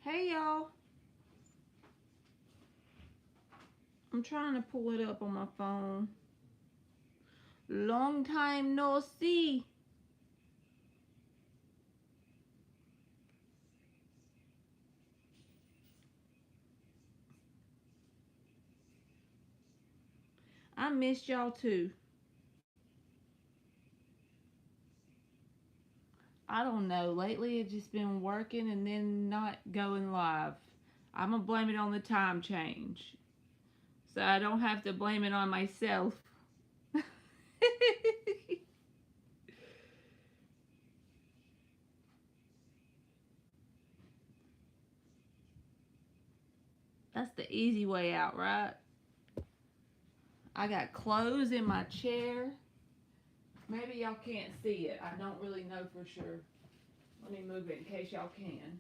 Hey y'all, I'm trying to pull it up on my phone. Long time no see. I missed y'all too. I don't know. Lately it's just been working and then not going live. I'm gonna blame it on the time change. So I don't have to blame it on myself. That's the easy way out, right? I got clothes in my chair. Maybe y'all can't see it. I don't really know for sure. Let me move it in case y'all can.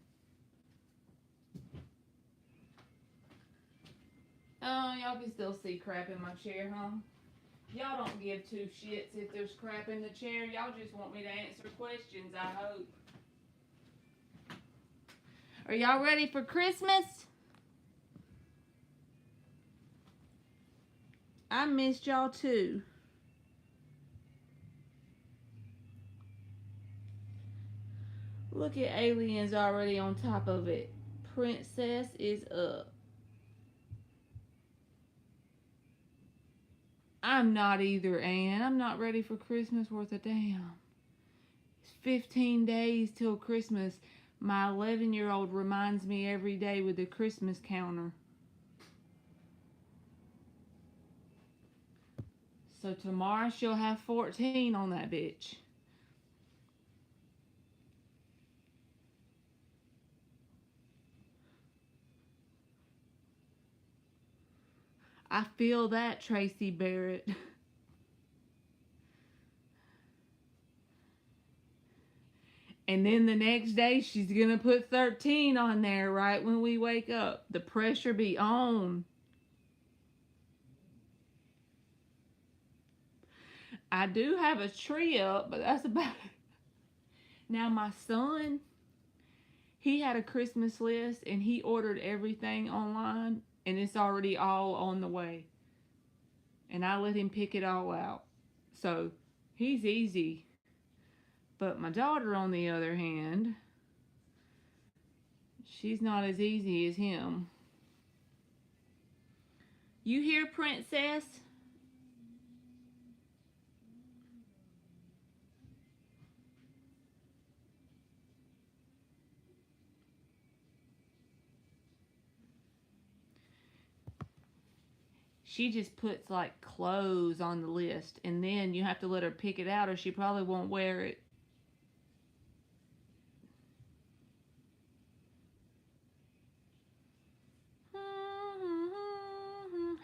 Oh, y'all can still see crap in my chair, huh? Y'all don't give two shits if there's crap in the chair. Y'all just want me to answer questions, I hope. Are y'all ready for Christmas? I missed y'all too. Look at aliens already on top of it. Princess is up. I'm not either, Ann. I'm not ready for Christmas worth a damn. It's 15 days till Christmas. My 11-year-old reminds me every day with the Christmas counter. So tomorrow she'll have 14 on that bitch. I feel that, Tracy Barrett. And then the next day she's gonna put 13 on there right when we wake up. The pressure be on. I do have a tree up, but that's about it. Now my son, he had a Christmas list and he ordered everything online and it's already all on the way. And I let him pick it all out. So he's easy. But my daughter, on the other hand, she's not as easy as him. You hear, Princess? She just puts like clothes on the list and then you have to let her pick it out or she probably won't wear it.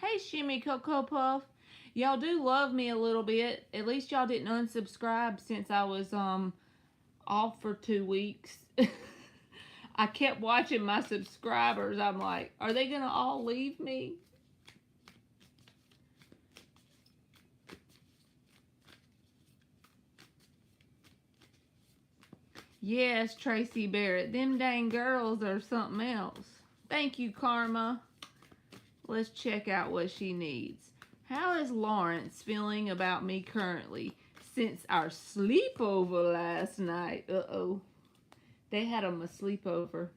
Hey, Shimmy Cocoa Puff. Y'all do love me a little bit. At least y'all didn't unsubscribe since I was off for 2 weeks. I kept watching my subscribers. I'm like, are they gonna all leave me? Yes, Tracy Barrett. Them dang girls are something else. Thank you, Karma. Let's check out what she needs. How is Lawrence feeling about me currently since our sleepover last night? Uh-oh. They had them a sleepover.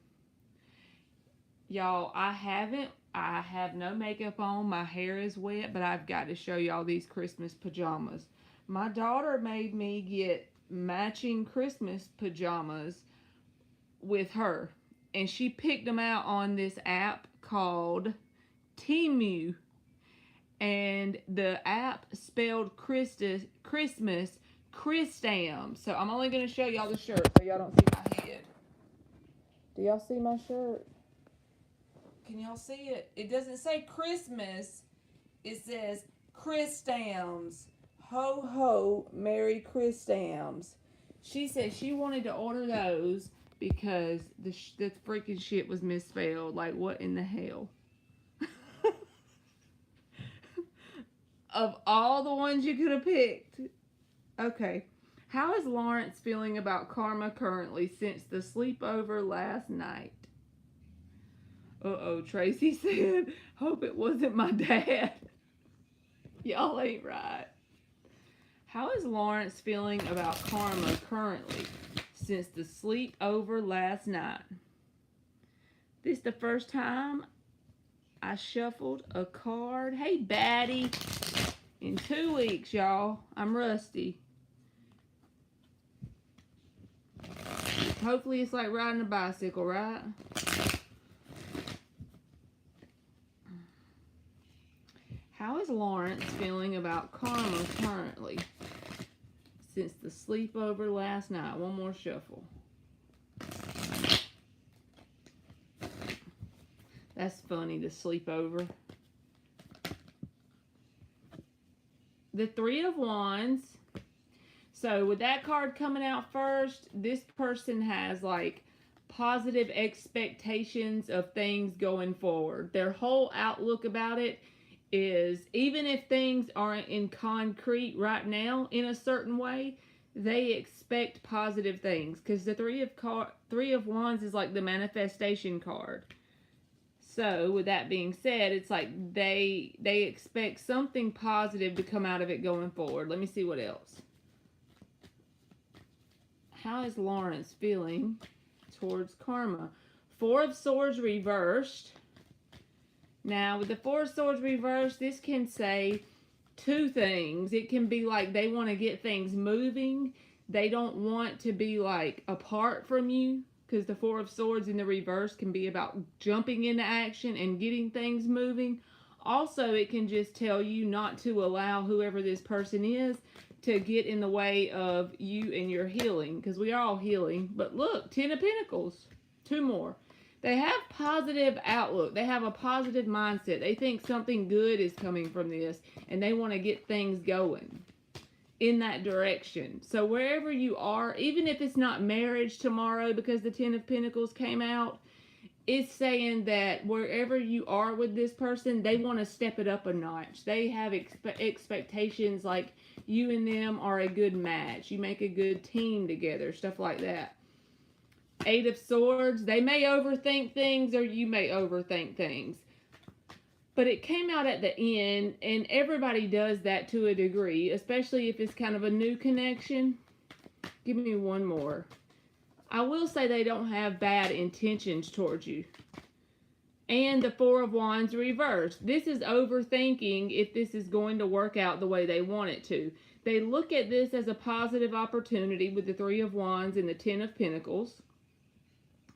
Y'all, I have no makeup on. My hair is wet, but I've got to show y'all these Christmas pajamas. My daughter made me get matching Christmas pajamas with her. And she picked them out on this app called Temu. And the app spelled Christmas Christam. So I'm only going to show y'all the shirt so y'all don't see my head. Do y'all see my shirt? Can y'all see it? It doesn't say Christmas. It says Christams. Ho ho, Merry Christams. She said she wanted to order those because the freaking shit was misspelled. Like, what in the hell? Of all the ones you could have picked. Okay. How is Lawrence feeling about Karma currently since the sleepover last night? Uh-oh, Tracy said, hope it wasn't my dad. Y'all ain't right. How is Lawrence feeling about karma currently since the sleepover last night? This is the first time I shuffled a card. Hey, baddie. In 2 weeks, y'all. I'm rusty. Hopefully it's like riding a bicycle, right? How is Lawrence feeling about karma currently since the sleepover last night? One more shuffle. That's funny, the sleepover. The Three of Wands. So with that card coming out first, this person has like positive expectations of things going forward. Their whole outlook about it is, even if things aren't in concrete right now in a certain way, they expect positive things, because the Three of Wands is like the manifestation card. So with that being said, it's like they expect something positive to come out of it going forward. Let me see what else. How is Lawrence feeling towards karma? Four of Swords reversed. Now, with the Four of Swords reversed, this can say two things. It can be like they want to get things moving. They don't want to be like apart from you, because the Four of Swords in the reverse can be about jumping into action and getting things moving. Also, it can just tell you not to allow whoever this person is to get in the way of you and your healing, because we are all healing. But look, Ten of Pentacles, two more. They have positive outlook. They have a positive mindset. They think something good is coming from this, and they want to get things going in that direction. So wherever you are, even if it's not marriage tomorrow, because the Ten of Pentacles came out, it's saying that wherever you are with this person, they want to step it up a notch. They have expectations like you and them are a good match. You make a good team together, stuff like that. Eight of Swords, they may overthink things, or you may overthink things. But it came out at the end, and everybody does that to a degree, especially if it's kind of a new connection. Give me one more. I will say they don't have bad intentions towards you. And the Four of Wands reversed. This is overthinking if this is going to work out the way they want it to. They look at this as a positive opportunity with the Three of Wands and the Ten of Pentacles,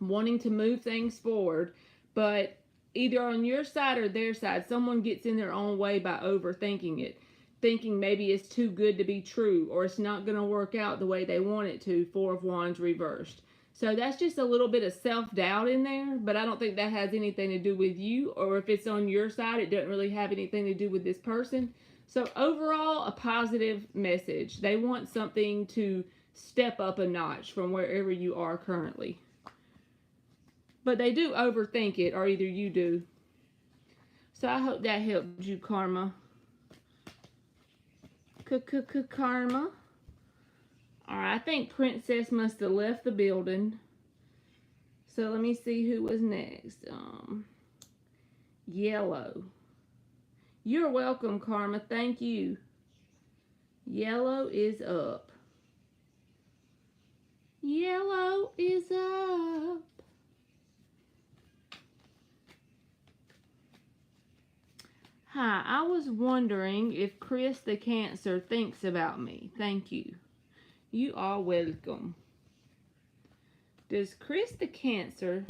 wanting to move things forward, but either on your side or their side, someone gets in their own way by overthinking it, thinking maybe it's too good to be true, or it's not going to work out the way they want it to. Four of Wands reversed. So that's just a little bit of self-doubt in there, but I don't think that has anything to do with you, or if it's on your side, it doesn't really have anything to do with this person. So overall, a positive message. They want something to step up a notch from wherever you are currently. But they do overthink it, or either you do. So I hope that helped you, Karma. Karma. Alright, I think Princess must have left the building. So let me see who was next. Yellow. You're welcome, Karma. Thank you. Yellow is up. Yellow is up. Hi, I was wondering if Chris the Cancer thinks about me. Thank you. You are welcome. Does Chris the Cancer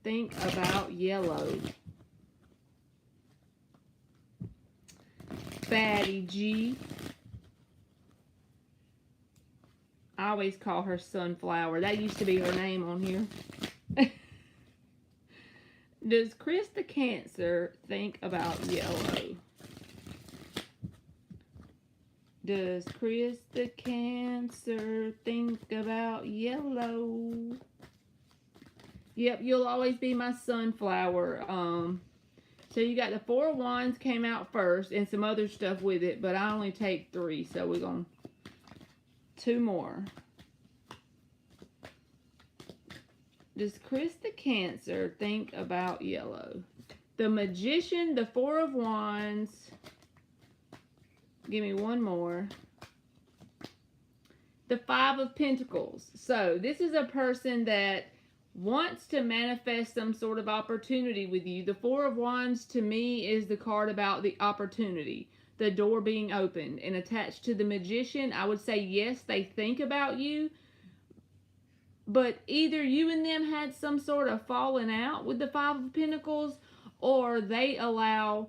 think about yellow? Fatty G. I always call her Sunflower. That used to be her name on here. Does Chris the Cancer think about yellow? Does Chris the Cancer think about yellow? Yep, you'll always be my sunflower. So you got the Four of Wands came out first, and some other stuff with it, but I only take 3, so we're going two more. does Chris the Cancer think about yellow? The Magician, the Four of Wands. Give me one more. The Five of Pentacles. So this is a person that wants to manifest some sort of opportunity with you. The Four of Wands to me is the card about the opportunity, the door being opened. And attached to the Magician, I would say yes, they think about you, but either you and them had some sort of falling out with the Five of Pentacles, or they allow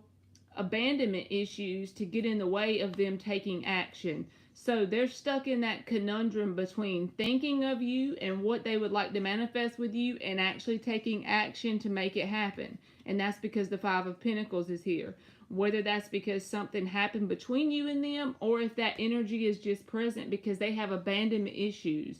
abandonment issues to get in the way of them taking action. So they're stuck in that conundrum between thinking of you and what they would like to manifest with you and actually taking action to make it happen. And that's because the Five of Pentacles is here. Whether that's because something happened between you and them, or if that energy is just present because they have abandonment issues.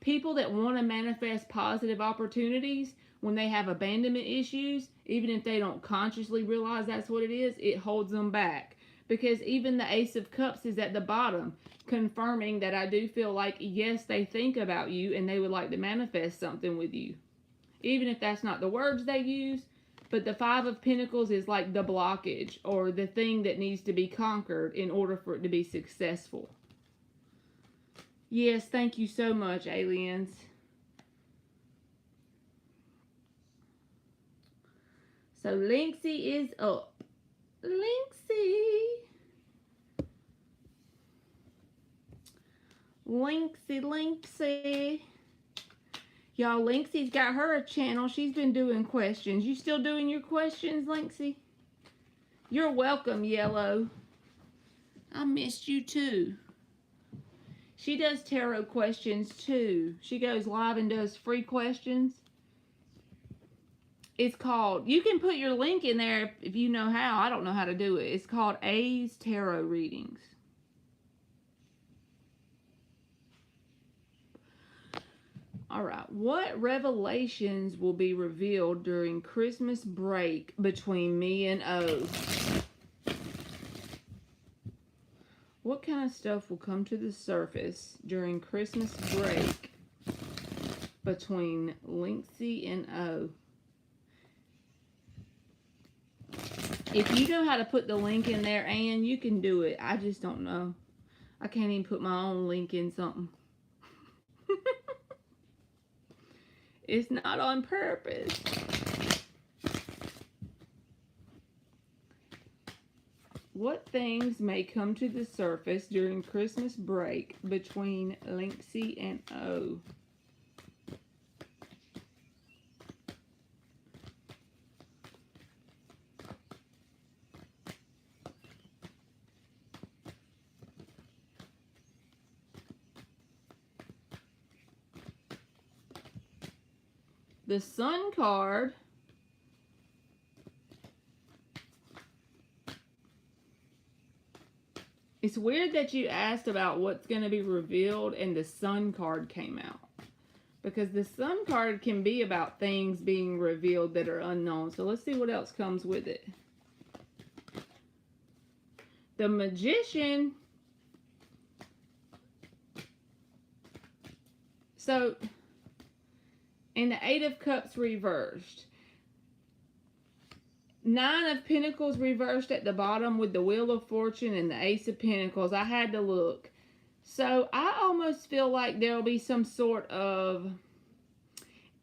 People that want to manifest positive opportunities, when they have abandonment issues, even if they don't consciously realize that's what it is, it holds them back. Because even the Ace of Cups is at the bottom, confirming that I do feel like, yes, they think about you and they would like to manifest something with you. Even if that's not the words they use, but the Five of Pentacles is like the blockage or the thing that needs to be conquered in order for it to be successful. Yes, thank you so much, aliens. So Lynxie is up. Lynxie. Lynxie. Y'all, Lynxie's got her a channel. She's been doing questions. You still doing your questions, Lynxie? You're welcome, Yellow. I missed you too. She does tarot questions too. She goes live and does free questions. It's called, you can put your link in there if you know how. I don't know how to do it. It's called A's Tarot Readings. All right. What revelations will be revealed during Christmas break between me and O? What kind of stuff will come to the surface during Christmas break between Lynxie and O? If you know how to put the link in there, Ann, you can do it. I just don't know. I can't even put my own link in something. It's not on purpose. What things may come to the surface during Christmas break between Lynxie and O? The Sun card it's weird that you asked about what's going to be revealed and the Sun card came out. Because the Sun card can be about things being revealed that are unknown. So let's see what else comes with it. The Magician. So, in the Eight of Cups reversed. Nine of Pentacles reversed at the bottom with the Wheel of Fortune and the Ace of Pentacles. I had to look. So I almost feel like there will be some sort of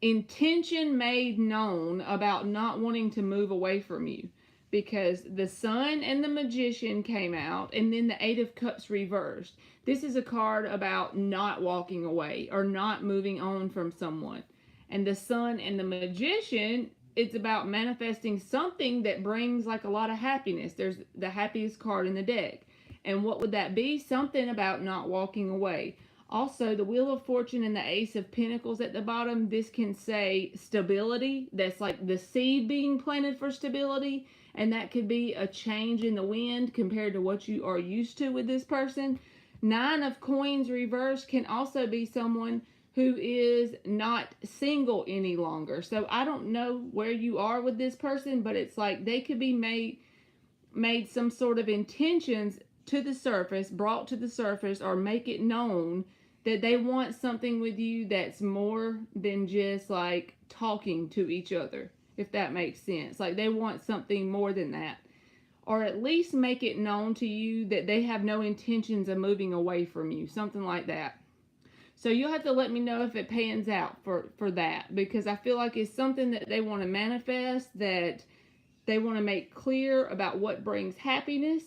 intention made known about not wanting to move away from you. Because the Sun and the Magician came out and then the Eight of Cups reversed. This is a card about not walking away or not moving on from someone. And the Sun and the Magician, it's about manifesting something that brings like a lot of happiness. There's the happiest card in the deck. And what would that be? Something about not walking away. Also, the Wheel of Fortune and the Ace of Pentacles at the bottom, this can say stability. That's like the seed being planted for stability. And that could be a change in the wind compared to what you are used to with this person. Nine of Coins reversed can also be someone who is not single any longer. So I don't know where you are with this person, but it's like they could be made some sort of intentions to the surface, brought to the surface, or make it known that they want something with you that's more than just like talking to each other, if that makes sense. Like they want something more than that. Or at least make it known to you that they have no intentions of moving away from you. Something like that. So you'll have to let me know if it pans out for that. Because I feel like it's something that they want to manifest, that they want to make clear about what brings happiness.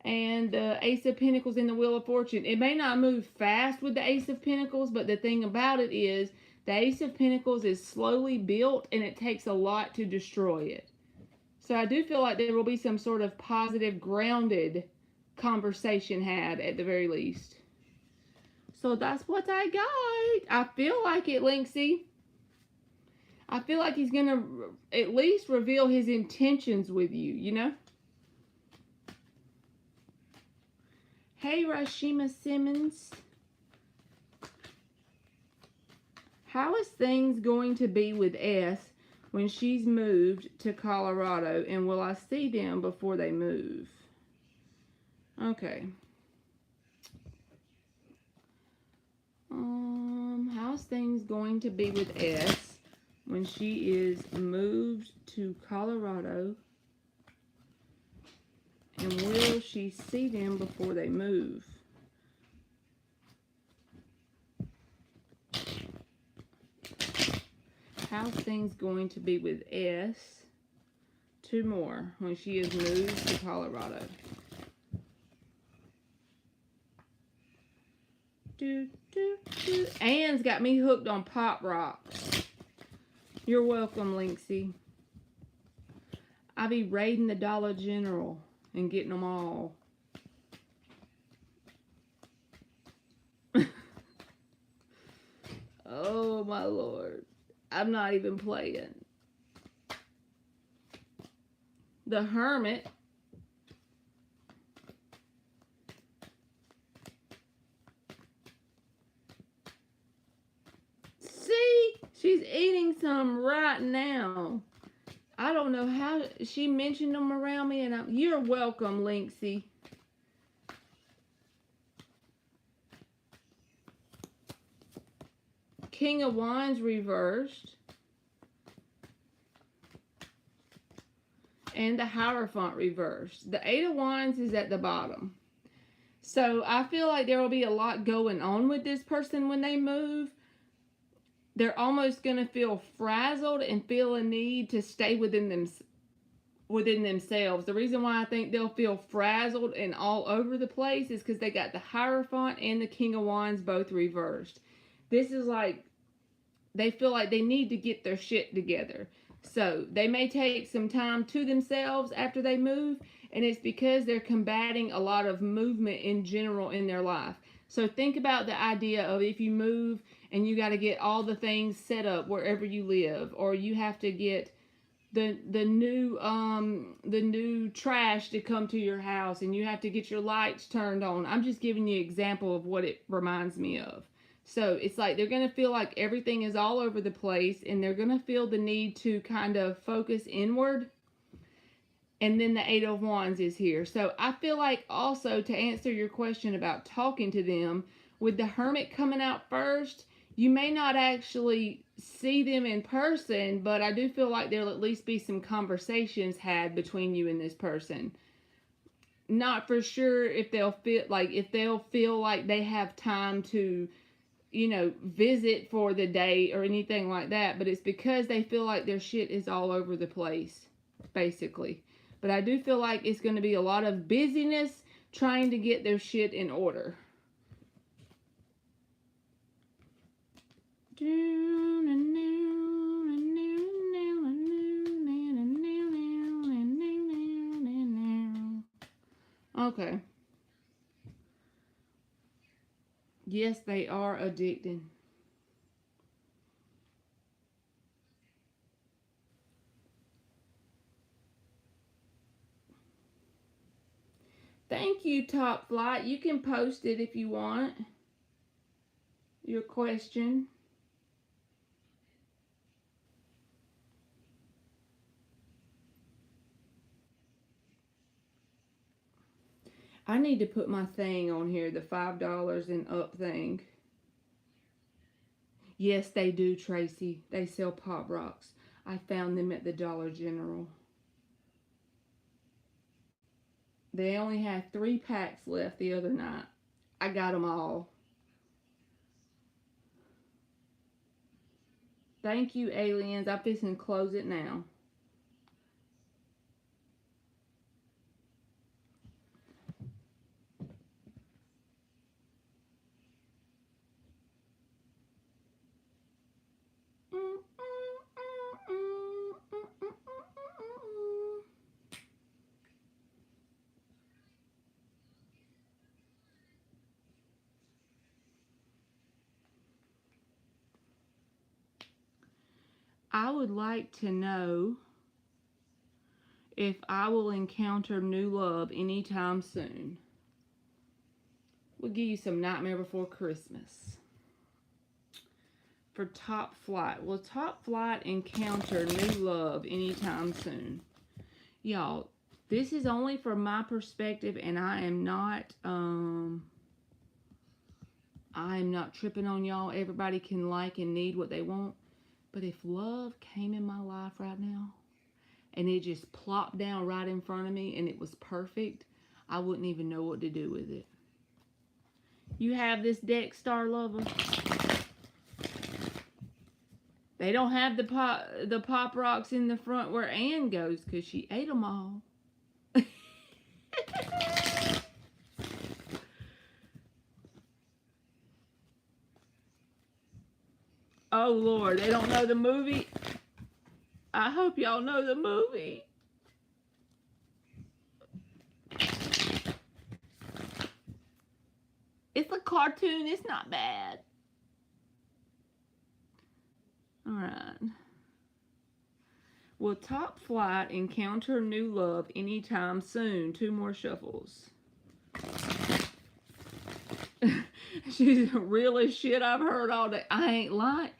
And the Ace of Pentacles and the Wheel of Fortune. It may not move fast with the Ace of Pentacles, but the thing about it is the Ace of Pentacles is slowly built and it takes a lot to destroy it. So I do feel like there will be some sort of positive, grounded conversation had at the very least. So that's what I got. I feel like it, Linksy. I feel like he's going to at least reveal his intentions with you, you know? Hey, Rashima Simmons. How is things going to be with S when she's moved to Colorado? And will I see them before they move? Okay. How's things going to be with S when she is moved to Colorado? And will she see them before they move? How's things going to be with S? Two more when she is moved to Colorado. Anne's got me hooked on Pop Rocks. You're welcome, Linksy. I be raiding the Dollar General and getting them all. Oh, my Lord. I'm not even playing. The Hermit. See? She's eating some right now. I don't know how she mentioned them around me, and you're welcome, Linksy. King of Wands reversed. And the Hierophant reversed. The Eight of Wands is at the bottom. So I feel like there will be a lot going on with this person when they move. They're almost going to feel frazzled and feel a need to stay within themselves. The reason why I think they'll feel frazzled and all over the place is because they got the Hierophant and the King of Wands both reversed. This is like they feel like they need to get their shit together. So they may take some time to themselves after they move, and it's because they're combating a lot of movement in general in their life. So think about the idea of if you move and you got to get all the things set up wherever you live, or you have to get the new trash to come to your house, and you have to get your lights turned on. I'm just giving you an example of what it reminds me of. So it's like they're going to feel like everything is all over the place, and they're going to feel the need to kind of focus inward. And then the Eight of Wands is here. So I feel like also, to answer your question about talking to them, with the Hermit coming out first, you may not actually see them in person, but I do feel like there'll at least be some conversations had between you and this person. Not for sure if they'll feel like they have time to, you know, visit for the day or anything like that, but it's because they feel like their shit is all over the place, basically. But I do feel like it's going to be a lot of busyness trying to get their shit in order. Okay. Yes, they are addicted. Thank you, Top Flight. You can post it if you want. Your question. I need to put my thing on here, the $5 and up thing. Yes, they do, Tracy. They sell Pop Rocks. I found them at the Dollar General. They only had 3 packs left the other night. I got them all. Thank you, aliens. I'm fixing to close it now. I would like to know if I will encounter new love anytime soon. We'll give you some Nightmare Before Christmas. For Top Flight, will Top Flight encounter new love anytime soon? Y'all, this is only from my perspective, and I am not tripping on y'all. Everybody can like and need what they want. But if love came in my life right now and it just plopped down right in front of me and it was perfect, I wouldn't even know what to do with it. You have this deck, Star Lover? They don't have the Pop Rocks in the front where Ann goes because she ate them all. Oh, Lord, they don't know the movie? I hope y'all know the movie. It's a cartoon. It's not bad. All right. Will Top Flight encounter new love anytime soon? 2 more shuffles. She's the realest shit I've heard all day. I ain't lying.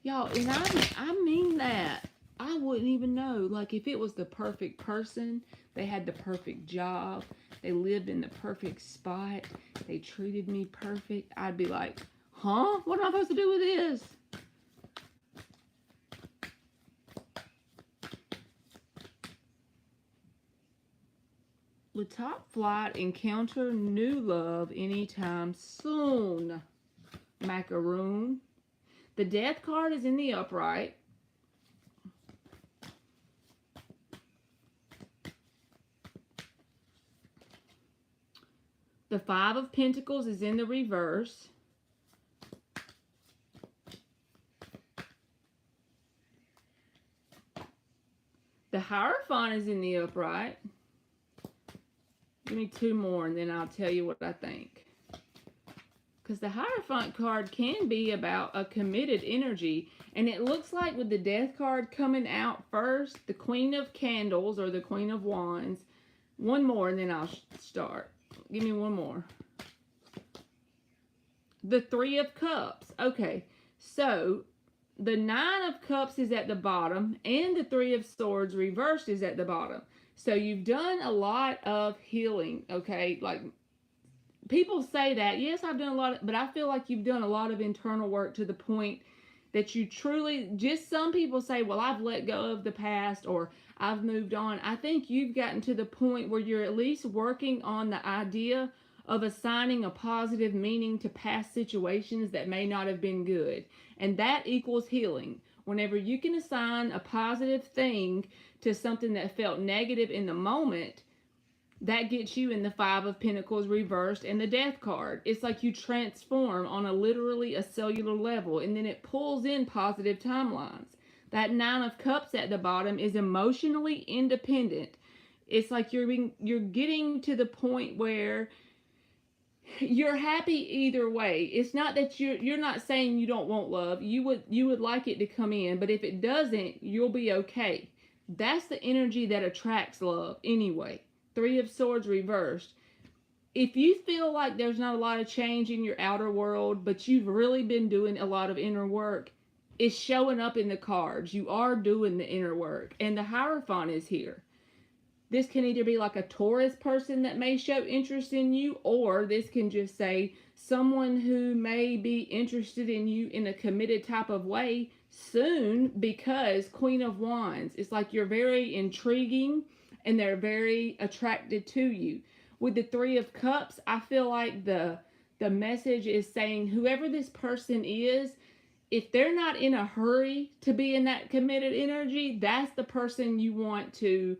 Y'all, and I mean that. I wouldn't even know. Like, if it was the perfect person, they had the perfect job, they lived in the perfect spot, they treated me perfect, I'd be like, huh? What am I supposed to do with this? Will Top Flight encounter new love anytime soon? Macaroon. The Death card is in the upright. The 5 of Pentacles is in the reverse. The Hierophant is in the upright. Give me 2 more and then I'll tell you what I think. Because the Hierophant card can be about a committed energy. And it looks like with the Death card coming out first, the Queen of Candles or the Queen of Wands. 1 more and then I'll start. Give me 1 more. The 3 of Cups. Okay, so the 9 of Cups is at the bottom and the 3 of Swords reversed is at the bottom. So you've done a lot of healing, okay? Like, people say that. Yes, I've done a lot, but I feel like you've done a lot of internal work to the point that you truly, just some people say, well, I've let go of the past or I've moved on. I think you've gotten to the point where you're at least working on the idea of assigning a positive meaning to past situations that may not have been good. And that equals healing. Whenever you can assign a positive thing to something that felt negative in the moment, that gets you in the 5 of Pentacles reversed and the Death card. It's like you transform on literally a cellular level, and then it pulls in positive timelines. That 9 of Cups at the bottom is emotionally independent. It's like you're getting to the point where you're happy either way. It's not that you're not saying you don't want love. You would like it to come in, but if it doesn't, you'll be okay. That's the energy that attracts love anyway. 3 of Swords reversed. If you feel like there's not a lot of change in your outer world, but you've really been doing a lot of inner work, it's showing up in the cards. You are doing the inner work. And the Hierophant is here. this can either be like a Taurus person that may show interest in you, or this can just say someone who may be interested in you in a committed type of way soon, because Queen of Wands, it's like you're very intriguing and they're very attracted to you. With the Three of Cups, I feel like the message is saying whoever this person is, if they're not in a hurry to be in that committed energy, that's the person you want to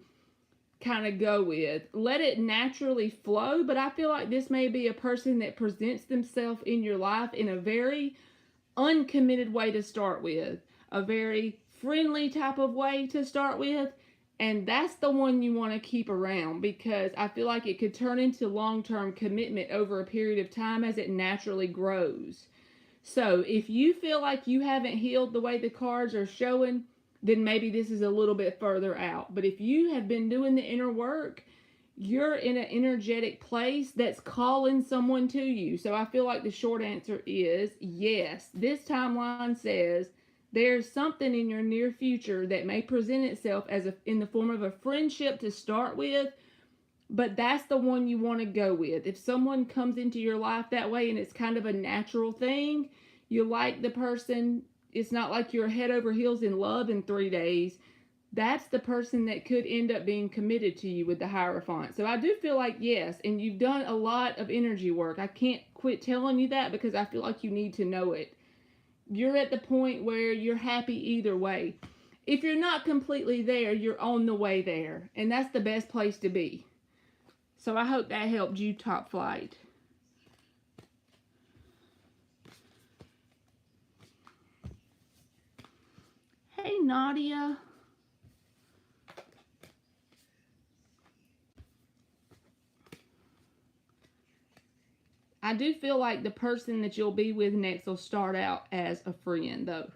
kind of go with. Let it naturally flow, but I feel like this may be a person that presents themselves in your life in a very uncommitted way to start with, a very friendly type of way to start with, and that's the one you want to keep around, because I feel like it could turn into long-term commitment over a period of time as it naturally grows. So if you feel like you haven't healed the way the cards are showing, then maybe this is a little bit further out. But if you have been doing the inner work, you're in an energetic place that's calling someone to you. So I feel like the short answer is yes. This timeline says there's something in your near future that may present itself as in the form of a friendship to start with, but that's the one you want to go with. If someone comes into your life that way and it's kind of a natural thing, you like the person, it's not like you're head over heels in love in 3 days, that's the person that could end up being committed to you with the Hierophant. So I do feel like yes, and you've done a lot of energy work. I can't quit telling you that because I feel like you need to know it. You're at the point where you're happy either way. If you're not completely there, you're on the way there, and that's the best place to be. So I hope that helped you, Top Flight. Hey, Nadia. I do feel like the person that you'll be with next will start out as a friend, though.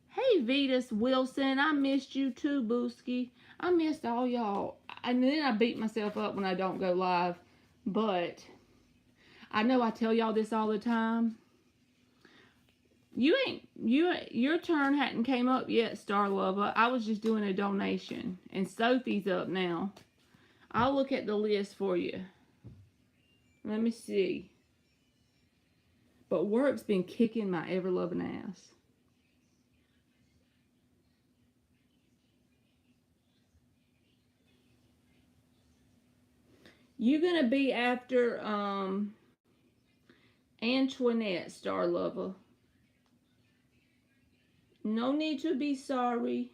Hey, Vetus Wilson. I missed you too, Booski. I missed all y'all. And then I beat myself up when I don't go live. But I know I tell y'all this all the time. Your turn hadn't came up yet, Star Lover. I was just doing a donation. And Sophie's up now. I'll look at the list for you. Let me see. But work's been kicking my ever-loving ass. You're going to be after Antoinette, Star Lover. No need to be sorry.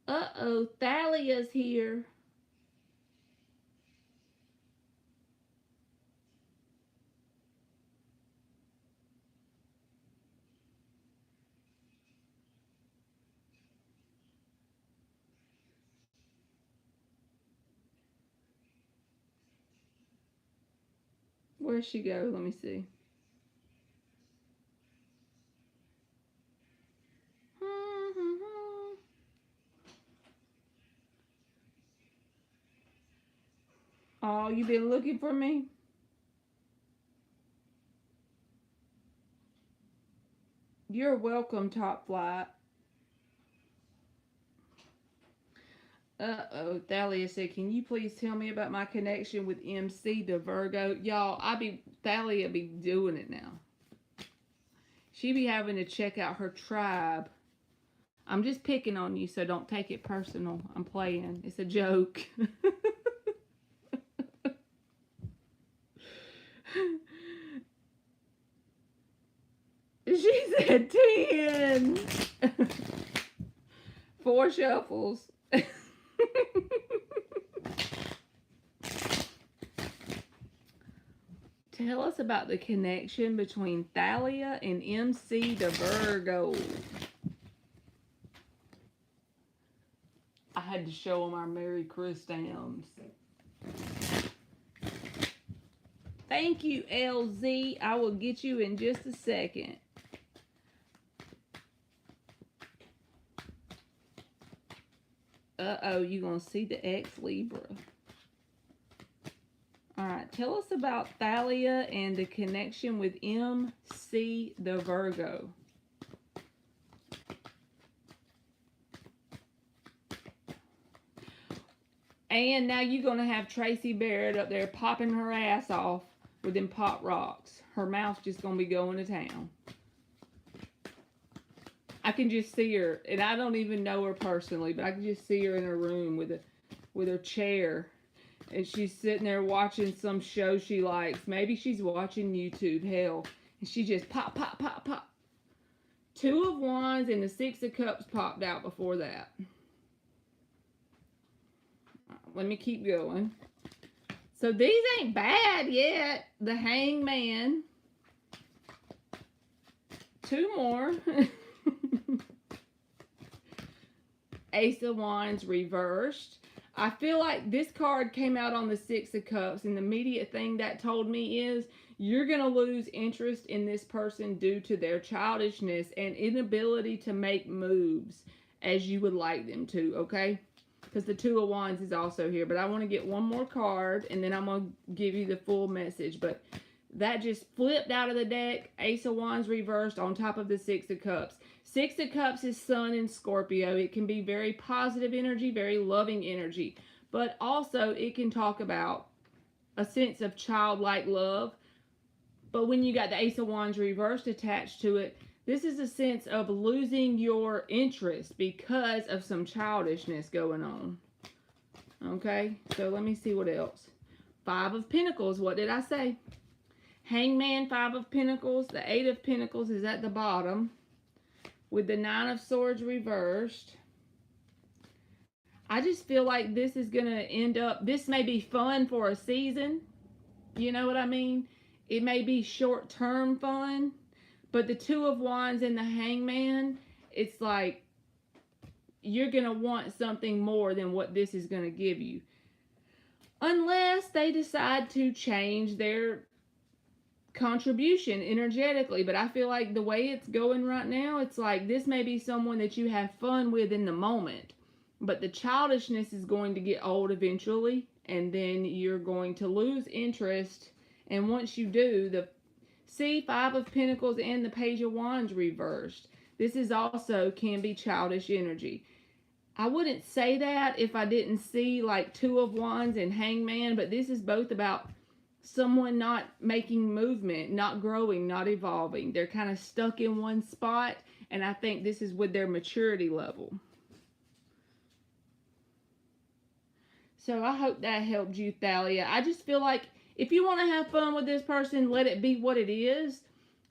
Uh-oh, Thalia's here. Where'd she go? Let me see. Oh, you been looking for me? You're welcome, Top Flight. Uh-oh, Thalia said, can you please tell me about my connection with MC the Virgo? Y'all, Thalia be doing it now. She be having to check out her tribe. I'm just picking on you, so don't take it personal. I'm playing. It's a joke. She said 10. 4 shuffles. Tell us about the connection between Thalia and MC the Virgo. I had to show them our Merry Christmas. Thank you, LZ. I will get you in just a second. Uh-oh, you're going to see the ex-Libra. All right, tell us about Thalia and the connection with MC the Virgo. And now you're going to have Tracy Barrett up there popping her ass off with them pop rocks. Her mouth's just going to be going to town. I can just see her, and I don't even know her personally, but I can just see her in her room with her chair. And she's sitting there watching some show she likes. Maybe she's watching YouTube, hell. And she just pop, pop, pop, pop. 2 of Wands and the 6 of Cups popped out before that. Let me keep going. So these ain't bad yet. The Hangman. 2 more. Ace of Wands reversed. I feel like this card came out on the 6 of Cups, and the immediate thing that told me is you're going to lose interest in this person due to their childishness and inability to make moves as you would like them to, okay? Because the 2 of Wands is also here, but I want to get one more card, and then I'm going to give you the full message, but that just flipped out of the deck. Ace of Wands reversed on top of the 6 of Cups. 6 of Cups is Sun in Scorpio. It can be very positive energy, very loving energy. But also it can talk about a sense of childlike love. But when you got the Ace of Wands reversed attached to it, this is a sense of losing your interest because of some childishness going on. Okay, so let me see what else. 5 of Pentacles, what did I say? Hangman, 5 of Pentacles. The 8 of Pentacles is at the bottom with the 9 of Swords reversed. I just feel like this is going to end up, this may be fun for a season. You know what I mean? It may be short-term fun. But the 2 of Wands and the Hangman, it's like you're going to want something more than what this is going to give you. Unless they decide to change their contribution energetically. But I feel like the way it's going right now, it's like this may be someone that you have fun with in the moment, but the childishness is going to get old eventually, and then you're going to lose interest. And once you do, the 5 of Pentacles and the Page of Wands reversed, this is also can be childish energy. I wouldn't say that if I didn't see like 2 of Wands and Hangman, but this is both about someone not making movement, not growing, not evolving. They're kind of stuck in one spot, and I think this is with their maturity level. So I hope that helped you, Thalia. I just feel like if you want to have fun with this person, let it be what it is,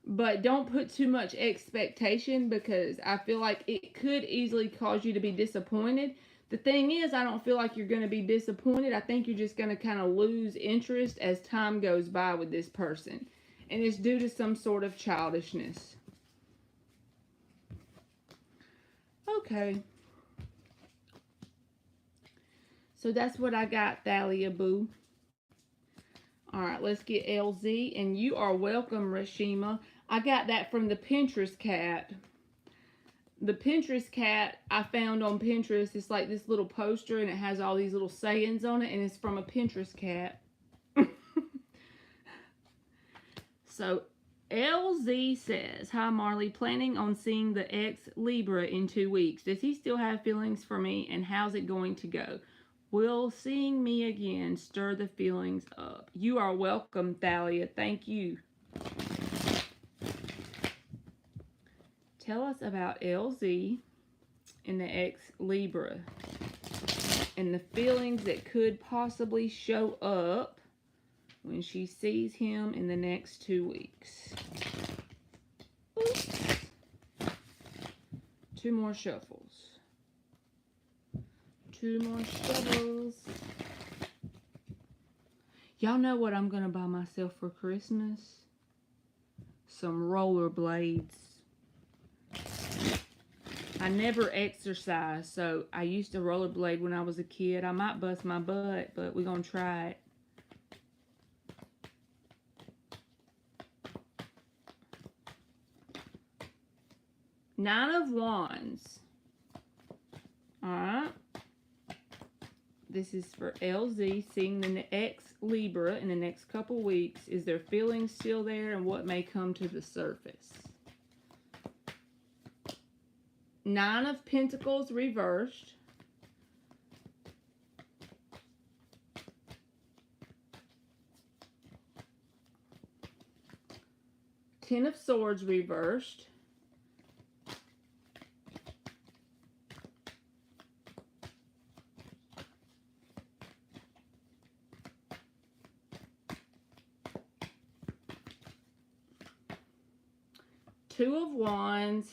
but don't put too much expectation, because I feel like it could easily cause you to be disappointed. The thing is, I don't feel like you're going to be disappointed. I think you're just going to kind of lose interest as time goes by with this person. And it's due to some sort of childishness. Okay. So that's what I got, Thalia Boo. Alright, let's get LZ. And you are welcome, Rashima. I got that from the Pinterest cat. The Pinterest cat I found on Pinterest. It's like this little poster, and it has all these little sayings on it, and it's from a Pinterest cat. So LZ says, hi Marley, planning on seeing the ex Libra in 2 weeks. Does he still have feelings for me, and how's it going to go? Will seeing me again stir the feelings up? You are welcome, Thalia. Thank you. Tell us about LZ and the ex-Libra and the feelings that could possibly show up when she sees him in the next 2 weeks. Oops. 2 more shuffles. 2 more shuffles. Y'all know what I'm going to buy myself for Christmas? Some rollerblades. I never exercise, so I used to rollerblade when I was a kid. I might bust my butt, but we're going to try it. Nine of Wands. Alright. This is for LZ, seeing the ex-Libra in the next couple weeks. Is their feelings still there, and what may come to the surface? Nine of Pentacles reversed. Ten of Swords reversed. Two of Wands.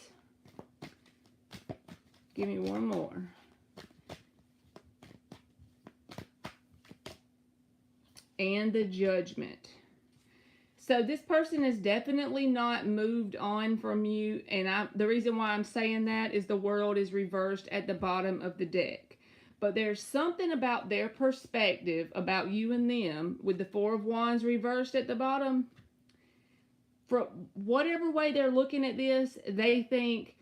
Give me one more. And the Judgment. So this person has definitely not moved on from you, and the reason why I'm saying that is the World is reversed at the bottom of the deck. But there's something about their perspective about you and them with the Four of Wands reversed at the bottom. For whatever way they're looking at this, they think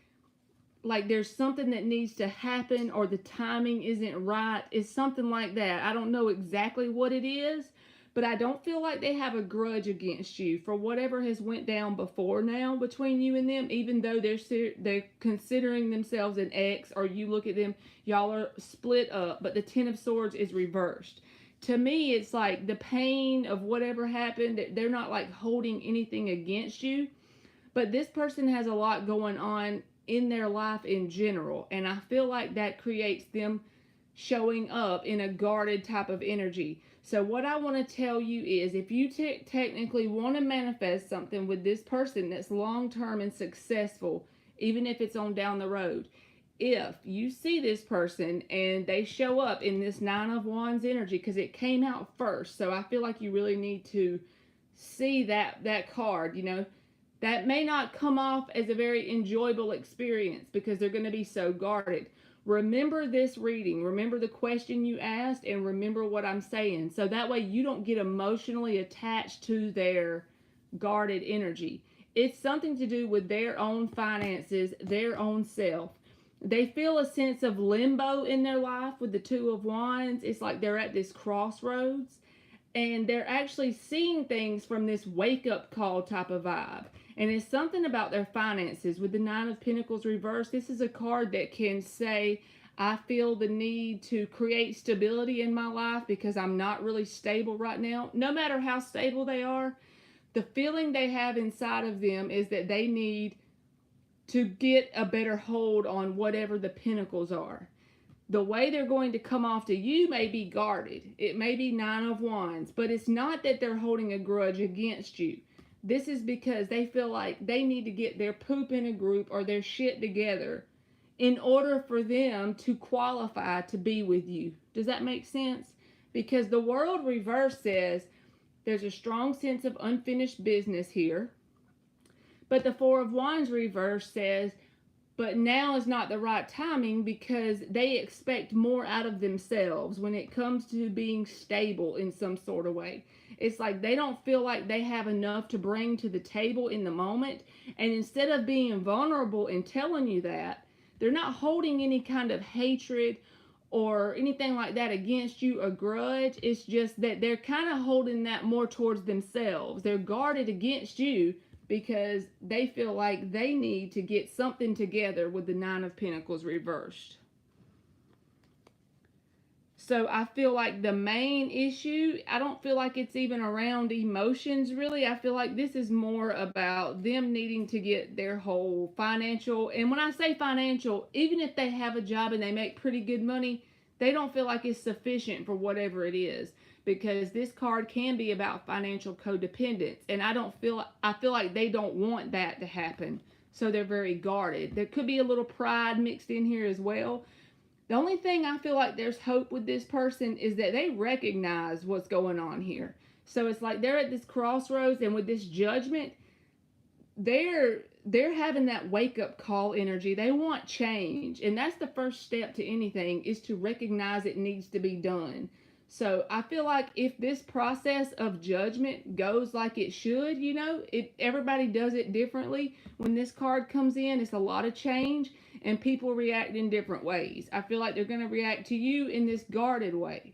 like there's something that needs to happen or the timing isn't right. It's something like that. I don't know exactly what it is, but I don't feel like they have a grudge against you for whatever has went down before now between you and them, even though they're considering themselves an ex, or you look at them, y'all are split up, but the Ten of Swords is reversed. To me, it's like the pain of whatever happened, they're not like holding anything against you, but this person has a lot going on in their life in general, and I feel like that creates them showing up in a guarded type of energy. So what I want to tell you is, if you technically want to manifest something with this person that's long-term and successful, even if it's on down the road, if you see this person and they show up in this Nine of Wands energy, because it came out first, so I feel like you really need to see that card, you know. That may not come off as a very enjoyable experience because they're going to be so guarded. Remember this reading. Remember the question you asked, and remember what I'm saying. So that way you don't get emotionally attached to their guarded energy. It's something to do with their own finances, their own self. They feel a sense of limbo in their life with the Two of Wands. It's like they're at this crossroads, and they're actually seeing things from this wake-up call type of vibe. And it's something about their finances. With the Nine of Pentacles reversed, this is a card that can say, I feel the need to create stability in my life because I'm not really stable right now. No matter how stable they are, the feeling they have inside of them is that they need to get a better hold on whatever the pentacles are. The way they're going to come off to you may be guarded. It may be Nine of Wands, but it's not that they're holding a grudge against you. This is because they feel like they need to get their poop in a group or their shit together in order for them to qualify to be with you. Does that make sense? Because the World reverse says there's a strong sense of unfinished business here. But the Four of Wands reverse says, but now is not the right timing because they expect more out of themselves when it comes to being stable in some sort of way. It's like they don't feel like they have enough to bring to the table in the moment. And instead of being vulnerable and telling you that, they're not holding any kind of hatred or anything like that against you, a grudge. It's just that they're kind of holding that more towards themselves. They're guarded against you because they feel like they need to get something together with the Nine of Pentacles reversed. So I feel like the main issue, I don't feel like it's even around emotions really. I feel like this is more about them needing to get their whole financial, and when I say financial, even if they have a job and they make pretty good money, they don't feel like it's sufficient for whatever it is. Because this card can be about financial codependence. And I feel like they don't want that to happen. So they're very guarded. There could be a little pride mixed in here as well. The only thing I feel like there's hope with this person is that they recognize what's going on here. So it's like they're at this crossroads, and with this Judgment, they're having that wake-up call energy. They want change. And that's the first step to anything, is to recognize it needs to be done. So I feel like if this process of judgment goes like it should, you know, everybody does it differently. When this card comes in, it's a lot of change. And people react in different ways. I feel like they're going to react to you in this guarded way.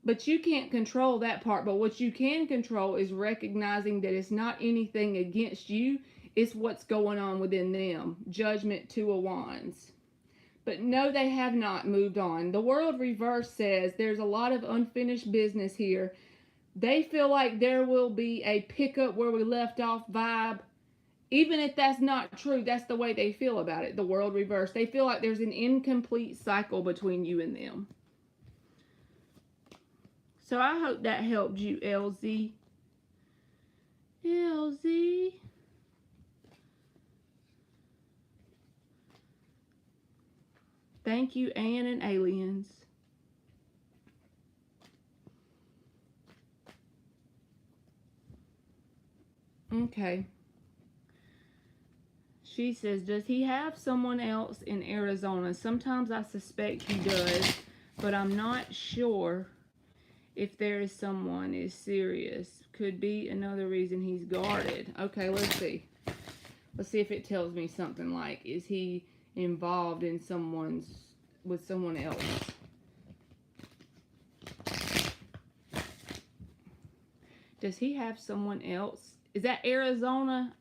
But you can't control that part. But what you can control is recognizing that it's not anything against you. It's what's going on within them. Judgment, Two of Wands. But no, they have not moved on. The World reverse says there's a lot of unfinished business here. They feel like there will be a pickup where we left off vibe. Even if that's not true, that's the way they feel about it. The World reverse. They feel like there's an incomplete cycle between you and them. So I hope that helped you, LZ. LZ. Thank you, Anne and Aliens. Okay. She says, does he have someone else in Arizona? Sometimes I suspect he does, but I'm not sure if there is someone is serious. Could be another reason he's guarded. Okay, let's see. Let's see if it tells me something like, is he involved in with someone else? Does he have someone else? Is that Arizona?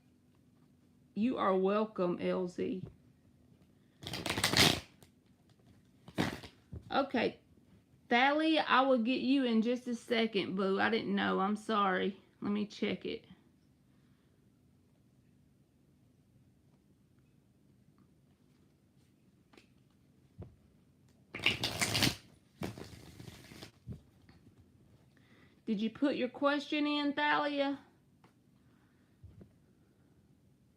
You are welcome, LZ. Okay. Thalia, I will get you in just a second, boo. I didn't know. I'm sorry. Let me check it. Did you put your question in, Thalia?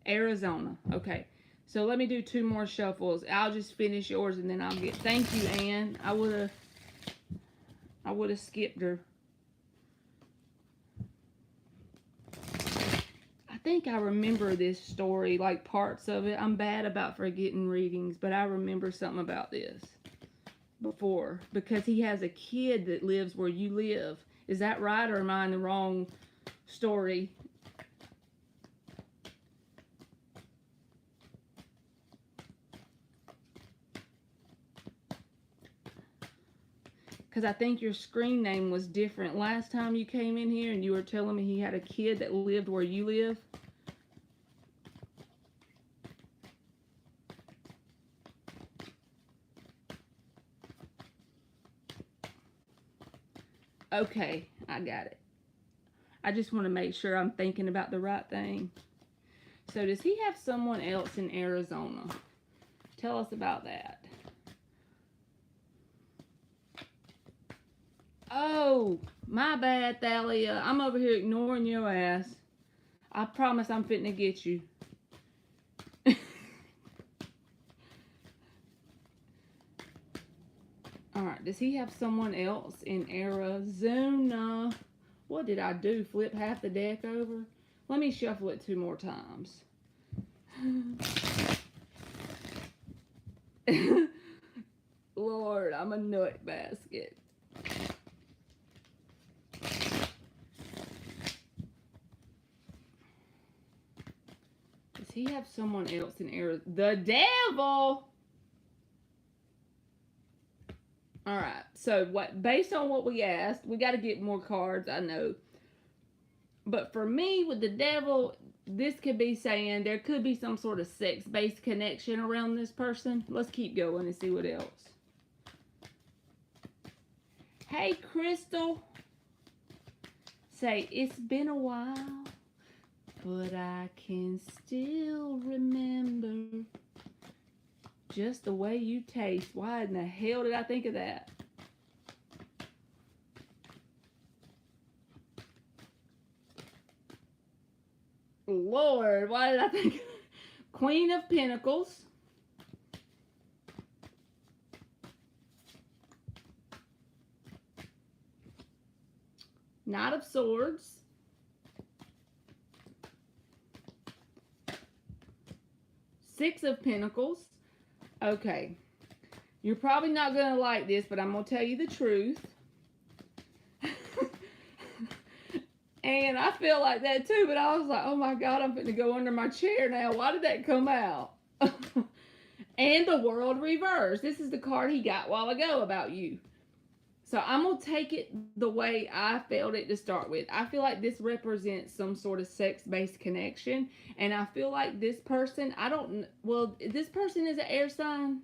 Arizona. Okay. So let me do 2 more shuffles. I'll just finish yours and then I'll get... Thank you, Ann. I would have skipped her. I think I remember this story, like parts of it. I'm bad about forgetting readings, but I remember something about this before. Because he has a kid that lives where you live. Is that right, or am I in the wrong story? Because I think your screen name was different last time you came in here and you were telling me he had a kid that lived where you live. Okay, I got it. I just want to make sure I'm thinking about the right thing. So does he have someone else in Arizona? Tell us about that. Oh, my bad, Thalia. I'm over here ignoring your ass. I promise I'm fitting to get you. Alright, does he have someone else in Arizona? What did I do? Flip half the deck over? Let me shuffle it 2 more times. Lord, I'm a nut basket. Does he have someone else in Arizona? The devil! Alright, so based on what we asked, we got to get more cards, I know. But for me, with the devil, this could be saying there could be some sort of sex-based connection around this person. Let's keep going and see what else. Hey, Crystal. Say, it's been a while, but I can still remember just the way you taste. Why in the hell did I think of that? Lord, why did I think? Queen of Pentacles. Knight of Swords. Six of Pentacles. Okay. You're probably not going to like this, but I'm going to tell you the truth. And I feel like that too, but I was like, oh my God, I'm going to go under my chair now. Why did that come out? And the world reversed. This is the card he got a while ago about you. So I'm going to take it the way I felt it to start with. I feel like this represents some sort of sex-based connection. And I feel like this person, this person is an air sign.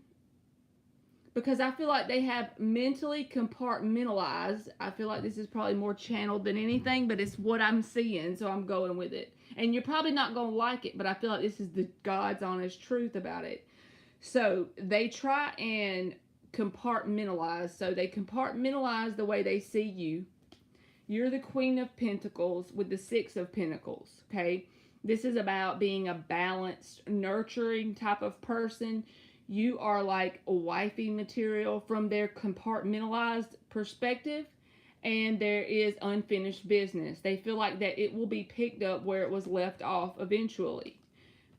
Because I feel like they have mentally compartmentalized. I feel like this is probably more channeled than anything, but it's what I'm seeing, so I'm going with it. And you're probably not going to like it, but I feel like this is the God's honest truth about it. So they try and compartmentalize. So they compartmentalize the way they see you. You're the Queen of Pentacles with the Six of Pentacles, okay? This is about being a balanced, nurturing type of person. You are like a wifey material from their compartmentalized perspective, and there is unfinished business. They feel like that it will be picked up where it was left off eventually.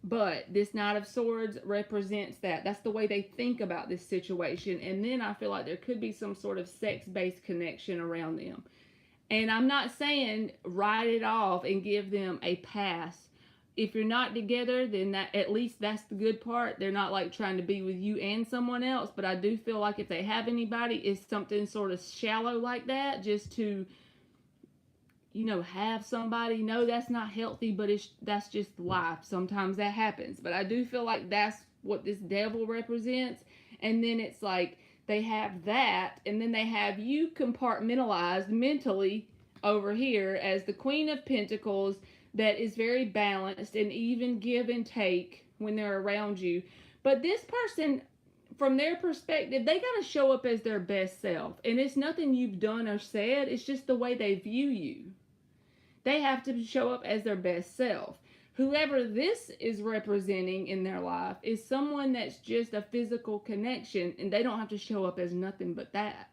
But this Knight of Swords represents that. That's the way they think about this situation. And then I feel like there could be some sort of sex-based connection around them. And I'm not saying write it off and give them a pass. If you're not together, then that at least that's the good part. They're not like trying to be with you and someone else. But I do feel like if they have anybody, it's something sort of shallow like that, just to, have somebody. No, that's not healthy, but that's just life. Sometimes that happens. But I do feel like that's what this devil represents. And then it's like they have that, and then they have you compartmentalized mentally over here as the Queen of Pentacles that is very balanced and even give and take when they're around you. But this person, from their perspective, they got to show up as their best self. And it's nothing you've done or said. It's just the way they view you. They have to show up as their best self. Whoever this is representing in their life is someone that's just a physical connection, and they don't have to show up as nothing but that.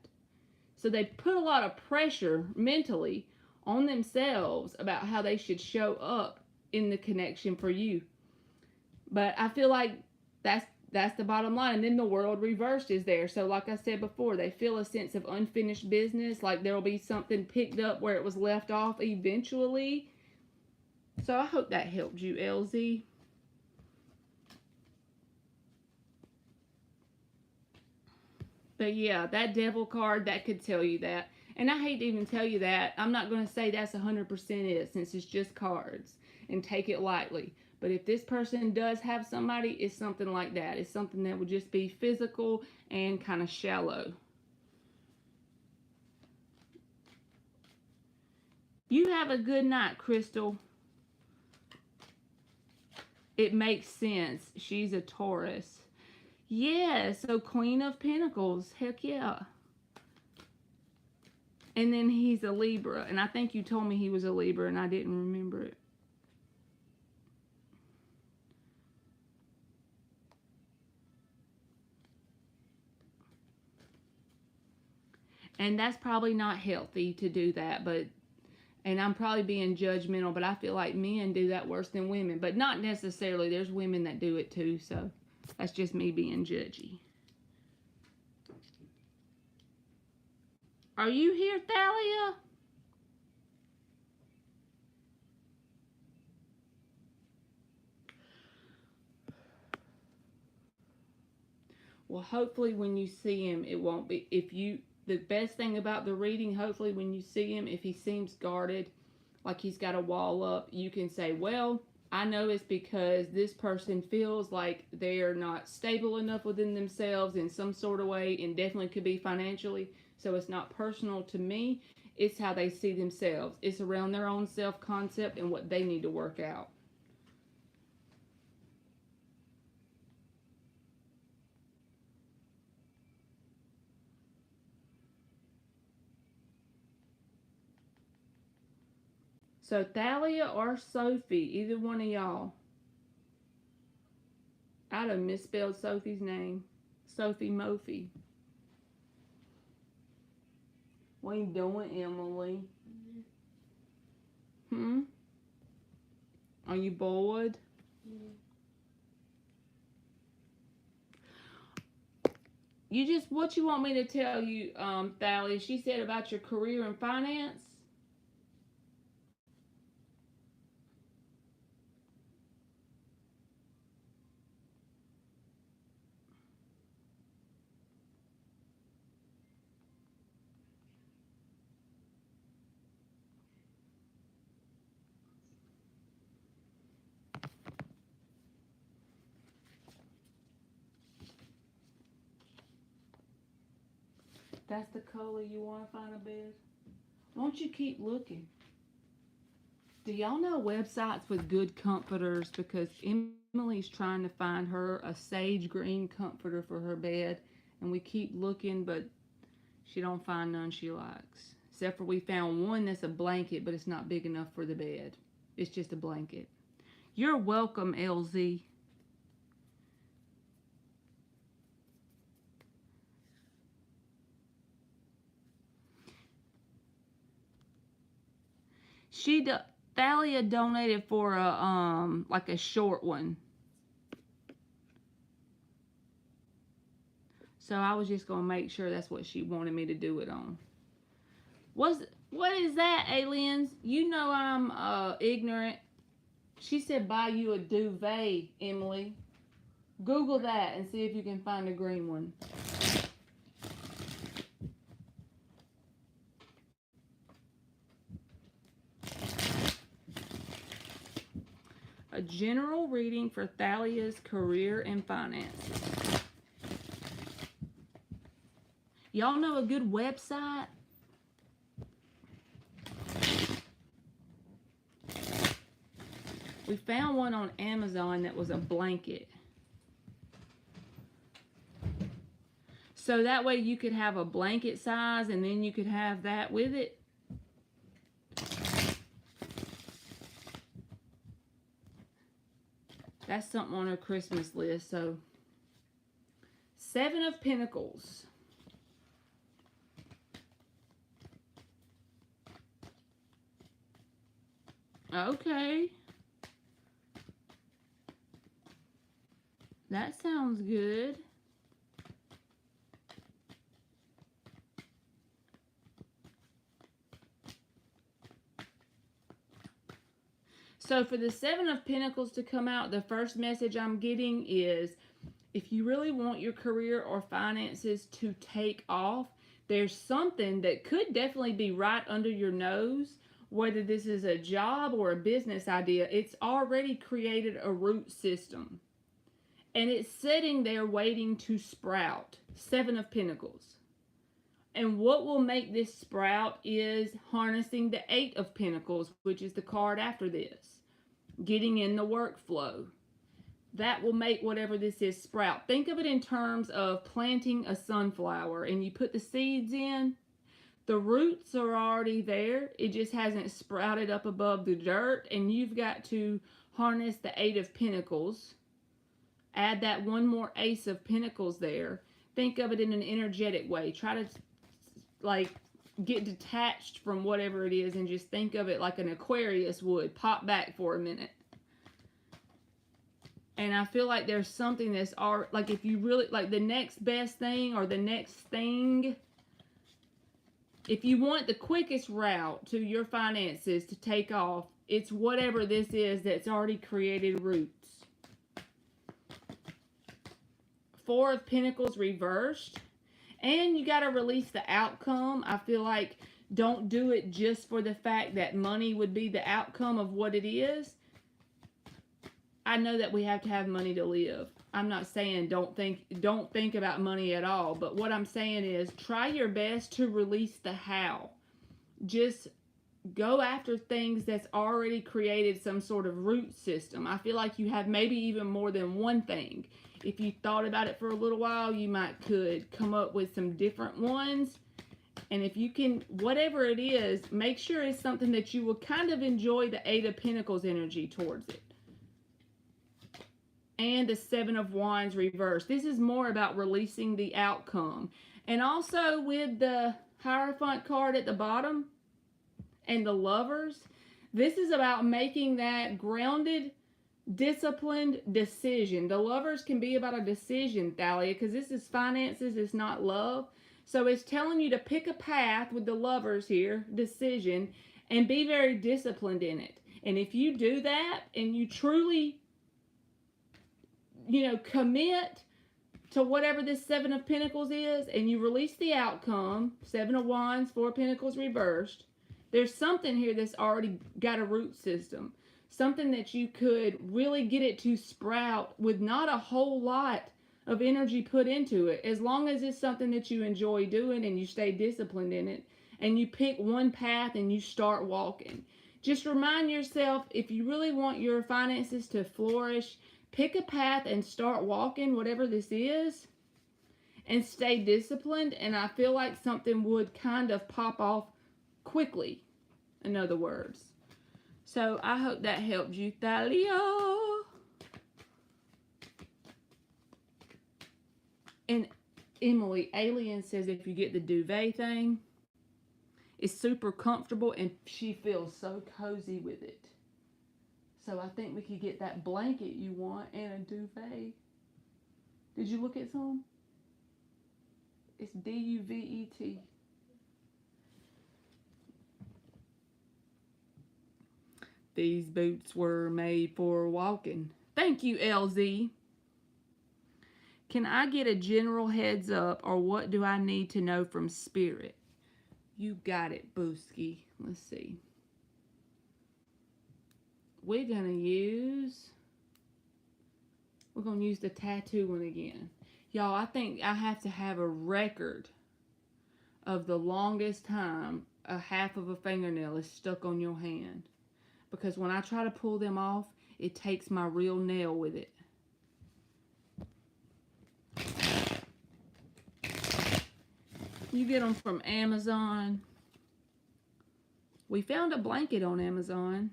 So they put a lot of pressure mentally on themselves about how they should show up in the connection for you. But I feel like that's the bottom line. And then the world reversed is there. So like I said before, they feel a sense of unfinished business, like there'll be something picked up where it was left off eventually. So I hope that helped you, LZ. But yeah, that devil card, that could tell you that. And I hate to even tell you that. I'm not going to say that's 100% it, since it's just cards. And take it lightly. But if this person does have somebody, it's something like that. It's something that would just be physical and kind of shallow. You have a good night, Crystal. It makes sense. She's a Taurus. Yeah, so Queen of Pentacles. Heck yeah. And then he's a Libra. And I think you told me he was a Libra and I didn't remember it. And that's probably not healthy to do that, and I'm probably being judgmental, but I feel like men do that worse than women. But not necessarily. There's women that do it too, so that's just me being judgy. Are you here, Thalia? Well, hopefully when you see him, it won't be, the best thing about the reading, hopefully when you see him, if he seems guarded, like he's got a wall up, you can say, well, I know it's because this person feels like they're not stable enough within themselves in some sort of way, and definitely could be financially, so it's not personal to me. It's how they see themselves. It's around their own self-concept and what they need to work out. So Thalia or Sophie, either one of y'all. I'd have misspelled Sophie's name. Sophie Mophy. What are you doing, Emily? Are you bored? What you want me to tell you, Thalia? She said about your career and finance. That's the color you want to find a bed? Won't you keep looking? Do y'all know websites with good comforters? Because Emily's trying to find her a sage green comforter for her bed, and we keep looking, but she don't find none she likes. Except for we found one that's a blanket, but it's not big enough for the bed. It's just a blanket. You're welcome, LZ. Thalia donated for a like a short one. So I was just gonna make sure that's what she wanted me to do it on. What is that, aliens? You know I'm ignorant. She said buy you a duvet, Emily. Google that and see if you can find a green one. A general reading for Thalia's career and finances. Y'all know a good website? We found one on Amazon that was a blanket. So that way you could have a blanket size and then you could have that with it. That's something on her Christmas list. So, 7 of Pentacles. Okay. That sounds good. So for the 7 of Pentacles to come out, the first message I'm getting is if you really want your career or finances to take off, there's something that could definitely be right under your nose, whether this is a job or a business idea. It's already created a root system. And it's sitting there waiting to sprout. 7 of Pentacles. And what will make this sprout is harnessing the 8 of Pentacles, which is the card after this. Getting in the workflow. That will make whatever this is sprout. Think of it in terms of planting a sunflower and you put the seeds in. The roots are already there. It just hasn't sprouted up above the dirt, and you've got to harness the 8 of Pentacles. Add that one more Ace of Pentacles there. Think of it in an energetic way. Try to like get detached from whatever it is and just think of it like an Aquarius would. Pop back for a minute. And I feel like there's something that's like if you really like the next best thing or the next thing. If you want the quickest route to your finances to take off, it's whatever this is that's already created roots. 4 of Pentacles reversed. And you got to release the outcome. I feel like don't do it just for the fact that money would be the outcome of what it is. I know that we have to have money to live. I'm not saying don't think about money at all. But what I'm saying is try your best to release the how. Just go after things that's already created some sort of root system. I feel like you have maybe even more than one thing. If you thought about it for a little while, you could come up with some different ones. And if you can, whatever it is, make sure it's something that you will kind of enjoy the 8 of Pentacles energy towards it. And the 7 of Wands reversed. This is more about releasing the outcome. And also with the Hierophant card at the bottom and the Lovers, this is about making that grounded, disciplined decision. The Lovers can be about a decision, Thalia, because this is finances, it's not love. So it's telling you to pick a path with the Lovers here, decision, and be very disciplined in it. And if you do that and you truly, commit to whatever this 7 of Pentacles is, and you release the outcome, 7 of Wands, 4 of Pentacles reversed, there's something here that's already got a root system. Something that you could really get it to sprout with not a whole lot of energy put into it. As long as it's something that you enjoy doing and you stay disciplined in it, and you pick one path and you start walking. Just remind yourself, if you really want your finances to flourish, pick a path and start walking, whatever this is, and stay disciplined. And I feel like something would kind of pop off quickly, in other words. So I hope that helped you, Thalia. And Emily, Alien says if you get the duvet thing, it's super comfortable and she feels so cozy with it. So I think we could get that blanket you want and a duvet. Did you look at some? It's D-U-V-E-T. These boots were made for walking. Thank you, LZ. Can I get a general heads up, or what do I need to know from Spirit? You got it, Booski. Let's see. We're going to use the tattoo one again. Y'all, I think I have to have a record of the longest time a half of a fingernail is stuck on your hand. Because when I try to pull them off, it takes my real nail with it. You get them from Amazon. We found a blanket on Amazon.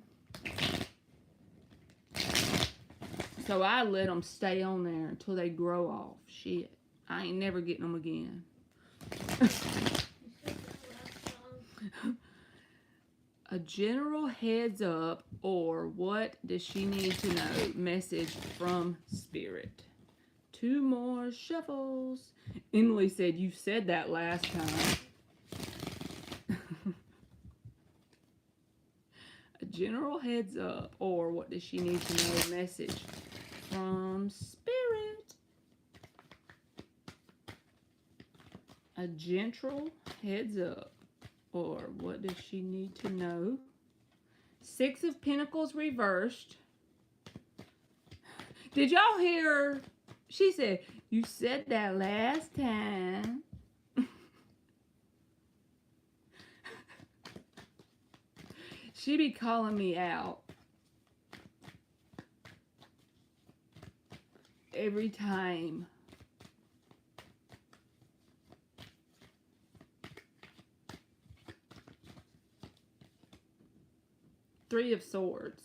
So I let them stay on there until they grow off. Shit. I ain't never getting them again. A general heads up, or what does she need to know? Message from Spirit. 2 more shuffles. Emily said, you said that last time. A general heads up, or what does she need to know? Message from Spirit. A gentle heads up, or what does she need to know? 6 of Pentacles reversed. Did y'all hear? She said, you said that last time. She be calling me out every time. Three of Swords.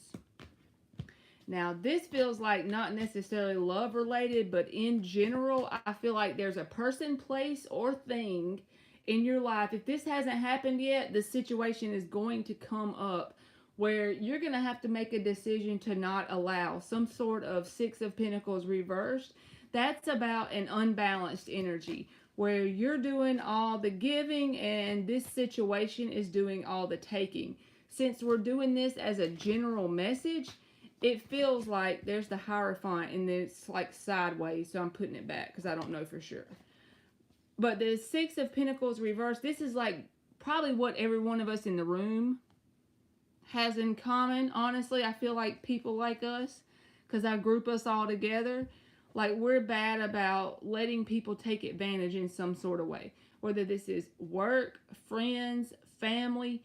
Now, this feels like not necessarily love related, but in general, I feel like there's a person, place, or thing in your life. If this hasn't happened yet, the situation is going to come up where you're going to have to make a decision to not allow some sort of 6 of Pentacles reversed. That's about an unbalanced energy where you're doing all the giving and this situation is doing all the taking. Since we're doing this as a general message, it feels like there's the Hierophant and then it's like sideways, so I'm putting it back because I don't know for sure. But the 6 of Pentacles reversed, this is like probably what every one of us in the room has in common. Honestly, I feel like people like us, because I group us all together, like we're bad about letting people take advantage in some sort of way. Whether this is work, friends, family.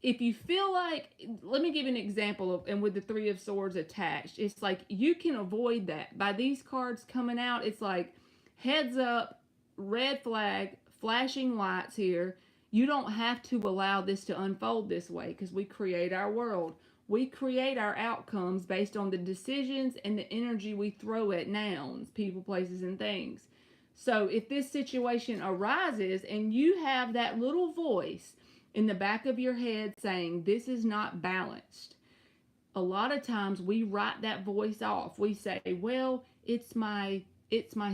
If you feel like, let me give you an example of, and with the 3 of Swords attached, it's like you can avoid that. By these cards coming out, it's like heads up, red flag, flashing lights here. You don't have to allow this to unfold this way because we create our world. We create our outcomes based on the decisions and the energy we throw at nouns, people, places, and things. So if this situation arises and you have that little voice in the back of your head saying this is not balanced, a lot of times we write that voice off. We say, well, it's my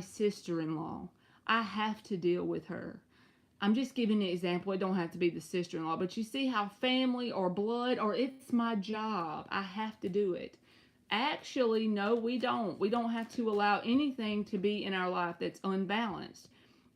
sister-in-law. I have to deal with her. I'm just giving an example. It don't have to be the sister-in-law, but you see how family or blood, or it's my job. I have to do it. Actually, no, we don't. We don't have to allow anything to be in our life that's unbalanced.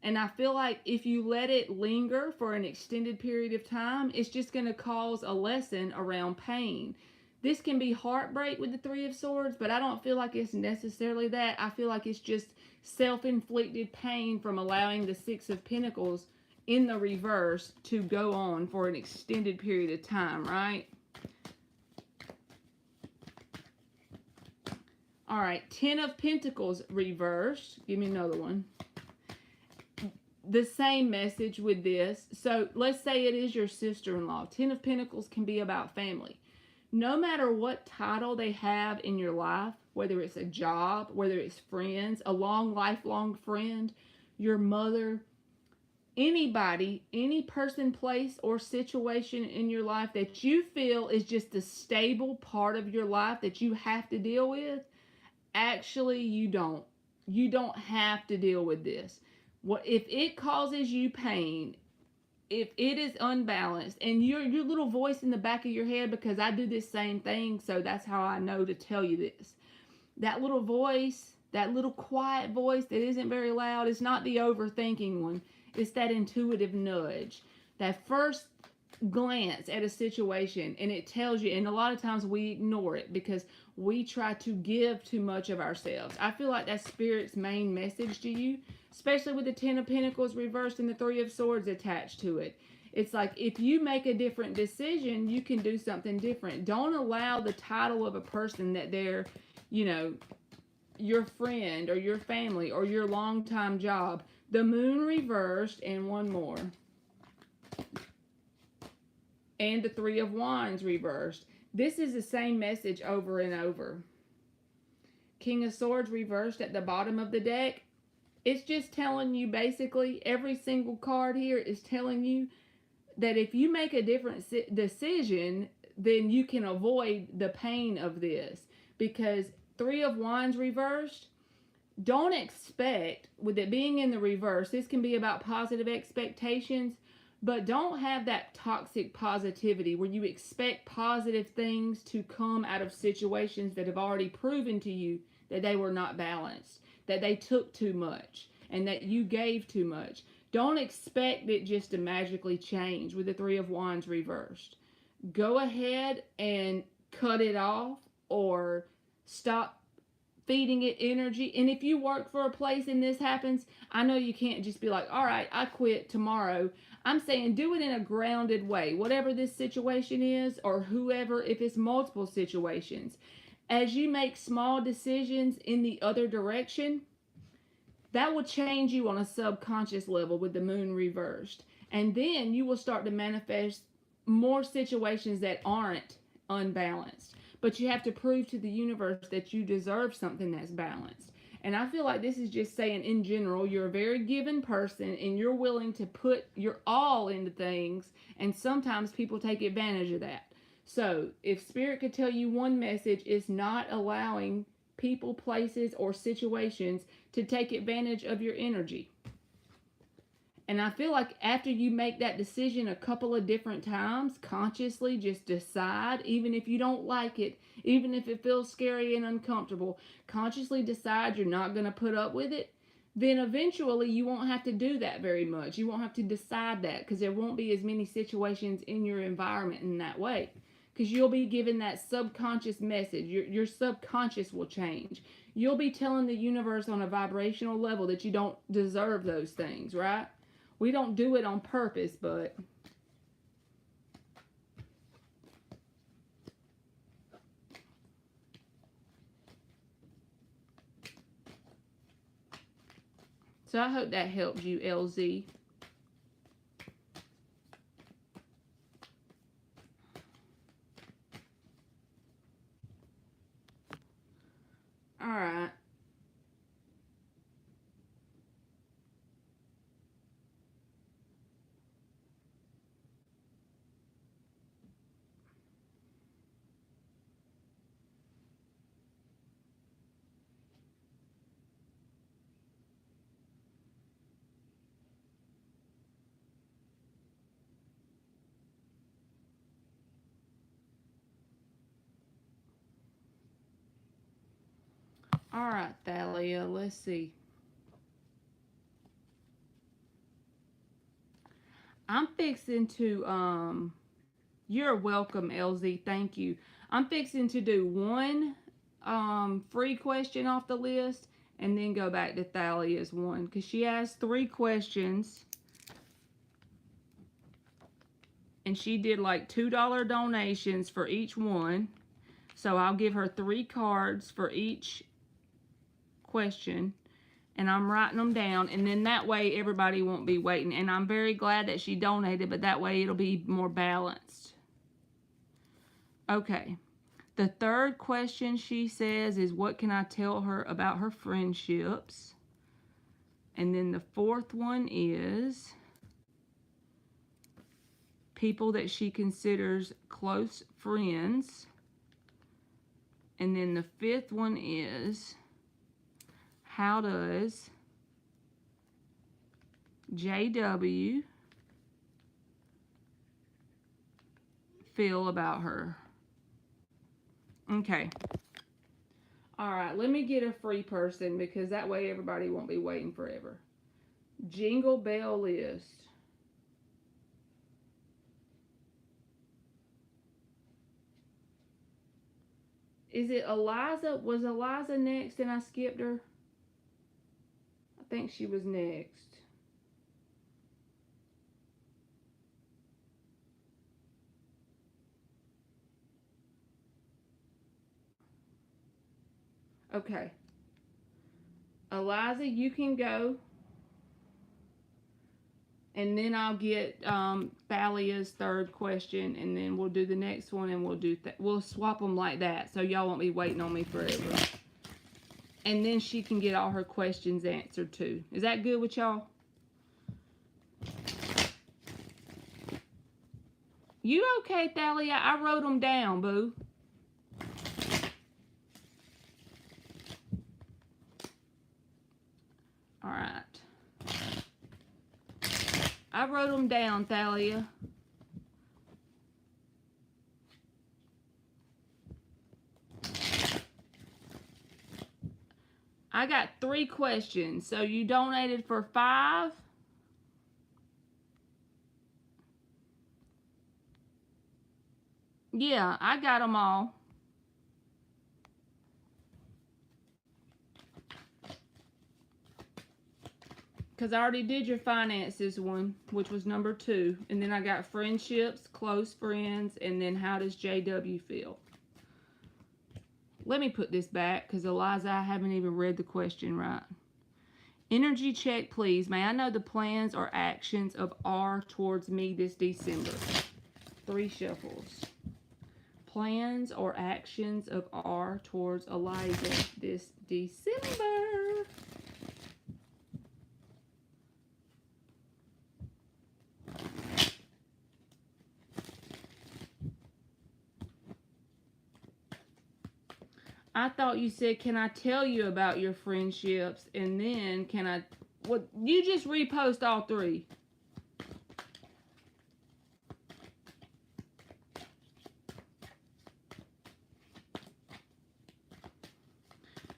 And I feel like if you let it linger for an extended period of time, it's just going to cause a lesson around pain. This can be heartbreak with the 3 of Swords, but I don't feel like it's necessarily that. I feel like it's just self-inflicted pain from allowing the Six of Pentacles in the reverse to go on for an extended period of time, right? All right, Ten of Pentacles reversed. Give me another one. The same message with this. So let's say it is your sister-in-law. Ten of Pentacles can be about family. No matter what title they have in your life, whether it's a job, whether it's friends, a long, lifelong friend, your mother, anybody, any person, place, or situation in your life that you feel is just a stable part of your life that you have to deal with, actually you don't. You don't have to deal with this. What if it causes you pain, if it is unbalanced, and your little voice in the back of your head, because I do this same thing, so that's how I know to tell you this. That little voice, that little quiet voice that isn't very loud, it's not the overthinking one. It's that intuitive nudge, that first glance at a situation, and it tells you, and a lot of times we ignore it because we try to give too much of ourselves. I feel like that's Spirit's main message to you, especially with the Ten of Pentacles reversed and the Three of Swords attached to it. It's like, if you make a different decision, you can do something different. Don't allow the title of a person that they're, you know, your friend or your family or your longtime job. The Moon reversed, and one more. And the Three of Wands reversed. This is the same message over and over. King of Swords reversed at the bottom of the deck. It's just telling you, basically, every single card here is telling you that if you make a different decision, then you can avoid the pain of this. Because Three of Wands reversed, don't expect, with it being in the reverse, this can be about positive expectations, but don't have that toxic positivity where you expect positive things to come out of situations that have already proven to you that they were not balanced, that they took too much, and that you gave too much. Don't expect it just to magically change with the Three of Wands reversed. Go ahead and cut it off or stop feeding it energy. And if you work for a place and this happens, I know you can't just be like, all right, I quit tomorrow. I'm saying do it in a grounded way. Whatever this situation is, or whoever, if it's multiple situations, as you make small decisions in the other direction, that will change you on a subconscious level with the Moon reversed. And then you will start to manifest more situations that aren't unbalanced. But you have to prove to the universe that you deserve something that's balanced. And I feel like this is just saying, in general, you're a very given person and you're willing to put your all into things. And sometimes people take advantage of that. So if Spirit could tell you one message, is not allowing people, places, or situations to take advantage of your energy. And I feel like after you make that decision a couple of different times, consciously just decide, even if you don't like it, even if it feels scary and uncomfortable, consciously decide you're not going to put up with it, then eventually you won't have to do that very much. You won't have to decide that, because there won't be as many situations in your environment in that way. Because you'll be given that subconscious message. Your subconscious will change. You'll be telling the universe on a vibrational level that you don't deserve those things, right? We don't do it on purpose, but so I hope that helped you, LZ. All right. All right, Thalia, let's see. I'm fixing to, you're welcome, LZ, thank you. I'm fixing to do one free question off the list, and then go back to Thalia's one, because she has 3 questions. And she did like $2 donations for each one. So I'll give her 3 cards for each question. And I'm writing them down. And then that way everybody won't be waiting. And I'm very glad that she donated, but that way it'll be more balanced. Okay. The 3rd question she says is, what can I tell her about her friendships? And then the 4th one is people that she considers close friends. And then the 5th one is, how does JW feel about her? Okay. All right, let me get a free person, because that way everybody won't be waiting forever. Jingle Bell List. Is it Eliza? Was Eliza next and I skipped her? I think she was next. Okay. Eliza, you can go. And then I'll get Thalia's 3rd question, and then we'll do the next one, and we'll swap them like that, so y'all won't be waiting on me forever. And then she can get all her questions answered too. Is that good with y'all? You okay, Thalia? I wrote them down, boo. All right. I wrote them down, Thalia. I got 3 questions. So you donated for 5? Yeah, I got them all. Because I already did your finances one, which was number 2. And then I got friendships, close friends, and then how does JW feel? Let me put this back, because Eliza, I haven't even read the question right. Energy check, please. May I know the plans or actions of R towards me this December? 3 shuffles. Plans or actions of R towards Eliza this December. I thought you said, can I tell you about your friendships? And then can I, what, you just repost all 3.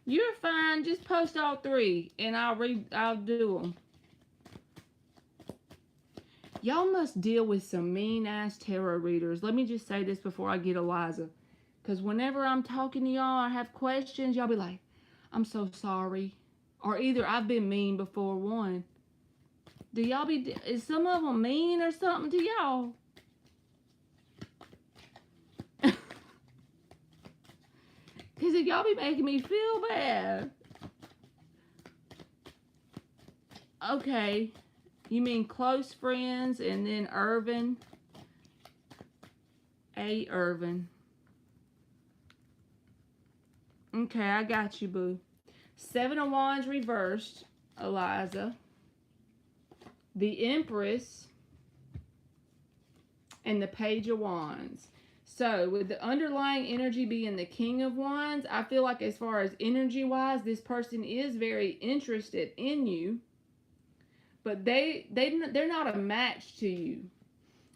You're fine. Just post all 3 and I'll do them. Y'all must deal with some mean ass tarot readers. Let me just say this before I get Eliza. Because whenever I'm talking to y'all, I have questions, y'all be like, I'm so sorry. Or either I've been mean before, one. Do y'all be, is some of them mean or something to y'all? Because if y'all be making me feel bad. Okay. You mean close friends and then Irvin. A. Irvin. Okay, I got you, boo. 7 of Wands reversed, Eliza. The Empress. And the Page of Wands. So, with the underlying energy being the King of Wands, I feel like as far as energy-wise, this person is very interested in you. But they're not a match to you.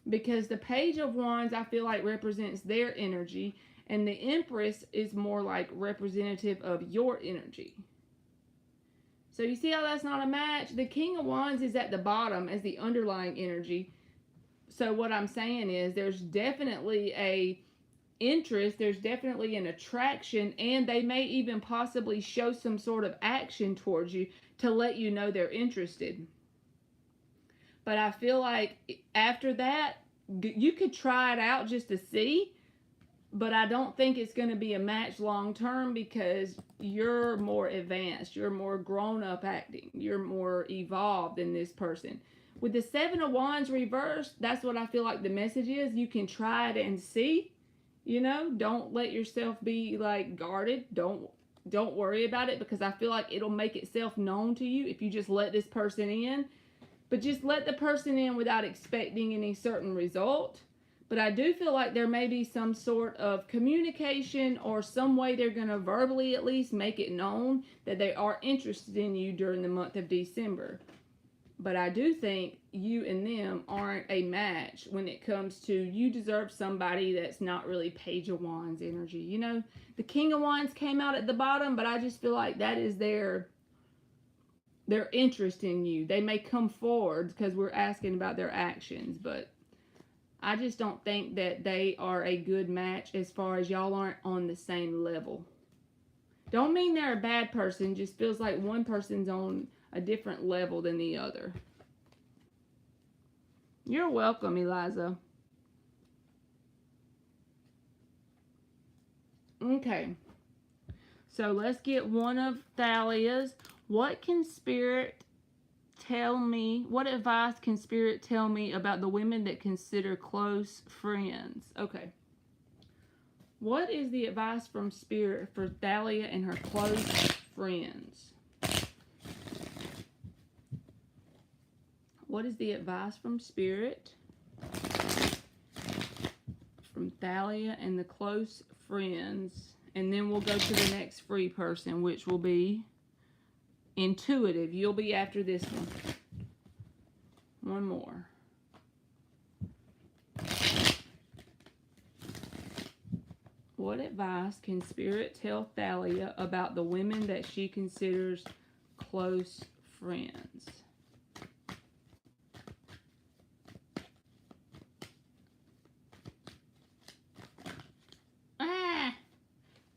Because the Page of Wands, I feel like, represents their energy. And the Empress is more like representative of your energy. So you see how that's not a match? The King of Wands is at the bottom as the underlying energy. So what I'm saying is there's definitely a interest, there's definitely an attraction, and they may even possibly show some sort of action towards you to let you know they're interested. But I feel like after that, you could try it out just to see, but I don't think it's going to be a match long term because you're more advanced, you're more grown up acting, you're more evolved than this person. With the Seven of Wands reversed, that's what I feel like the message is. You can try it and see. You know, don't let yourself be like guarded. Don't worry about it, because I feel like it'll make itself known to you if you just let this person in. But just let the person in without expecting any certain result. But I do feel like there may be some sort of communication or some way they're going to verbally at least make it known that they are interested in you during the month of December. But I do think you and them aren't a match when it comes to you deserve somebody that's not really Page of Wands energy. You know, the King of Wands came out at the bottom, but I just feel like that is their interest in you. They may come forward because we're asking about their actions, but I just don't think that they are a good match as far as y'all aren't on the same level. Don't mean they're a bad person, just feels like one person's on a different level than the other. You're welcome, Eliza. Okay. So let's get one of Thalia's. What can Spirit tell me? What advice can Spirit tell me about the women that consider close friends? Okay. What is the advice from Spirit for Thalia and her close friends? What is the advice from Spirit from Thalia and the close friends? And then we'll go to the next free person, which will be Intuitive. You'll be after this one. One more. What advice can Spirit tell Thalia about the women that she considers close friends?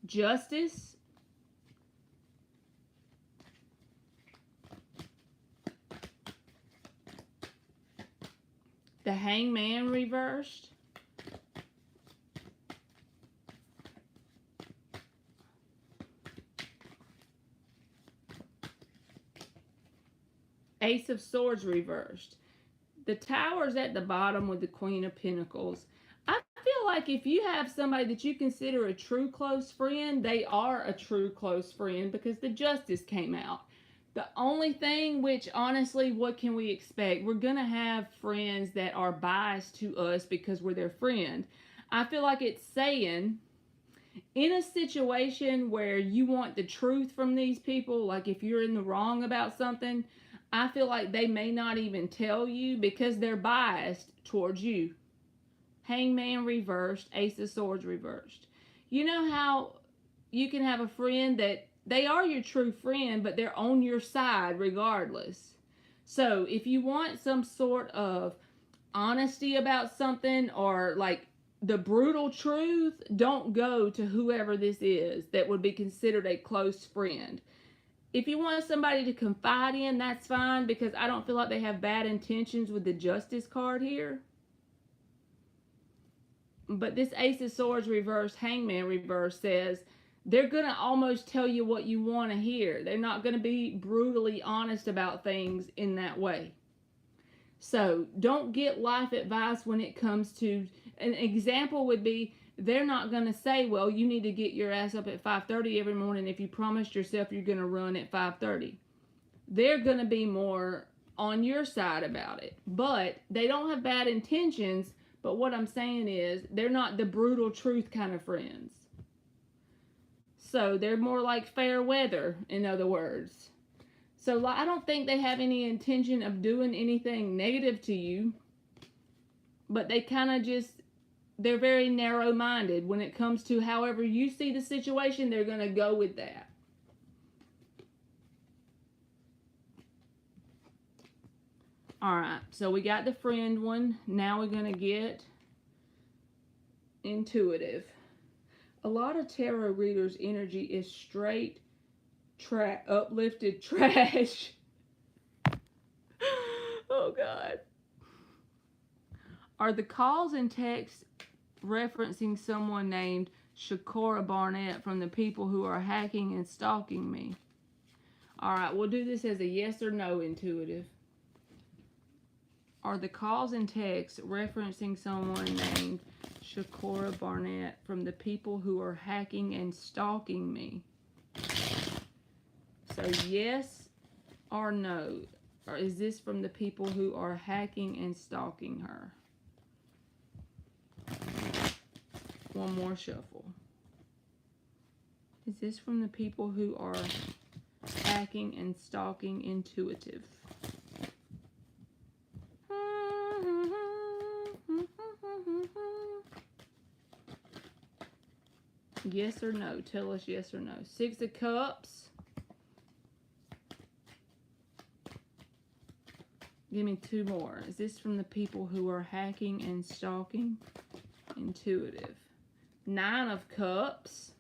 Justice. The Hangman reversed. Ace of Swords reversed. The Tower's at the bottom with the Queen of Pentacles. I feel like if you have somebody that you consider a true close friend, they are a true close friend because the Justice came out. The only thing, which honestly, what can we expect? We're going to have friends that are biased to us because we're their friend. I feel like it's saying, in a situation where you want the truth from these people, like if you're in the wrong about something, I feel like they may not even tell you because they're biased towards you. Hangman reversed, Ace of Swords reversed. You know how you can have a friend that they are your true friend, but they're on your side regardless. So if you want some sort of honesty about something or like the brutal truth, don't go to whoever this is that would be considered a close friend. If you want somebody to confide in, that's fine, because I don't feel like they have bad intentions with the Justice card here. But this Ace of Swords reverse, Hangman reverse says they're going to almost tell you what you want to hear. They're not going to be brutally honest about things in that way. So don't get life advice when it comes to, an example would be, they're not going to say, well, you need to get your ass up at 5:30 every morning if you promised yourself you're going to run at 5:30. They're going to be more on your side about it. But they don't have bad intentions. But what I'm saying is they're not the brutal truth kind of friends. So they're more like fair weather, in other words. So I don't think they have any intention of doing anything negative to you. But they kind of just, they're very narrow-minded when it comes to however you see the situation, they're going to go with that. Alright, so we got the friend one. Now we're going to get Intuitive. A lot of tarot readers' energy is straight uplifted trash. Oh, God. Are the calls and texts referencing someone named Shakora Barnett from the people who are hacking and stalking me? All right, we'll do this as a yes or no intuitive. Are the calls and texts referencing someone named Shakora Barnett from the people who are hacking and stalking me? So yes or no? Or is this from the people who are hacking and stalking her? One more shuffle. Is this from the people who are hacking and stalking intuitive? Yes or no? Tell us yes or no. 6 of Cups. Give me 2 more. Is this from the people who are hacking and stalking intuitive? 9 of Cups.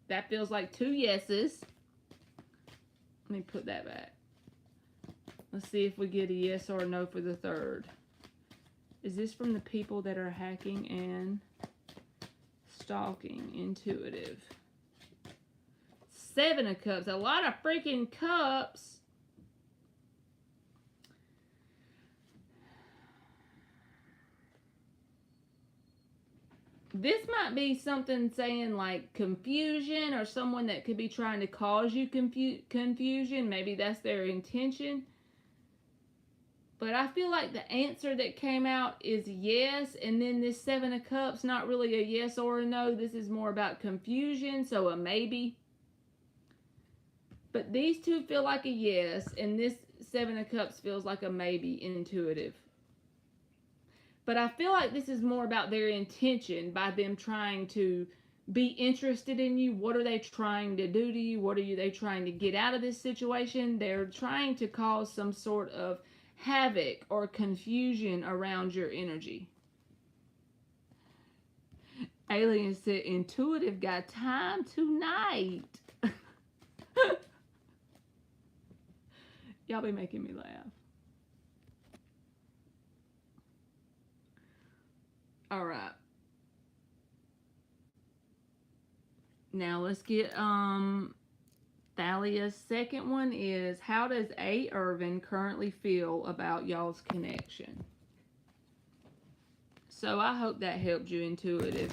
That feels like 2 yeses. Let me put that back. Let's see if we get a yes or a no for the 3rd. Is this from the people that are hacking and stalking intuitive? 7 of Cups. A lot of freaking cups. This might be something saying like confusion, or someone that could be trying to cause you confusion. Maybe that's their intention. But I feel like the answer that came out is yes. And then this 7 of Cups, not really a yes or a no. This is more about confusion, so a maybe. But these two feel like a yes. And this 7 of Cups feels like a maybe intuitive. But I feel like this is more about their intention by them trying to be interested in you. What are they trying to do to you? What are they trying to get out of this situation? They're trying to cause some sort of havoc or confusion around your energy. Alien said, intuitive got time tonight. Y'all be making me laugh. All right. Now let's get Thalia's second one is, how does A. Irvin currently feel about y'all's connection? So I hope that helped you, intuitive.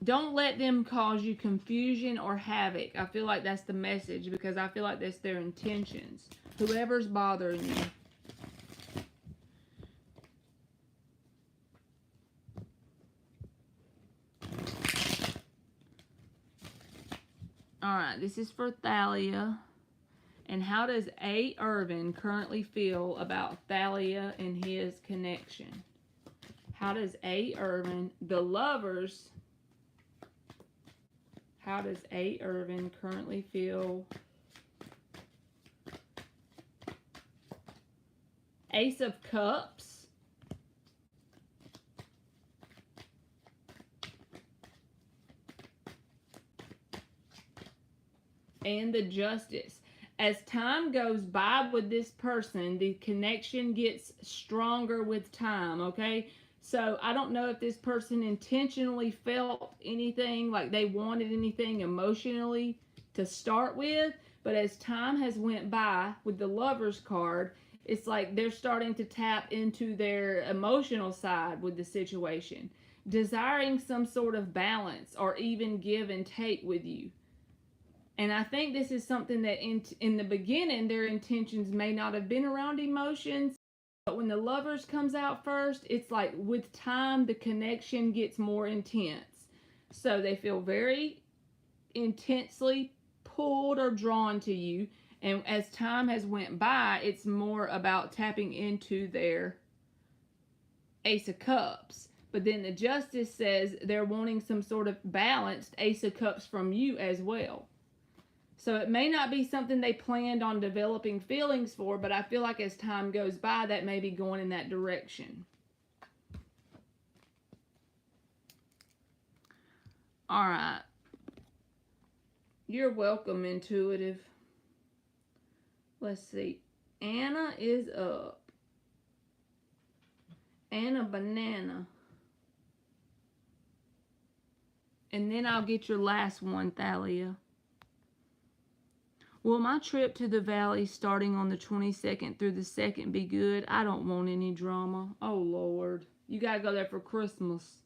Don't let them cause you confusion or havoc. I feel like that's the message, because I feel like that's their intentions. Whoever's bothering you. Alright, this is for Thalia. And how does A. Irvin currently feel about Thalia and his connection? How does A. Irvin, the lovers, how does A. Irvin currently feel? Ace of Cups. And the Justice. As time goes by with this person, the connection gets stronger with time, okay? So I don't know if this person intentionally felt anything, like they wanted anything emotionally to start with, but as time has went by with the Lovers card, it's like they're starting to tap into their emotional side with the situation, desiring some sort of balance or even give and take with you. And I think this is something that in the beginning, their intentions may not have been around emotions. But when the Lovers comes out first, it's like with time, the connection gets more intense. So they feel very intensely pulled or drawn to you. And as time has went by, it's more about tapping into their Ace of Cups. But then the Justice says they're wanting some sort of balanced Ace of Cups from you as well. So it may not be something they planned on developing feelings for, but I feel like as time goes by, that may be going in that direction. All right. You're welcome, intuitive. Let's see. Anna is up. Anna Banana. And then I'll get your last one, Thalia. Will my trip to the valley starting on the 22nd through the 2nd be good? I don't want any drama. Oh, Lord. You got to go there for Christmas.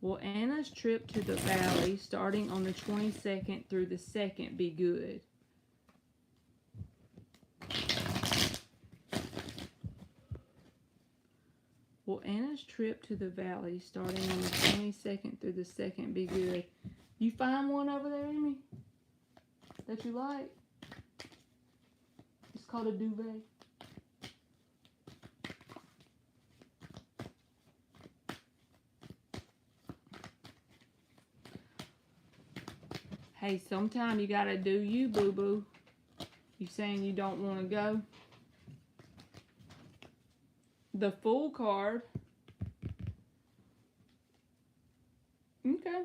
Will Anna's trip to the valley starting on the 22nd through the 2nd be good? Will Anna's trip to the valley starting on the 22nd through the 2nd be good? You find one over there, Amy, that you like? It's called a duvet. Hey, sometime you gotta do you, boo-boo. You saying you don't want to go? The Fool card. Okay.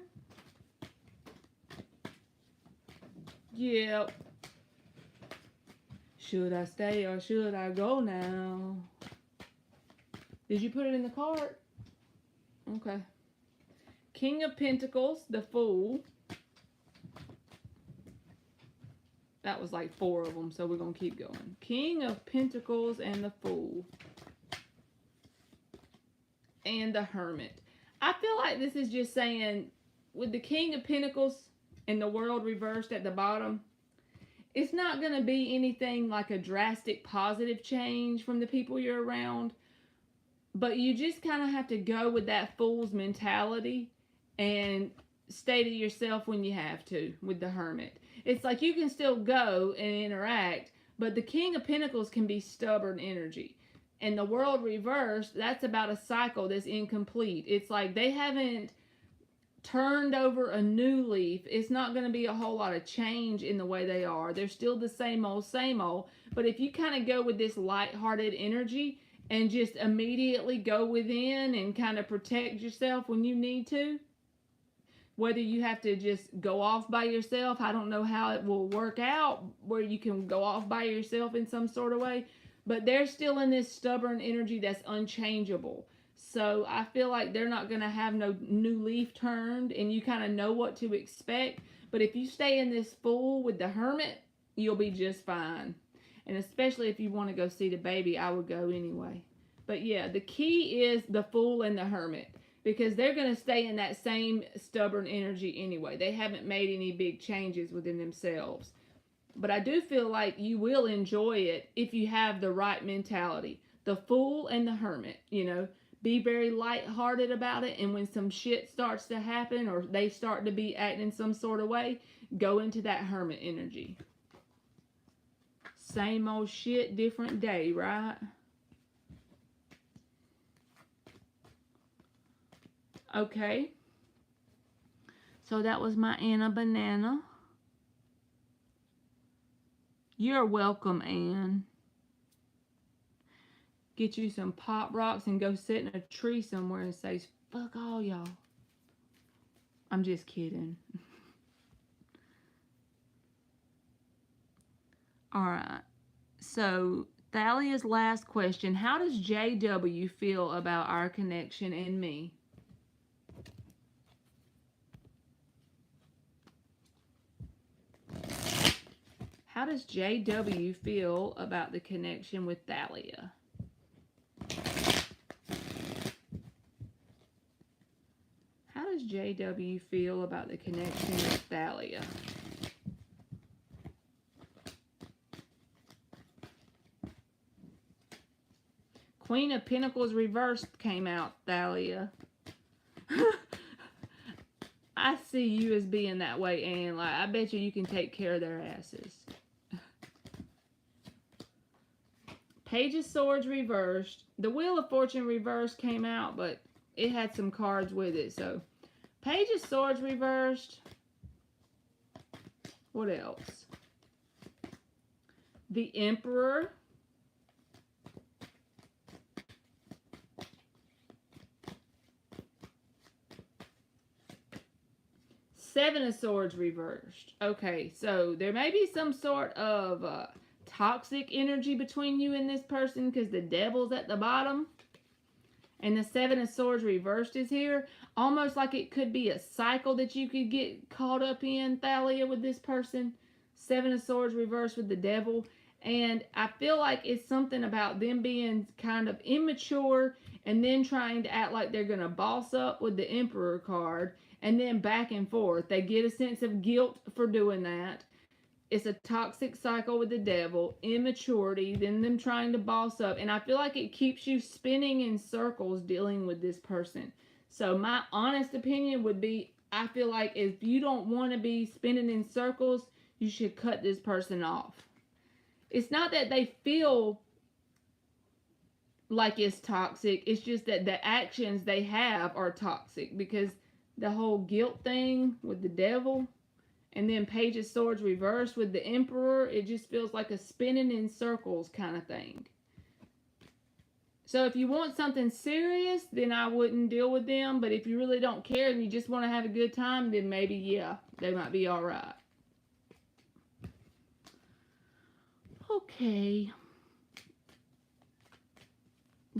Yep. Should I stay or should I go now? Did you put it in the card? Okay. King of Pentacles, the Fool. That was like 4 of them, so we're going to keep going. King of Pentacles and the Fool. And the Hermit. I feel like this is just saying, with the King of Pentacles and the World reversed at the bottom, it's not going to be anything like a drastic positive change from the people you're around. But you just kind of have to go with that Fool's mentality and stay to yourself when you have to with the Hermit. It's like you can still go and interact, but the King of Pentacles can be stubborn energy. And the World reversed, that's about a cycle that's incomplete. It's like they haven't turned over a new leaf. It's not going to be a whole lot of change in the way they are. They're still the same old. But if you kind of go with this lighthearted energy and just immediately go within and kind of protect yourself when you need to, whether you have to just go off by yourself, I don't know how it will work out where you can go off by yourself in some sort of way, but they're still in this stubborn energy that's unchangeable. So I feel like they're not going to have no new leaf turned, and you kind of know what to expect. But if you stay in this Fool with the Hermit, you'll be just fine. And especially if you want to go see the baby, I would go anyway. But yeah, the key is the Fool and the Hermit, because they're going to stay in that same stubborn energy anyway. They haven't made any big changes within themselves. But I do feel like you will enjoy it if you have the right mentality. The Fool and the Hermit, you know. Be very lighthearted about it, and when some shit starts to happen or they start to be acting some sort of way, go into that Hermit energy. Same old shit, different day, right? Okay. So that was my Anna Banana. You're welcome, Ann. Get you some pop rocks and go sit in a tree somewhere and say, fuck all y'all. I'm just kidding. Alright. So, Thalia's last question. How does JW feel about our connection and me? How does JW feel about the connection with Thalia? How does JW feel about the connection with Thalia? Queen of Pentacles reversed came out, Thalia. I see you as being that way, Anne. Like, I bet you can take care of their asses. Page of Swords reversed. The Wheel of Fortune reversed came out, but it had some cards with it. So, Page of Swords reversed. What else? The Emperor. Seven of Swords reversed. Okay, so there may be some sort of toxic energy between you and this person because the Devil's at the bottom. And the Seven of Swords reversed is here. Almost like it could be a cycle that you could get caught up in, Thalia, with this person. Seven of Swords reversed with the Devil. And I feel like it's something about them being kind of immature and then trying to act like they're going to boss up with the Emperor card. And then back and forth. They get a sense of guilt for doing that. It's a toxic cycle with the Devil, immaturity, then them trying to boss up. And I feel like it keeps you spinning in circles dealing with this person. So my honest opinion would be, I feel like if you don't want to be spinning in circles, you should cut this person off. It's not that they feel like it's toxic. It's just that the actions they have are toxic because the whole guilt thing with the Devil and then Page of Swords reversed with the Emperor, it just feels like a spinning in circles kind of thing. So if you want something serious, then I wouldn't deal with them. But if you really don't care and you just want to have a good time, then maybe, yeah, they might be all right. Okay.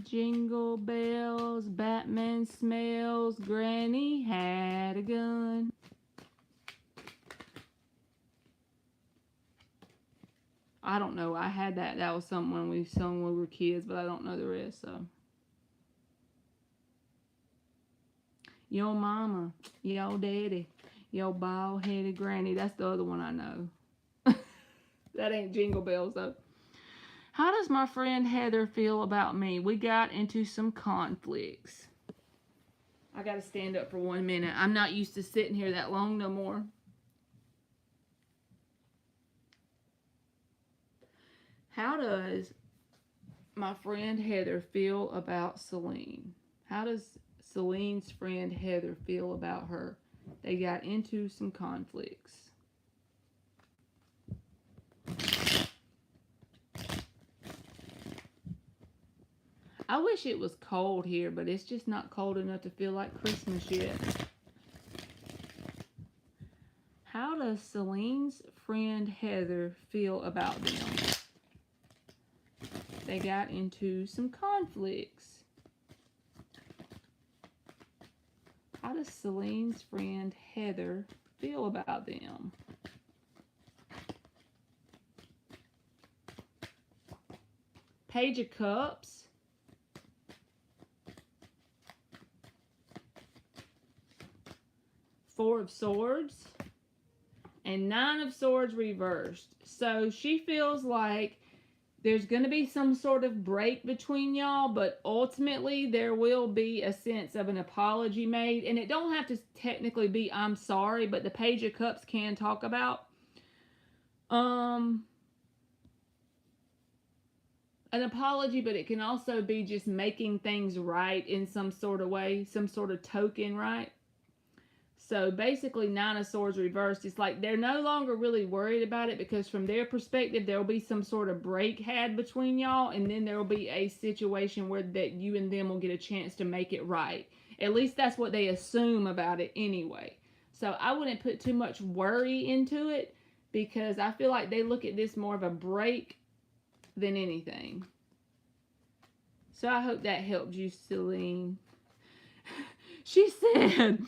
Jingle bells, Batman smells, Granny had a gun. I don't know. I had that. That was something when we sung when we were kids, but I don't know the rest, so. Yo mama, yo daddy, yo bald-headed granny. That's the other one I know. That ain't Jingle Bells, though. How does my friend Heather feel about me? We got into some conflicts. I got to stand up for 1 minute. I'm not used to sitting here that long no more. How does my friend Heather feel about Celine? How does Celine's friend Heather feel about her? They got into some conflicts. I wish it was cold here, but it's just not cold enough to feel like Christmas yet. How does Celine's friend Heather feel about them? They got into some conflicts. How does Celine's friend Heather feel about them? Page of Cups. Four of Swords. And Nine of Swords reversed. So she feels like there's going to be some sort of break between y'all, but ultimately there will be a sense of an apology made. And it don't have to technically be I'm sorry, but the Page of Cups can talk about an apology, but it can also be just making things right in some sort of way, some sort of token, right? So basically, Nine of Swords reversed. It's like they're no longer really worried about it because from their perspective, there will be some sort of break had between y'all. And then there will be a situation where that you and them will get a chance to make it right. At least that's what they assume about it anyway. So I wouldn't put too much worry into it because I feel like they look at this more of a break than anything. So I hope that helped you, Celine. She said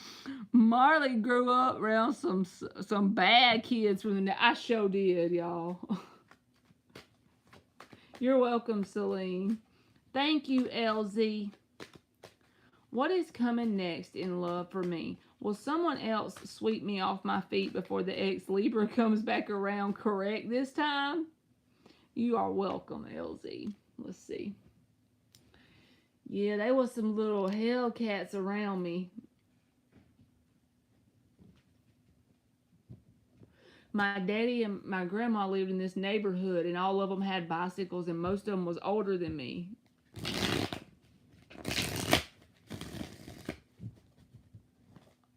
Marley grew up around some bad kids from the. I sure did, y'all. You're welcome, Celine. Thank you, LZ. What is coming next in love for me? Will someone else sweep me off my feet before the ex-Libra comes back around correct this time? You are welcome, LZ. Let's see. Yeah, there was some little hellcats around me. My daddy and my grandma lived in this neighborhood, and all of them had bicycles, and most of them was older than me.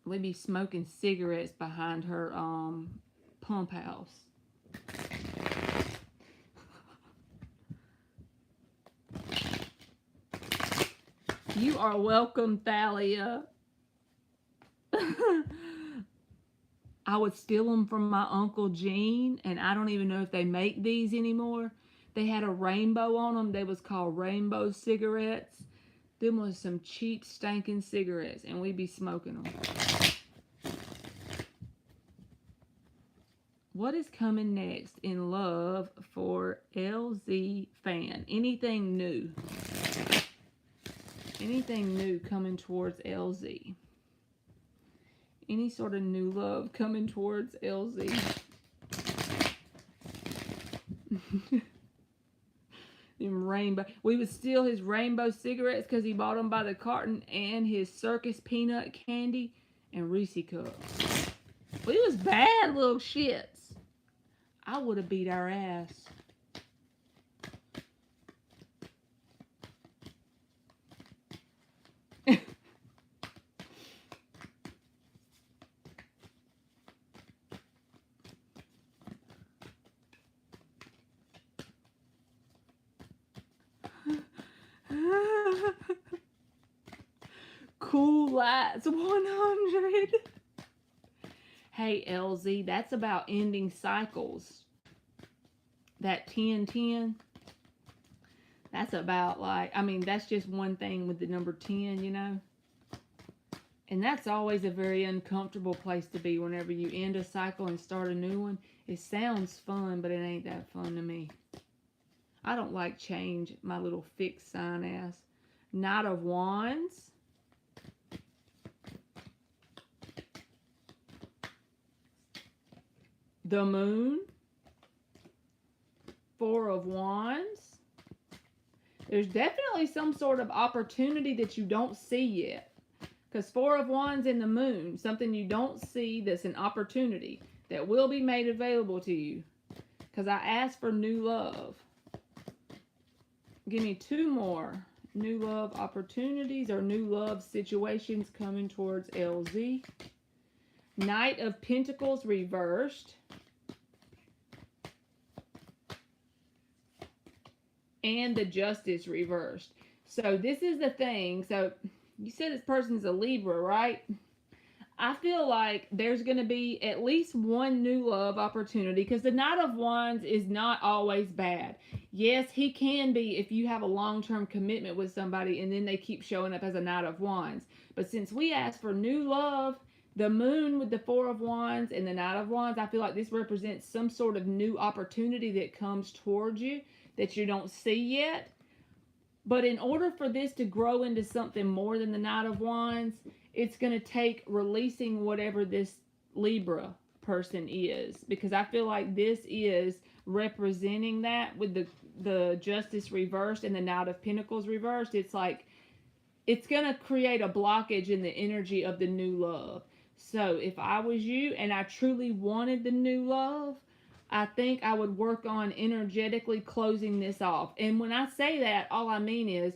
We'd be smoking cigarettes behind her pump house. You are welcome, Thalia. I would steal them from my Uncle Gene, and I don't even know if they make these anymore. They had a rainbow on them. They was called rainbow cigarettes. Them was some cheap, stinking cigarettes, and we'd be smoking them. What is coming next in love for LZ fan? Anything new? Anything new coming towards LZ? Any sort of new love coming towards LZ? Rainbow. We would steal his rainbow cigarettes because he bought them by the carton, and his circus peanut candy and Reese cups. We was bad little shits. I would have beat our ass. Cool Lights 100. Hey, LZ, that's about ending cycles. That 10-10, that's about like, I mean, that's just one thing with the number 10, you know? And that's always a very uncomfortable place to be whenever you end a cycle and start a new one. It sounds fun, but it ain't that fun to me. I don't like change, my little fixed sign ass. Knight of Wands. The Moon. Four of Wands. There's definitely some sort of opportunity that you don't see yet. Because Four of Wands and the Moon, something you don't see that's an opportunity that will be made available to you. Because I asked for new love. Give me two more new love opportunities or new love situations coming towards LZ. Knight of Pentacles reversed. And the Justice reversed. So this is the thing. So you said this person's a Libra, right? I feel like there's going to be at least one new love opportunity because the Knight of Wands is not always bad. Yes, he can be if you have a long-term commitment with somebody and then they keep showing up as a Knight of Wands. But since we asked for new love, the Moon with the Four of Wands and the Knight of Wands, I feel like this represents some sort of new opportunity that comes towards you that you don't see yet. But in order for this to grow into something more than the Knight of Wands, it's going to take releasing whatever this Libra person is. Because I feel like this is representing that with the Justice reversed and the Knight of Pentacles reversed. It's like, it's going to create a blockage in the energy of the new love. So if I was you and I truly wanted the new love, I think I would work on energetically closing this off. And when I say that, all I mean is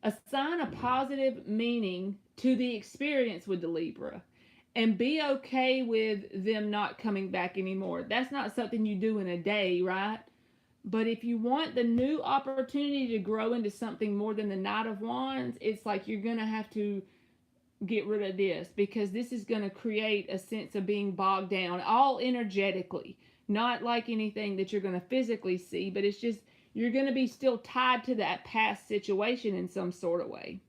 assign a positive meaning to the experience with the Libra and be okay with them not coming back anymore. That's not something you do in a day, right? But if you want the new opportunity to grow into something more than the Knight of Wands, it's like you're going to have to get rid of this because this is going to create a sense of being bogged down, all energetically. Not like anything that you're going to physically see, but it's just you're going to be still tied to that past situation in some sort of way.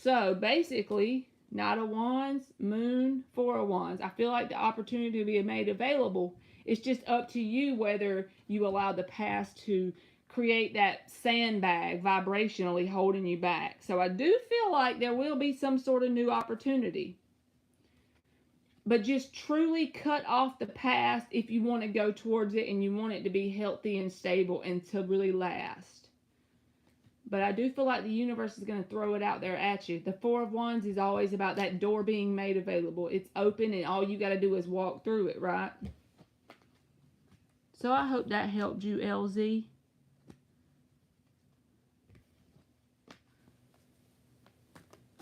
So basically, Knight of Wands, Moon, Four of Wands. I feel like the opportunity to be made available. It's just up to you whether you allow the past to create that sandbag vibrationally holding you back. So I do feel like there will be some sort of new opportunity. But just truly cut off the past if you want to go towards it and you want it to be healthy and stable and to really last. But I do feel like the universe is going to throw it out there at you. The Four of Wands is always about that door being made available. It's open and all you got to do is walk through it, right? So I hope that helped you, LZ.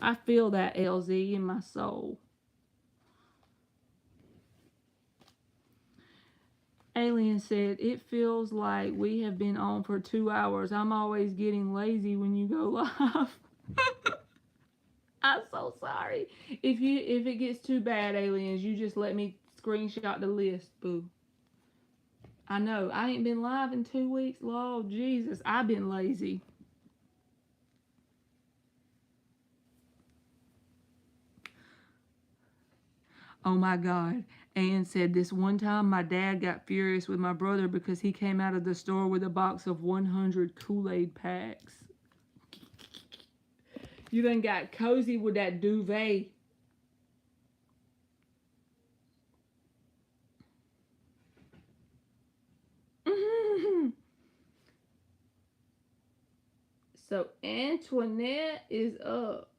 I feel that, LZ, in my soul. Alien said, it feels like we have been on for 2 hours. I'm always getting lazy when you go live. I'm so sorry. If it gets too bad, aliens, you just let me screenshot the list, boo. I know. I ain't been live in 2 weeks. Lord Jesus, I've been lazy. Oh my God. Ann said this one time my dad got furious with my brother because he came out of the store with a box of 100 Kool-Aid packs. You done got cozy with that duvet. So Antoinette is up.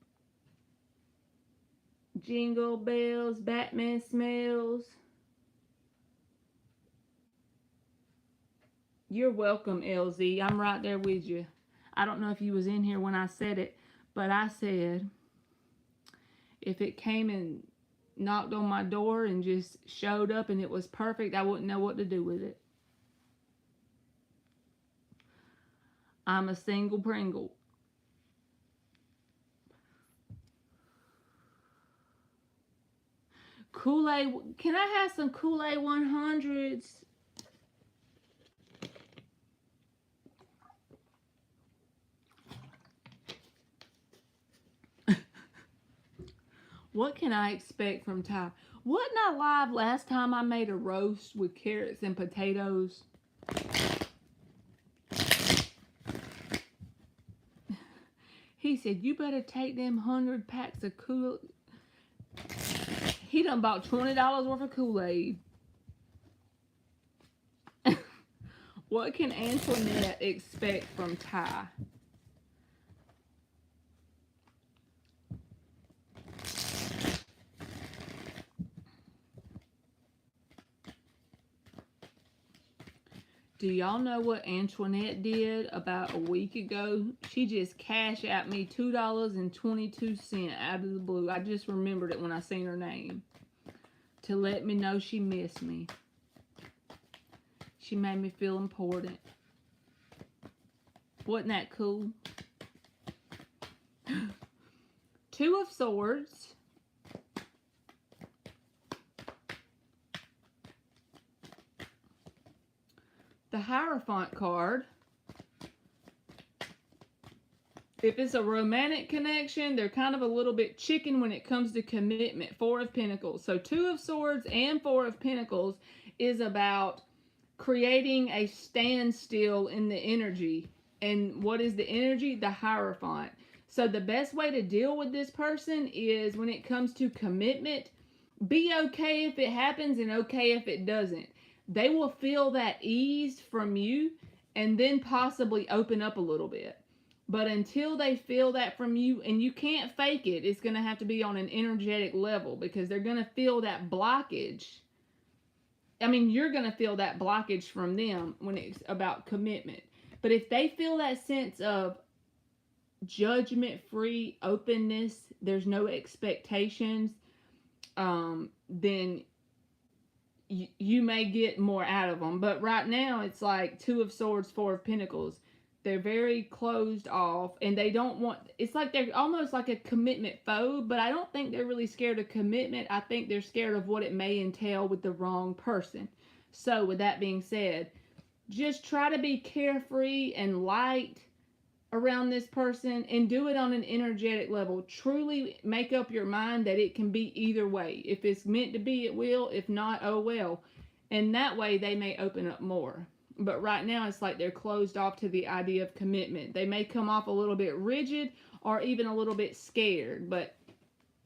Jingle bells, Batman smells. You're welcome, LZ. I'm right there with you. I don't know if you was in here when I said it, but I said if it came and knocked on my door and just showed up and it was perfect, I wouldn't know what to do with it. I'm a single Pringle. Kool-Aid, can I have some Kool-Aid 100s? What can I expect from Ty? Wasn't I live last time I made a roast with carrots and potatoes? He said, you better take them 100 packs of Kool-Aid. He done bought $20 worth of Kool-Aid. What can Antoinette expect from Ty? Do y'all know what Antoinette did about a week ago? She just cashed at me $2.22 out of the blue. I just remembered it when I seen her name. To let me know she missed me. She made me feel important. Wasn't that cool? Two of Swords. The Hierophant card. If it's a romantic connection, they're kind of a little bit chicken when it comes to commitment. Four of Pentacles. So Two of Swords and Four of Pentacles is about creating a standstill in the energy. And what is the energy? The Hierophant. So the best way to deal with this person is when it comes to commitment, be okay if it happens and okay if it doesn't. They will feel that ease from you and then possibly open up a little bit. But until they feel that from you, and you can't fake it, it's going to have to be on an energetic level because they're going to feel that blockage. I mean, you're going to feel that blockage from them when it's about commitment. But if they feel that sense of judgment-free openness, there's no expectations, then you may get more out of them. But right now, it's like Two of Swords, Four of Pentacles. They're very closed off, and they don't want, it's like they're almost like a commitment phobe, but I don't think they're really scared of commitment. I think they're scared of what it may entail with the wrong person. So with that being said, just try to be carefree and light around this person and do it on an energetic level. Truly make up your mind that it can be either way. If it's meant to be, it will. If not, oh well. And that way they may open up more. But right now it's like they're closed off to the idea of commitment. They may come off a little bit rigid or even a little bit scared. But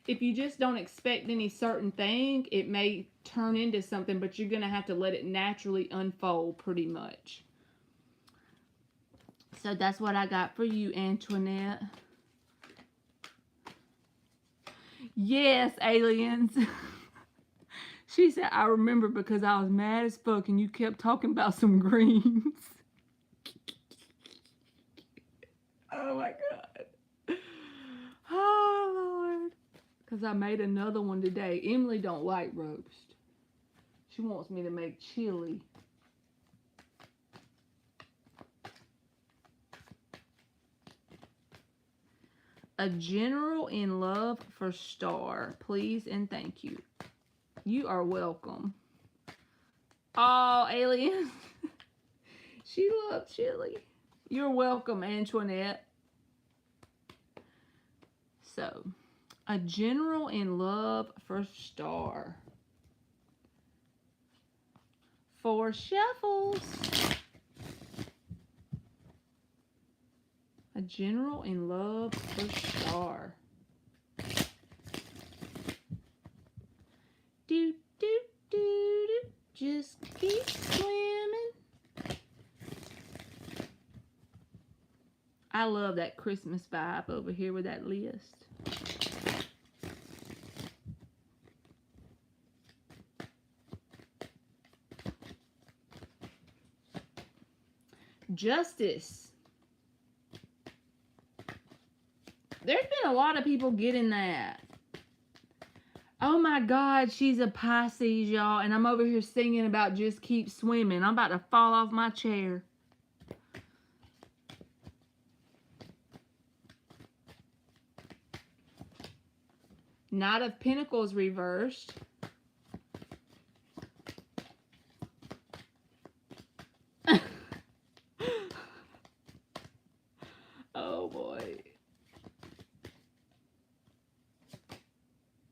if you just don't expect any certain thing, it may turn into something, but you're going to have to let it naturally unfold pretty much. So that's what I got for you, Antoinette. Yes, aliens. She said, I remember because I was mad as fuck and you kept talking about some greens. Oh my God. Oh Lord. Because I made another one today. Emily don't like roast. She wants me to make chili. A general in love for Star. Please and thank you. You are welcome. Oh, alien. She loves chili. You're welcome, Antoinette. So, a general in love for Star. 4 shuffles. A general in love for Star. Do, do, do, do. Just keep swimming. I love that Christmas vibe over here with that list. Justice. There's been a lot of people getting that. Oh my God, she's a Pisces, y'all, and I'm over here singing about just keep swimming. I'm about to fall off my chair. Knight of Pentacles reversed. Oh boy.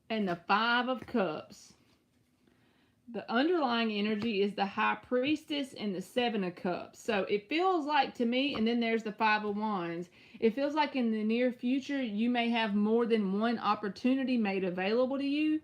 And the 5 of Cups. The underlying energy is the High Priestess and the 7 of Cups. So it feels like to me, and then there's the 5 of Wands. It feels like in the near future, you may have more than one opportunity made available to you.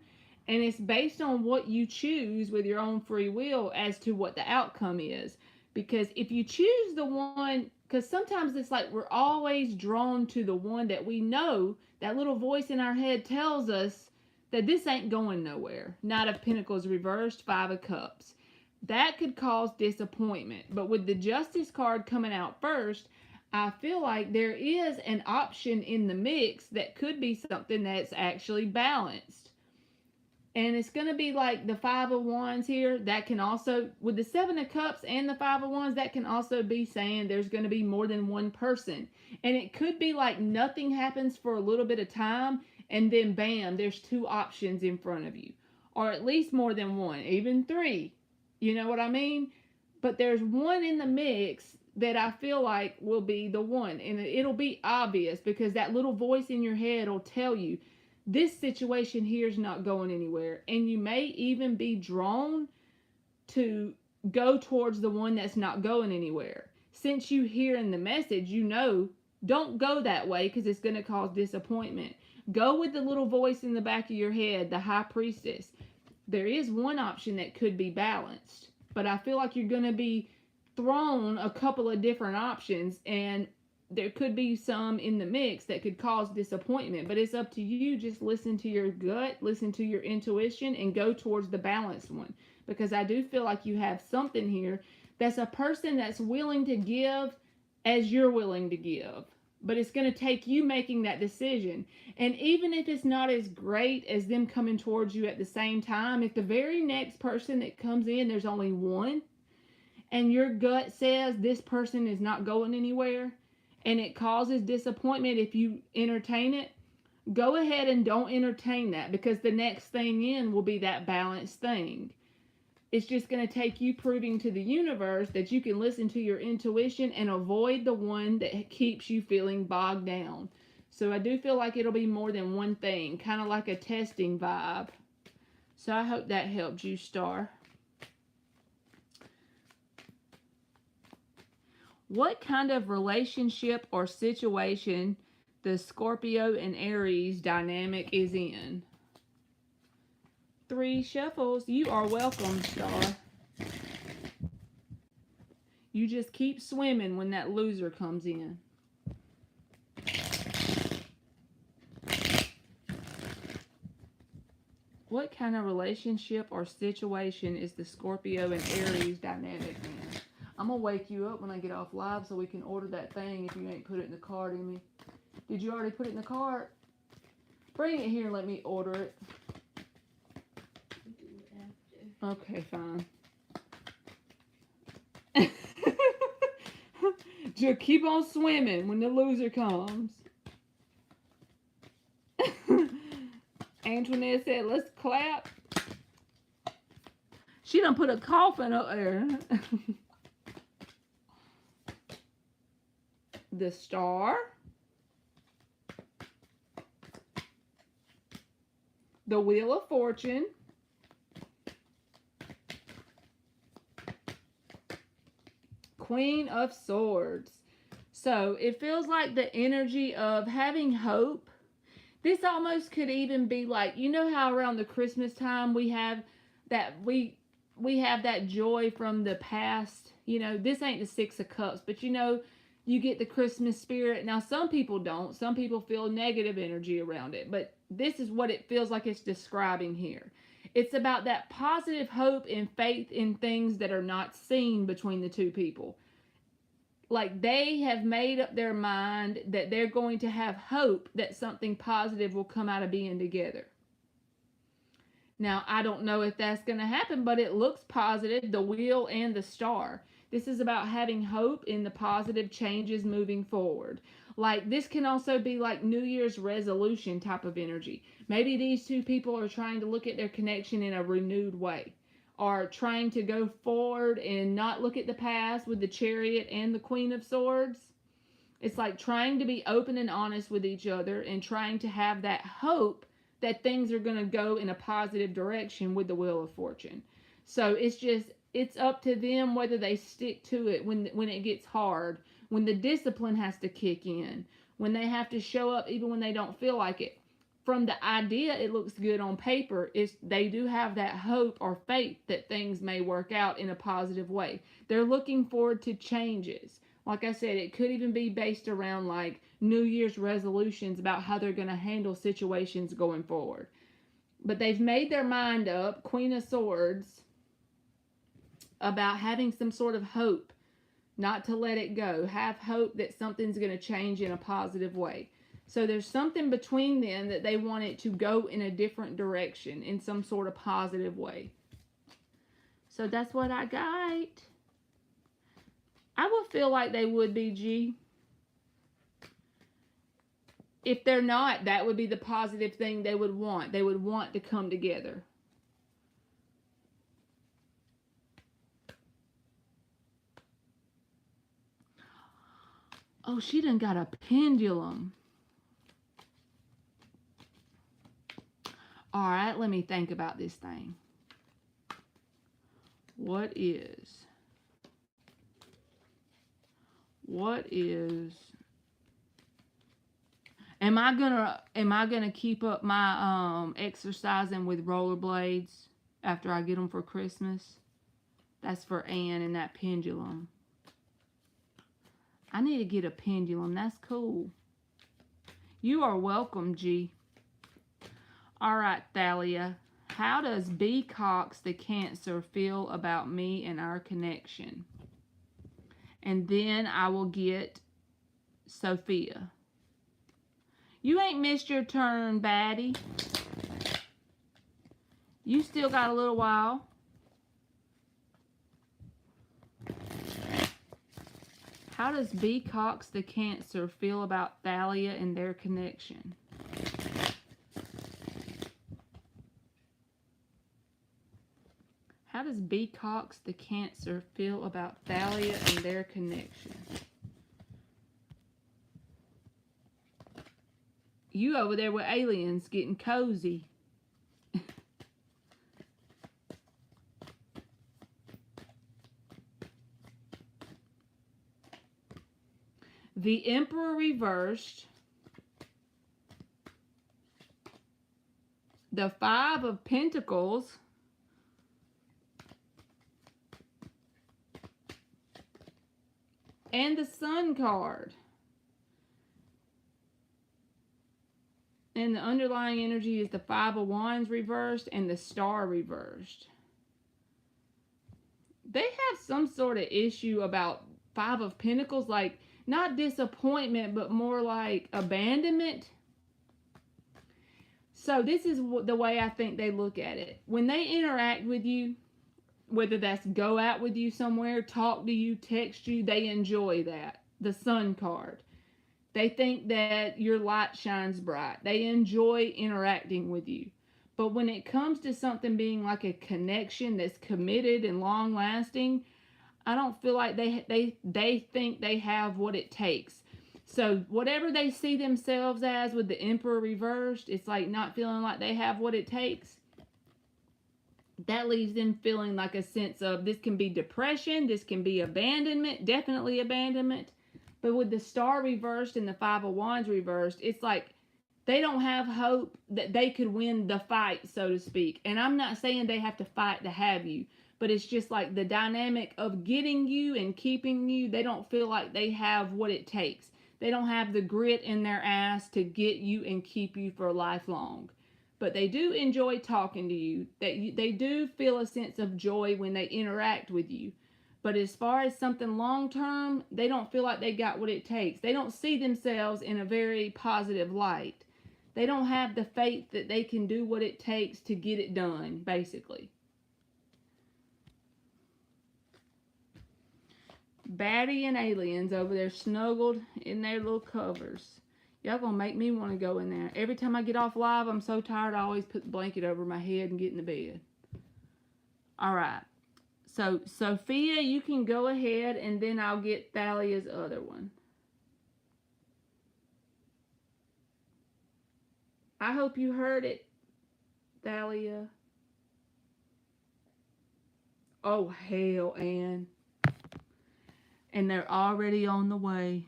And it's based on what you choose with your own free will as to what the outcome is. Because if you choose the one, because sometimes it's like we're always drawn to the one that we know, that little voice in our head tells us that this ain't going nowhere. Knight of Pentacles reversed, 5 of Cups. That could cause disappointment. But with the Justice card coming out first, I feel like there is an option in the mix that could be something that's actually balanced. And it's going to be like the 5 of Wands here. That can also, with the 7 of Cups and the 5 of Wands, that can also be saying there's going to be more than one person. And it could be like nothing happens for a little bit of time, and then bam, there's 2 options in front of you. Or at least more than one, even 3. You know what I mean? But there's one in the mix that I feel like will be the one. And it'll be obvious because that little voice in your head will tell you, this situation here is not going anywhere. And you may even be drawn to go towards the one that's not going anywhere. Since you hear in the message, you know, don't go that way because it's going to cause disappointment. Go with the little voice in the back of your head, the High Priestess. There is one option that could be balanced. But I feel like you're going to be thrown a couple of different options, and there could be some in the mix that could cause disappointment, but it's up to you. Just listen to your gut, listen to your intuition, and go towards the balanced one. Because I do feel like you have something here that's a person that's willing to give as you're willing to give. But it's going to take you making that decision. And even if it's not as great as them coming towards you at the same time, if the very next person that comes in, there's only one, and your gut says this person is not going anywhere, and it causes disappointment if you entertain it, go ahead and don't entertain that, because the next thing in will be that balanced thing. It's just going to take you proving to the universe that you can listen to your intuition and avoid the one that keeps you feeling bogged down. So I do feel like it'll be more than one thing, kind of like a testing vibe. So I hope that helped you, Star. What kind of relationship or situation the Scorpio and Aries dynamic is in? 3 shuffles. You are welcome, Star. You just keep swimming when that loser comes in. What kind of relationship or situation is the Scorpio and Aries dynamic in? I'm going to wake you up when I get off live so we can order that thing if you ain't put it in the cart in me. Did you already put it in the cart? Bring it here and let me order it. Okay, fine. Just keep on swimming when the loser comes. Antoinette said, let's clap. She done put a coffin up there. The Star. The Wheel of Fortune. Queen of Swords. So it feels like the energy of having hope. This almost could even be like, you know how around the Christmas time we have that we have that joy from the past. You know, this ain't the Six of Cups, but you know, you get the Christmas spirit. Now, some people don't. Some people feel negative energy around it, but this is what it feels like it's describing here. It's about that positive hope and faith in things that are not seen between the two people. Like they have made up their mind that they're going to have hope that something positive will come out of being together. Now, I don't know if that's going to happen, but it looks positive, the Wheel and the Star. This is about having hope in the positive changes moving forward. Like this can also be like New Year's resolution type of energy. Maybe these two people are trying to look at their connection in a renewed way, or trying to go forward and not look at the past with the Chariot and the Queen of Swords. It's like trying to be open and honest with each other and trying to have that hope that things are going to go in a positive direction with the Wheel of Fortune. So it's up to them whether they stick to it when it gets hard, when the discipline has to kick in, when they have to show up even when they don't feel like it. From the idea, it looks good on paper. They do have that hope or faith that things may work out in a positive way. They're looking forward to changes. Like I said, it could even be based around like New Year's resolutions about how they're going to handle situations going forward. But they've made their mind up, Queen of Swords, about having some sort of hope, not to let it go. Have hope that something's going to change in a positive way. So there's something between them that they want it to go in a different direction, in some sort of positive way. So that's what I got. I would feel like they would be, G. If they're not, that would be the positive thing they would want. They would want to come together. Oh, she done got a pendulum. All right, let me think about this thing. What is am I gonna keep up my exercising with rollerblades after I get them for Christmas? That's for Anne and that pendulum. I need to get a pendulum. That's cool. You are welcome, G. All right, Thalia. How does B. Cox, the Cancer, feel about me and our connection? And then I will get Sophia. You ain't missed your turn, baddie. You still got a little while. How does B. Cox, the Cancer, feel about Thalia and their connection? How does B. Cox, the Cancer, feel about Thalia and their connection? You over there with aliens getting cozy. The Emperor reversed. The Five of Pentacles. And the Sun card. And the underlying energy is the Five of Wands reversed and the Star reversed. They have some sort of issue about Five of Pentacles, like not disappointment, but more like abandonment. So this is the way I think they look at it. When they interact with you, whether that's go out with you somewhere, talk to you, text you, they enjoy that. The Sun card. They think that your light shines bright. They enjoy interacting with you. But when it comes to something being like a connection that's committed and long lasting, I don't feel like they think they have what it takes. So whatever they see themselves as with the Emperor reversed, it's like not feeling like they have what it takes. That leaves them feeling like a sense of, this can be depression, this can be abandonment, definitely abandonment. But with the Star reversed and the Five of Wands reversed, it's like they don't have hope that they could win the fight, so to speak. And I'm not saying they have to fight to have you, but it's just like the dynamic of getting you and keeping you, they don't feel like they have what it takes. They don't have the grit in their ass to get you and keep you for lifelong. But they do enjoy talking to you. They do feel a sense of joy when they interact with you. But as far as something long term, they don't feel like they got what it takes. They don't see themselves in a very positive light. They don't have the faith that they can do what it takes to get it done, basically. Batty and aliens over there snuggled in their little covers. Y'all gonna make me want to go in there. Every time I get off live, I'm so tired, I always put the blanket over my head and get in the bed. Alright. So, Sophia, you can go ahead, and then I'll get Thalia's other one. I hope you heard it, Thalia. Oh, hell, Anne. And they're already on the way.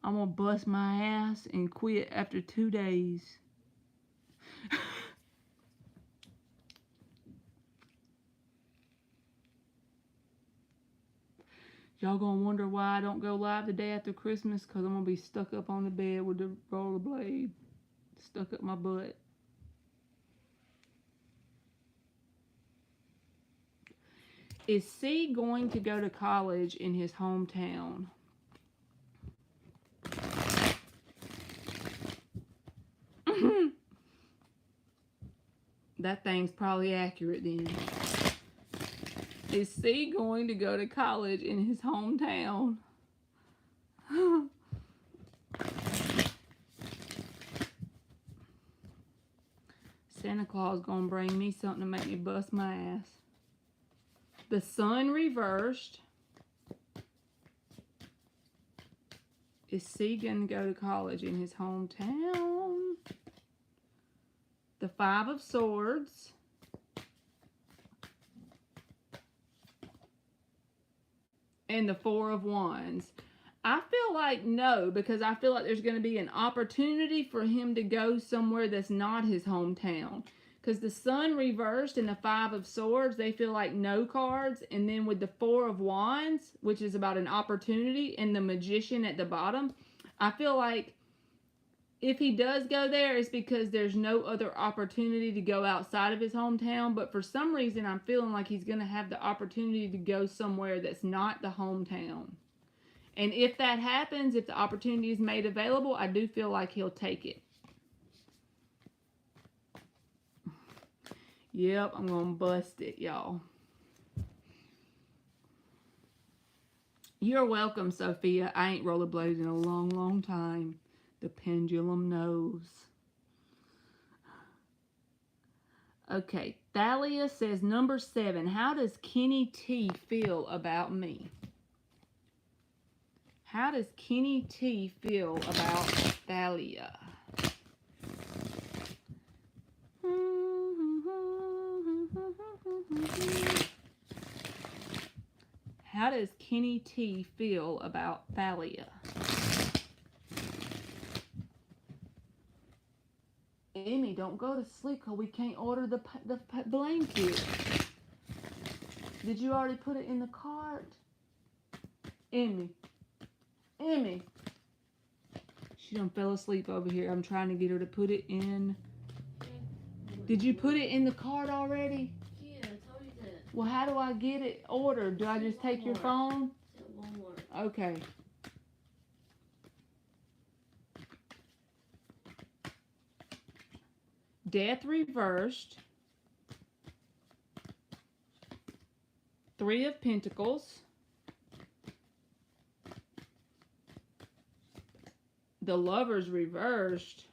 I'm gonna bust my ass and quit after 2 days. Y'all gonna wonder why I don't go live the day after Christmas, because I'm gonna be stuck up on the bed with the rollerblade stuck up my butt. Is C going to go to college in his hometown? That thing's probably accurate then. Is C going to go to college in his hometown? Santa Claus gonna bring me something to make me bust my ass. The Sun reversed. Is C gonna go to college in his hometown? The Five of Swords. And the Four of Wands. I feel like no, because I feel like there's going to be an opportunity for him to go somewhere that's not his hometown. Because the Sun reversed and the Five of Swords, they feel like no cards. And then with the Four of Wands, which is about an opportunity, and the Magician at the bottom, I feel like if he does go there, it's because there's no other opportunity to go outside of his hometown. But for some reason, I'm feeling like he's going to have the opportunity to go somewhere that's not the hometown. And if that happens, if the opportunity is made available, I do feel like he'll take it. Yep, I'm going to bust it, y'all. You're welcome, Sophia. I ain't rollerbladed in a long, long time. The pendulum knows. Okay, Thalia says, number 7, how does Kenny T feel about me? How does Kenny T feel about Thalia? How does Kenny T feel about Thalia? Amy, don't go to sleep because we can't order the blanket. Did you already put it in the cart? Amy. She done fell asleep over here. I'm trying to get her to put it in. Did you put it in the cart already? Yeah, I told you that. Well, how do I get it ordered? Do I just take your phone? Walmart. Okay. Death reversed. 3 of Pentacles. The Lovers reversed.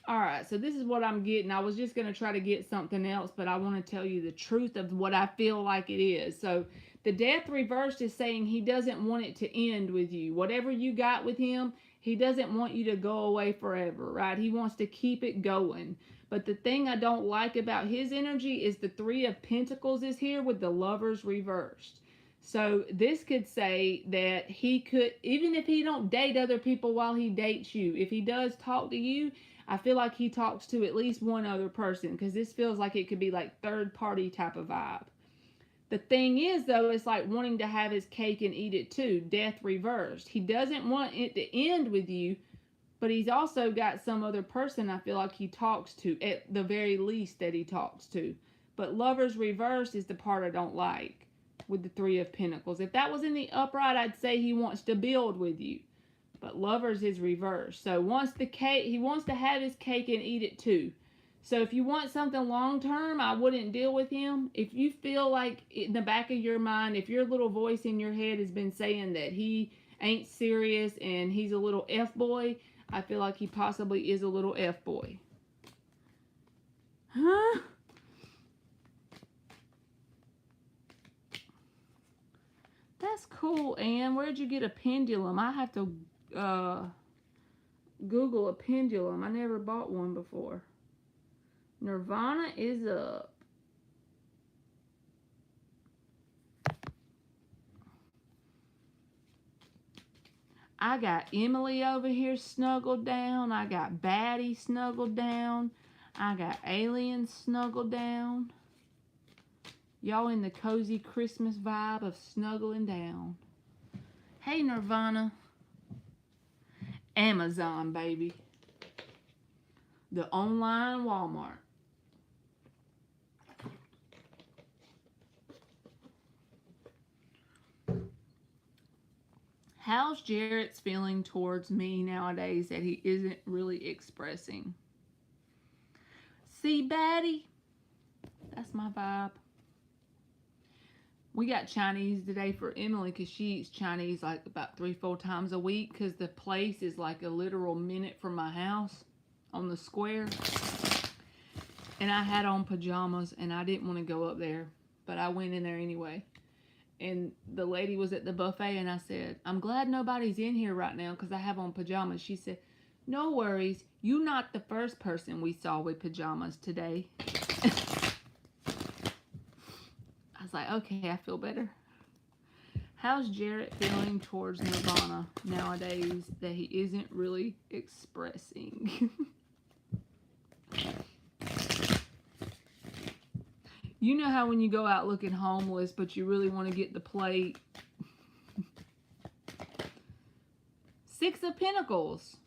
All right, so this is what I'm getting. I was just going to try to get something else, but I want to tell you the truth of what I feel like it is. So the death reversed is saying he doesn't want it to end with you. Whatever you got with him, he doesn't want you to go away forever, right? He wants to keep it going. But the thing I don't like about his energy is the Three of Pentacles is here with the Lovers reversed. So this could say that he could, even if he don't date other people while he dates you, if he does talk to you, I feel like he talks to at least one other person, because this feels like it could be like third party type of vibe. The thing is, though, it's like wanting to have his cake and eat it too. Death reversed. He doesn't want it to end with you, but he's also got some other person I feel like he talks to, at the very least that he talks to. But Lovers reversed is the part I don't like with the Three of Pentacles. If that was in the upright, I'd say he wants to build with you. But Lovers is reversed. So wants the cake, he wants to have his cake and eat it too. So if you want something long term, I wouldn't deal with him. If you feel like in the back of your mind, if your little voice in your head has been saying that he ain't serious and he's a little F-boy, I feel like he possibly is a little F-boy. Huh? That's cool, Anne. Where'd you get a pendulum? I have to Google a pendulum. I never bought one before. Nirvana is up. I got Emily over here snuggled down. I got Batty snuggled down. I got Alien snuggled down. Y'all in the cozy Christmas vibe of snuggling down. Hey, Nirvana. Amazon, baby. The online Walmart. How's Jarrett's feeling towards me nowadays that he isn't really expressing? See, Batty? That's my vibe. We got Chinese today for Emily because she eats Chinese like about 3-4 times a week because the place is like a literal minute from my house on the square. And I had on pajamas and I didn't want to go up there, but I went in there anyway. And the lady was at the buffet and I said, I'm glad nobody's in here right now because I have on pajamas. She said, no worries, you're not the first person we saw with pajamas today. I was like, okay, I feel better. How's Jarrett feeling towards Nirvana nowadays that he isn't really expressing? You know how when you go out looking homeless, but you really want to get the plate? Six of Pentacles.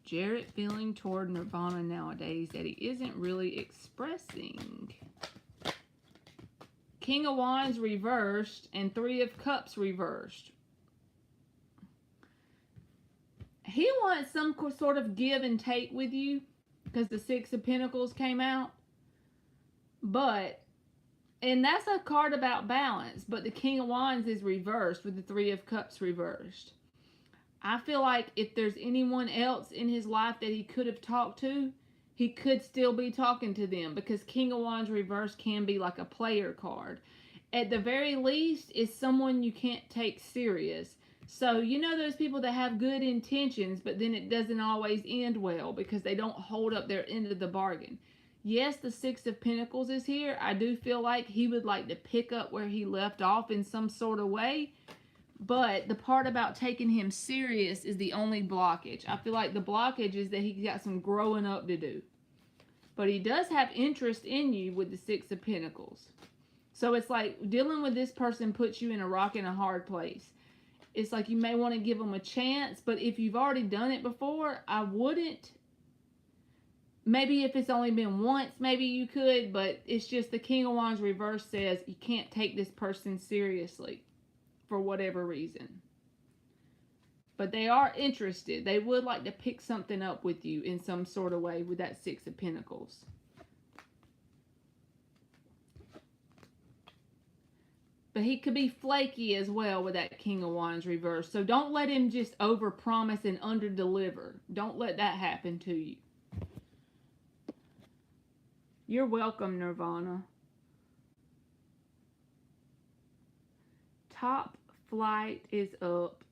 Jarrett feeling toward Nirvana nowadays that he isn't really expressing. King of Wands reversed and Three of Cups reversed. He wants some sort of give and take with you because the Six of Pentacles came out. But, and that's a card about balance, but the King of Wands is reversed with the Three of Cups reversed. I feel like if there's anyone else in his life that he could have talked to, he could still be talking to them because King of Wands reverse can be like a player card. At the very least, it's someone you can't take serious. So, you know those people that have good intentions, but then it doesn't always end well because they don't hold up their end of the bargain. Yes, the Six of Pentacles is here. I do feel like he would like to pick up where he left off in some sort of way. But the part about taking him serious is the only blockage. I feel like the blockage is that he's got some growing up to do. But he does have interest in you with the Six of Pentacles. So it's like dealing with this person puts you in a rock and a hard place. It's like you may want to give them a chance, but if you've already done it before, I wouldn't. Maybe if it's only been once, maybe you could, but it's just the King of Wands reverse says you can't take this person seriously. For whatever reason. But they are interested. They would like to pick something up with you in some sort of way with that Six of Pentacles. But he could be flaky as well with that King of Wands reverse. So don't let him just overpromise and underdeliver. Don't let that happen to you. You're welcome, Nirvana. Top flight is up.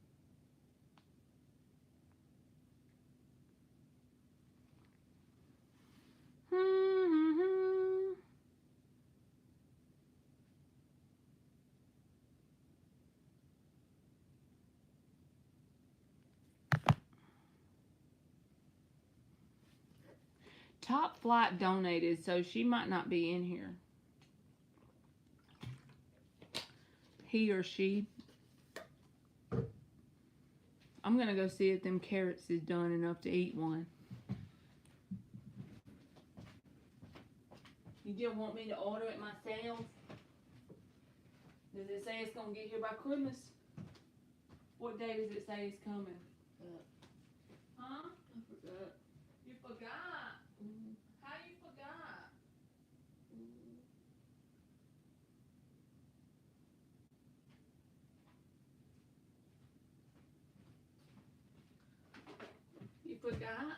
Top flight donated, so she might not be in here. He or she. I'm gonna go see if them carrots is done enough to eat one. You just want me to order it myself? Does it say it's gonna get here by Christmas? What day does it say it's coming? Huh? I forgot. You forgot? How you forgot? You forgot?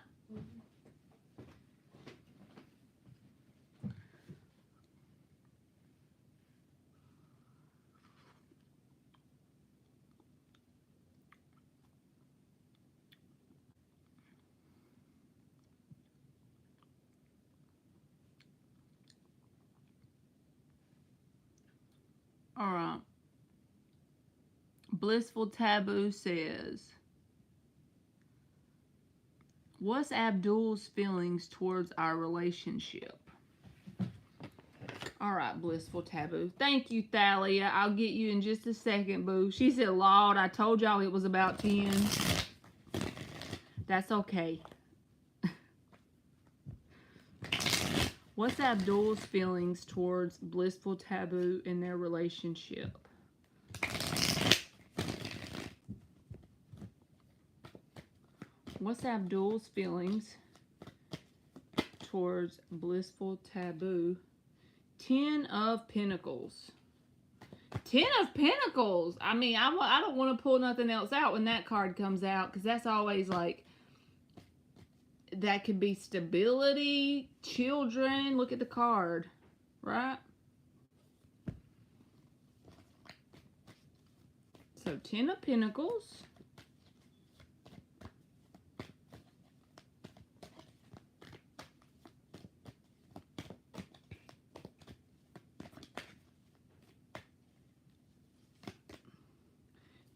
All right. Blissful Taboo says, what's Abdul's feelings towards our relationship? All right, Blissful Taboo. Thank you, Thalia. I'll get you in just a second, boo. She said, Lord, I told y'all it was about 10. That's okay. What's Abdul's feelings towards Blissful Taboo in their relationship? What's Abdul's feelings towards Blissful Taboo? 10 of Pentacles. 10 of Pentacles. I mean, I don't want to pull nothing else out when that card comes out, because that's always like, that could be stability, children. Look at the card, right? So 10 of Pentacles.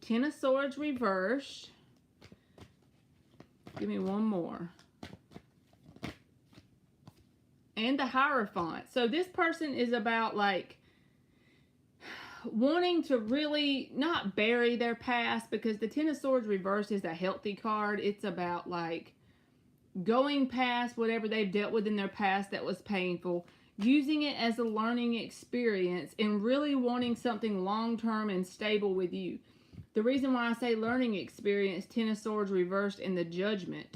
Ten of Swords reversed. Give me one more. And the Hierophant. So this person is about like wanting to really not bury their past, because the Ten of Swords reversed is a healthy card. It's about like going past whatever they've dealt with in their past that was painful, using it as a learning experience, and really wanting something long-term and stable with you. The reason why I say learning experience, Ten of Swords reversed in the Judgment.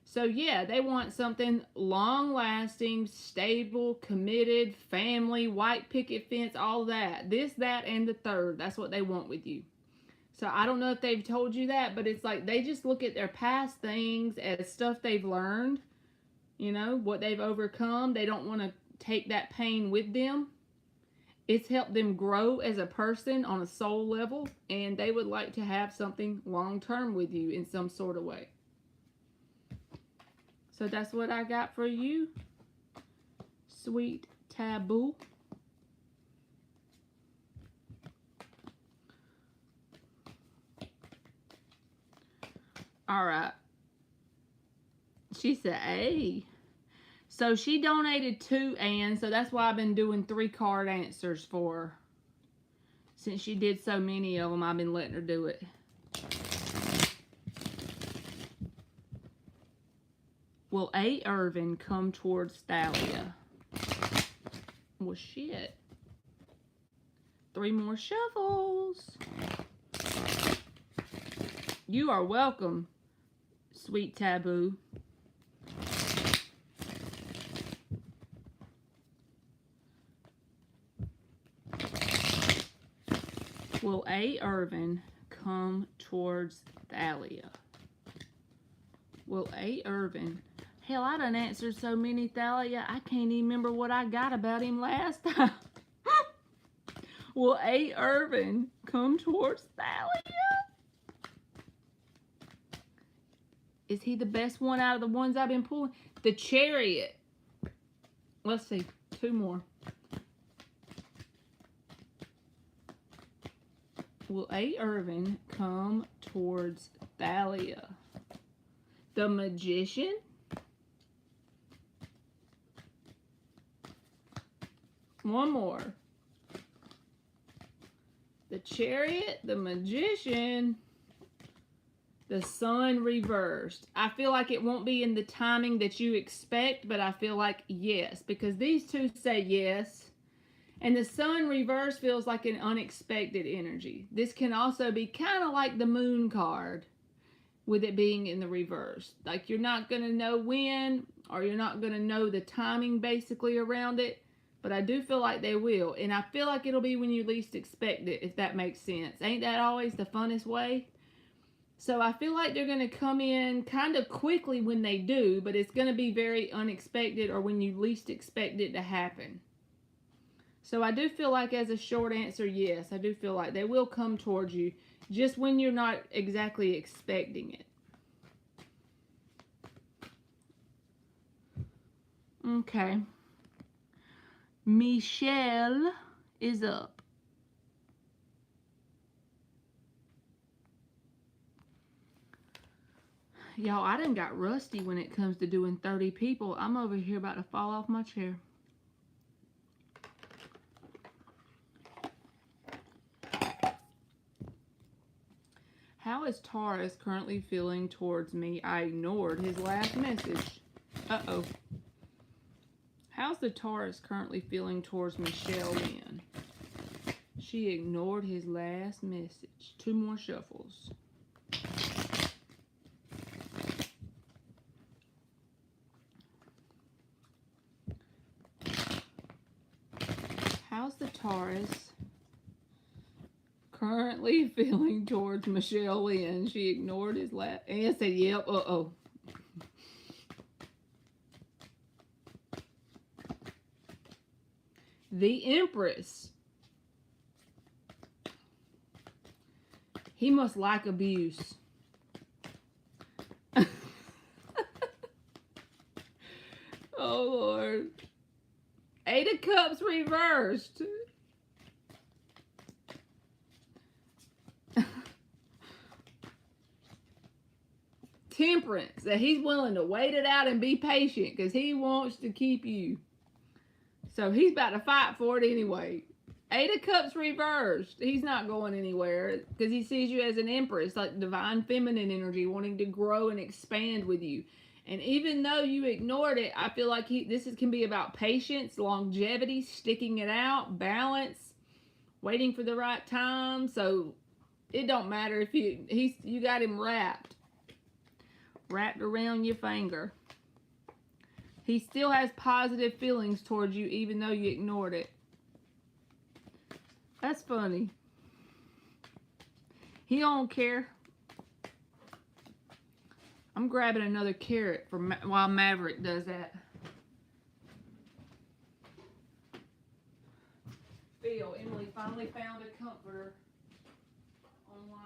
So yeah, they want something long-lasting, stable, committed, family, white picket fence, all that. This, that, and the third. That's what they want with you. So I don't know if they've told you that, but it's like they just look at their past things as stuff they've learned. You know, what they've overcome. They don't want to take that pain with them. It's helped them grow as a person on a soul level, and they would like to have something long-term with you in some sort of way. So that's what I got for you, Sweet Taboo. All right. She said, hey. So she donated 2, and so that's why I've been doing 3 card answers for her. Since she did so many of them, I've been letting her do it. Will A. Irvin come towards Thalia? Well, shit. 3 more shuffles. You are welcome, Sweet Taboo. Will A. Irvin come towards Thalia? Will A. Irvin... Hell, I done answered so many, Thalia, I can't even remember what I got about him last time. Will A. Irvin come towards Thalia? Is he the best one out of the ones I've been pulling? The Chariot. Let's see. 2 more. Will A. Irvin come towards Thalia? The Magician? One more. The Chariot, the Magician, the Sun reversed. I feel like it won't be in the timing that you expect, but I feel like yes, because these two say yes. And the Sun reversed feels like an unexpected energy. This can also be kind of like the Moon card with it being in the reverse. Like you're not going to know when, or you're not going to know the timing basically around it. But I do feel like they will. And I feel like it'll be when you least expect it, if that makes sense. Ain't that always the funnest way? So I feel like they're going to come in kind of quickly when they do, but it's going to be very unexpected or when you least expect it to happen. So I do feel like as a short answer, yes, I do feel like they will come towards you just when you're not exactly expecting it. Okay. Michelle is up. Y'all, I done got rusty when it comes to doing 30 people. I'm over here about to fall off my chair. How is Taurus currently feeling towards me? I ignored his last message. Uh-oh. How's the Taurus currently feeling towards Michelle Lynn? She ignored his last message. 2 more shuffles. How's the Taurus currently feeling towards Michelle Lynn? She ignored his last... And said, yep, uh-oh. The Empress. He must like abuse. Oh, Lord. 8 of Cups reversed. Temperance. That he's willing to wait it out and be patient because he wants to keep you. So he's about to fight for it anyway. 8 of Cups reversed. He's not going anywhere because he sees you as an Empress, like divine feminine energy, wanting to grow and expand with you. And even though you ignored it, I feel like this can be about patience, longevity, sticking it out, balance, waiting for the right time. So it don't matter if you got him wrapped around your finger. He still has positive feelings towards you even though you ignored it. That's funny. He don't care. I'm grabbing another carrot while Maverick does that. Phil, Emily finally found a comforter online.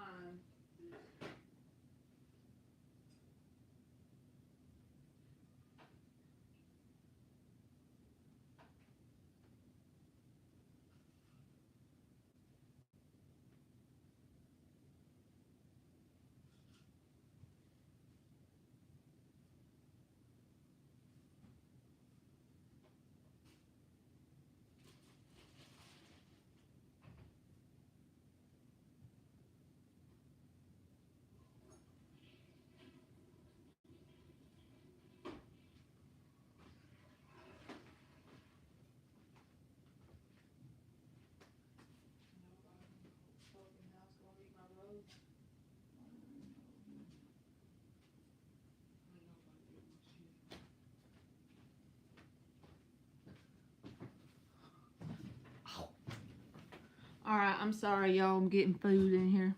Alright, I'm sorry, y'all. I'm getting food in here.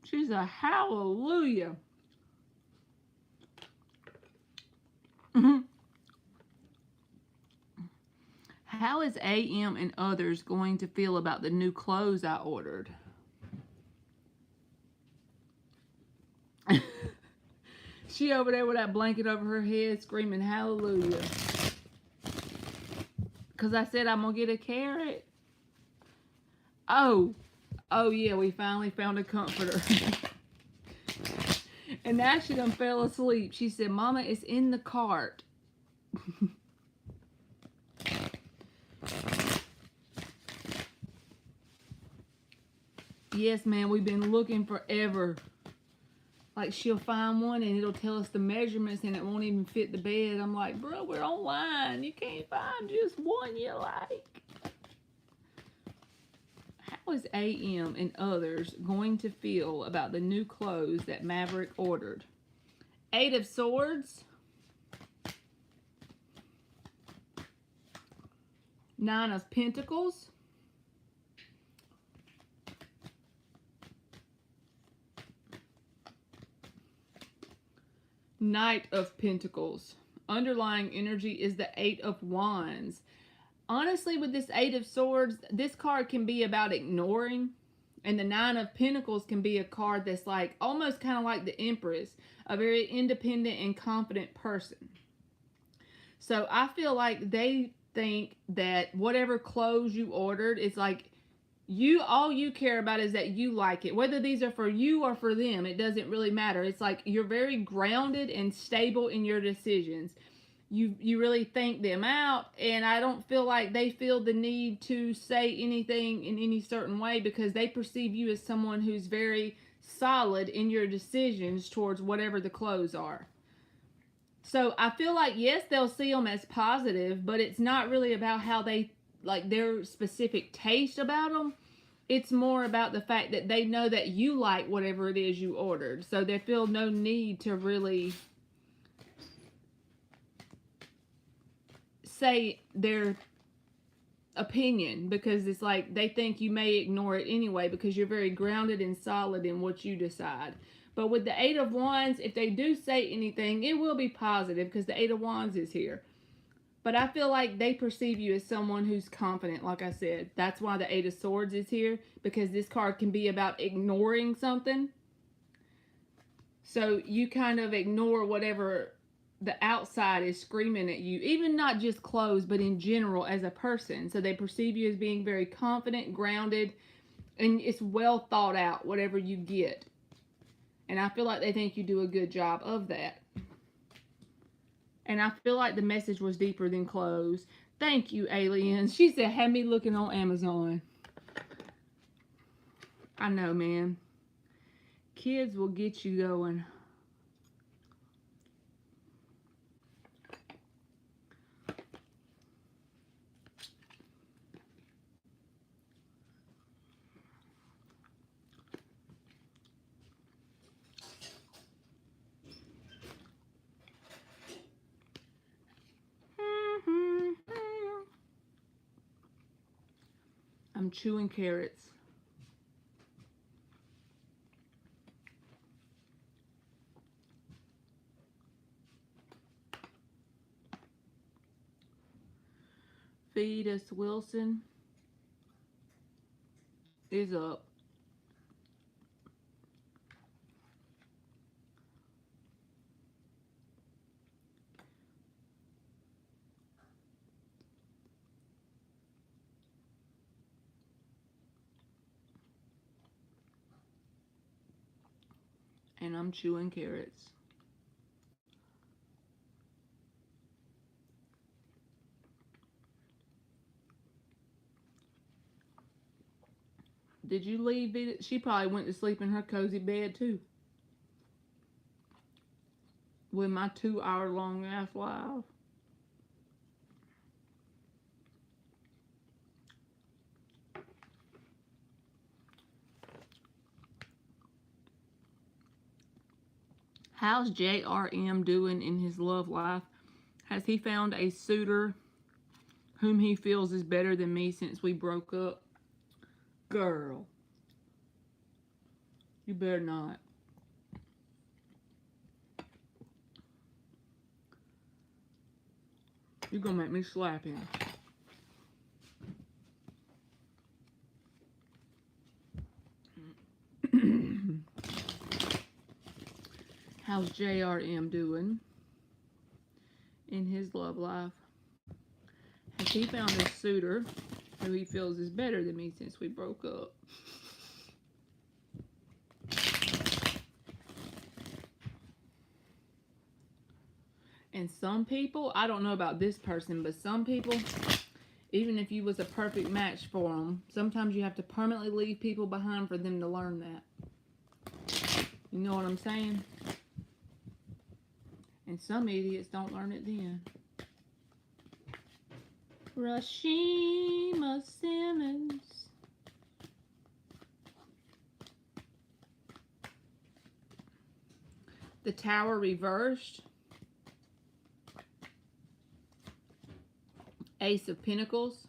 She's a hallelujah. How is AM and others going to feel about the new clothes I ordered? She over there with that blanket over her head screaming hallelujah. Because I said I'm going to get a carrot. Oh yeah, we finally found a comforter. And now she done fell asleep. She said, Mama, it's in the cart. Yes, man, we've been looking forever. Like, she'll find one and it'll tell us the measurements and it won't even fit the bed. I'm like, bro, we're online. You can't find just one you like. How is AM and others going to feel about the new clothes that Maverick ordered? 8 of Swords. 9 of Pentacles. Knight of Pentacles. Underlying energy is the 8 of Wands. Honestly, with this 8 of Swords, this card can be about ignoring. And the 9 of Pentacles can be a card that's like, almost kind of like the Empress. A very independent and confident person. So I feel like they think that whatever clothes you ordered, it's like, all you care about is that you like it. Whether these are for you or for them, it doesn't really matter. It's like you're very grounded and stable in your decisions. You really think them out, and I don't feel like they feel the need to say anything in any certain way because they perceive you as someone who's very solid in your decisions towards whatever the clothes are. So I feel like, yes, they'll see them as positive, but it's not really about how they, like, their specific taste about them. It's more about the fact that they know that you like whatever it is you ordered. So they feel no need to really say their opinion because it's like they think you may ignore it anyway because you're very grounded and solid in what you decide. But with the 8 of Wands, if they do say anything, it will be positive because the 8 of Wands is here. But I feel like they perceive you as someone who's confident, like I said. That's why the 8 of Swords is here, because this card can be about ignoring something. So you kind of ignore whatever the outside is screaming at you, even not just clothes, but in general as a person. So they perceive you as being very confident, grounded, and it's well thought out, whatever you get. And I feel like they think you do a good job of that. And I feel like the message was deeper than clothes. Thank you, aliens. She said, have me looking on Amazon. I know, man. Kids will get you going. I'm chewing carrots. Fetus Wilson is up. And I'm chewing carrots. Did you leave Vita? She probably went to sleep in her cozy bed too. With my 2-hour-long ass live. How's JRM doing in his love life? Has he found a suitor whom he feels is better than me since we broke up? Girl, you better not. You're gonna make me slap him. How's JRM doing in his love life? Has he found a suitor who he feels is better than me since we broke up? And some people, I don't know about this person, but some people, even if you was a perfect match for them, sometimes you have to permanently leave people behind for them to learn that. You know what I'm saying? And some idiots don't learn it then. Rashima Simmons. The Tower reversed. Ace of Pentacles.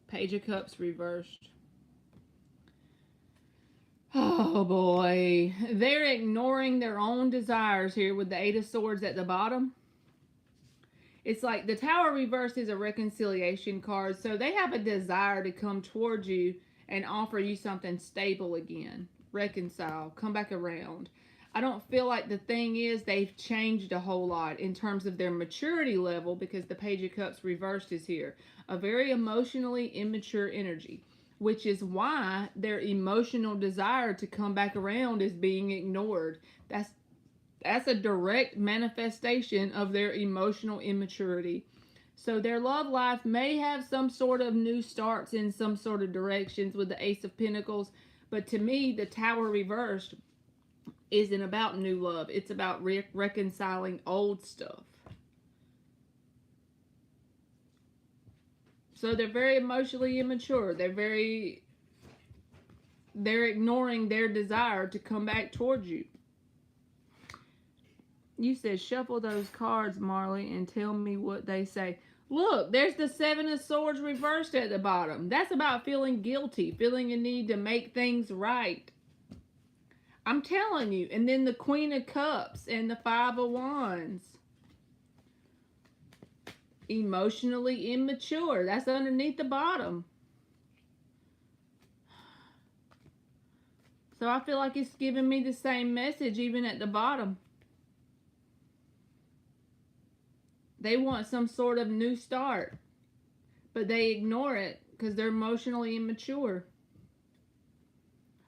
Page of Cups reversed. Oh boy. They're ignoring their own desires here with the Eight of Swords at the bottom. It's like the Tower reversed is a reconciliation card. So they have a desire to come towards you and offer you something stable again. Reconcile. Come back around. I don't feel like the thing is they've changed a whole lot in terms of their maturity level because the Page of Cups reversed is here. A very emotionally immature energy, which is why their emotional desire to come back around is being ignored. That's a direct manifestation of their emotional immaturity. So their love life may have some sort of new starts in some sort of directions with the Ace of Pentacles, but to me, the Tower reversed isn't about new love. It's about reconciling old stuff. So they're very emotionally immature. They're ignoring their desire to come back towards you. You said shuffle those cards, Marley, and tell me what they say. Look, there's the Seven of Swords reversed at the bottom. That's about feeling guilty, feeling a need to make things right. I'm telling you. And then the Queen of Cups and the Five of Wands. Emotionally immature. That's underneath the bottom. So I feel like it's giving me the same message even at the bottom. They want some sort of new start. But they ignore it because they're emotionally immature.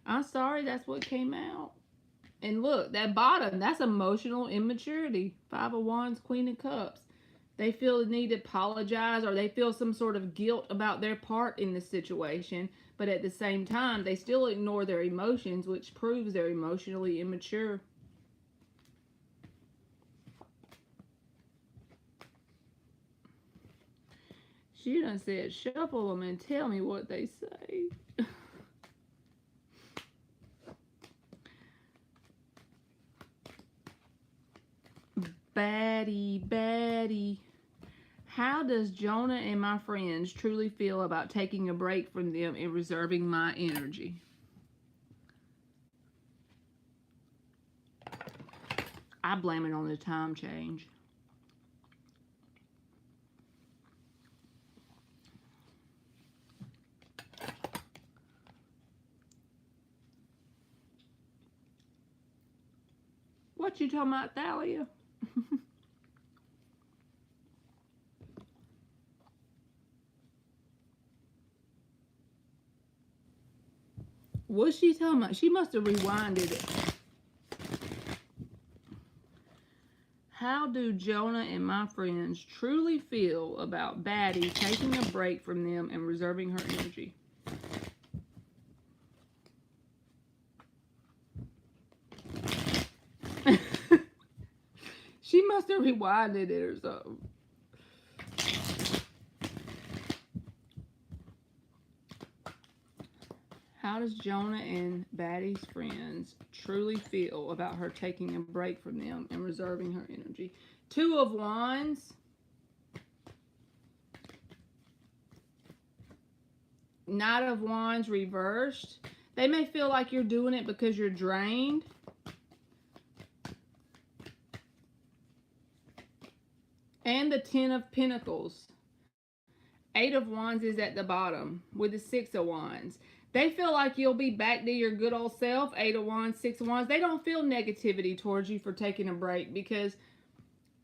I'm sorry, that's what came out. And look, that bottom, that's emotional immaturity. Five of Wands, Queen of Cups. They feel the need to apologize or they feel some sort of guilt about their part in the situation. But at the same time, they still ignore their emotions, which proves they're emotionally immature. She done said, shuffle them and tell me what they say. Baddie. How does Jonah and my friends truly feel about taking a break from them and reserving my energy? I blame it on the time change. What you talking about, Thalia? What's she talking about? She must have rewinded it. How do Jonah and my friends truly feel about Baddie taking a break from them and reserving her energy? She must have rewinded it or something. How does Jonah and Baddie's friends truly feel about her taking a break from them and reserving her energy? Two of Wands. Knight of Wands reversed. They may feel like you're doing it because you're drained. And the Ten of Pentacles. Eight of Wands is at the bottom with the Six of Wands. They feel like you'll be back to your good old self. Eight of Wands, Six of Wands. They don't feel negativity towards you for taking a break, because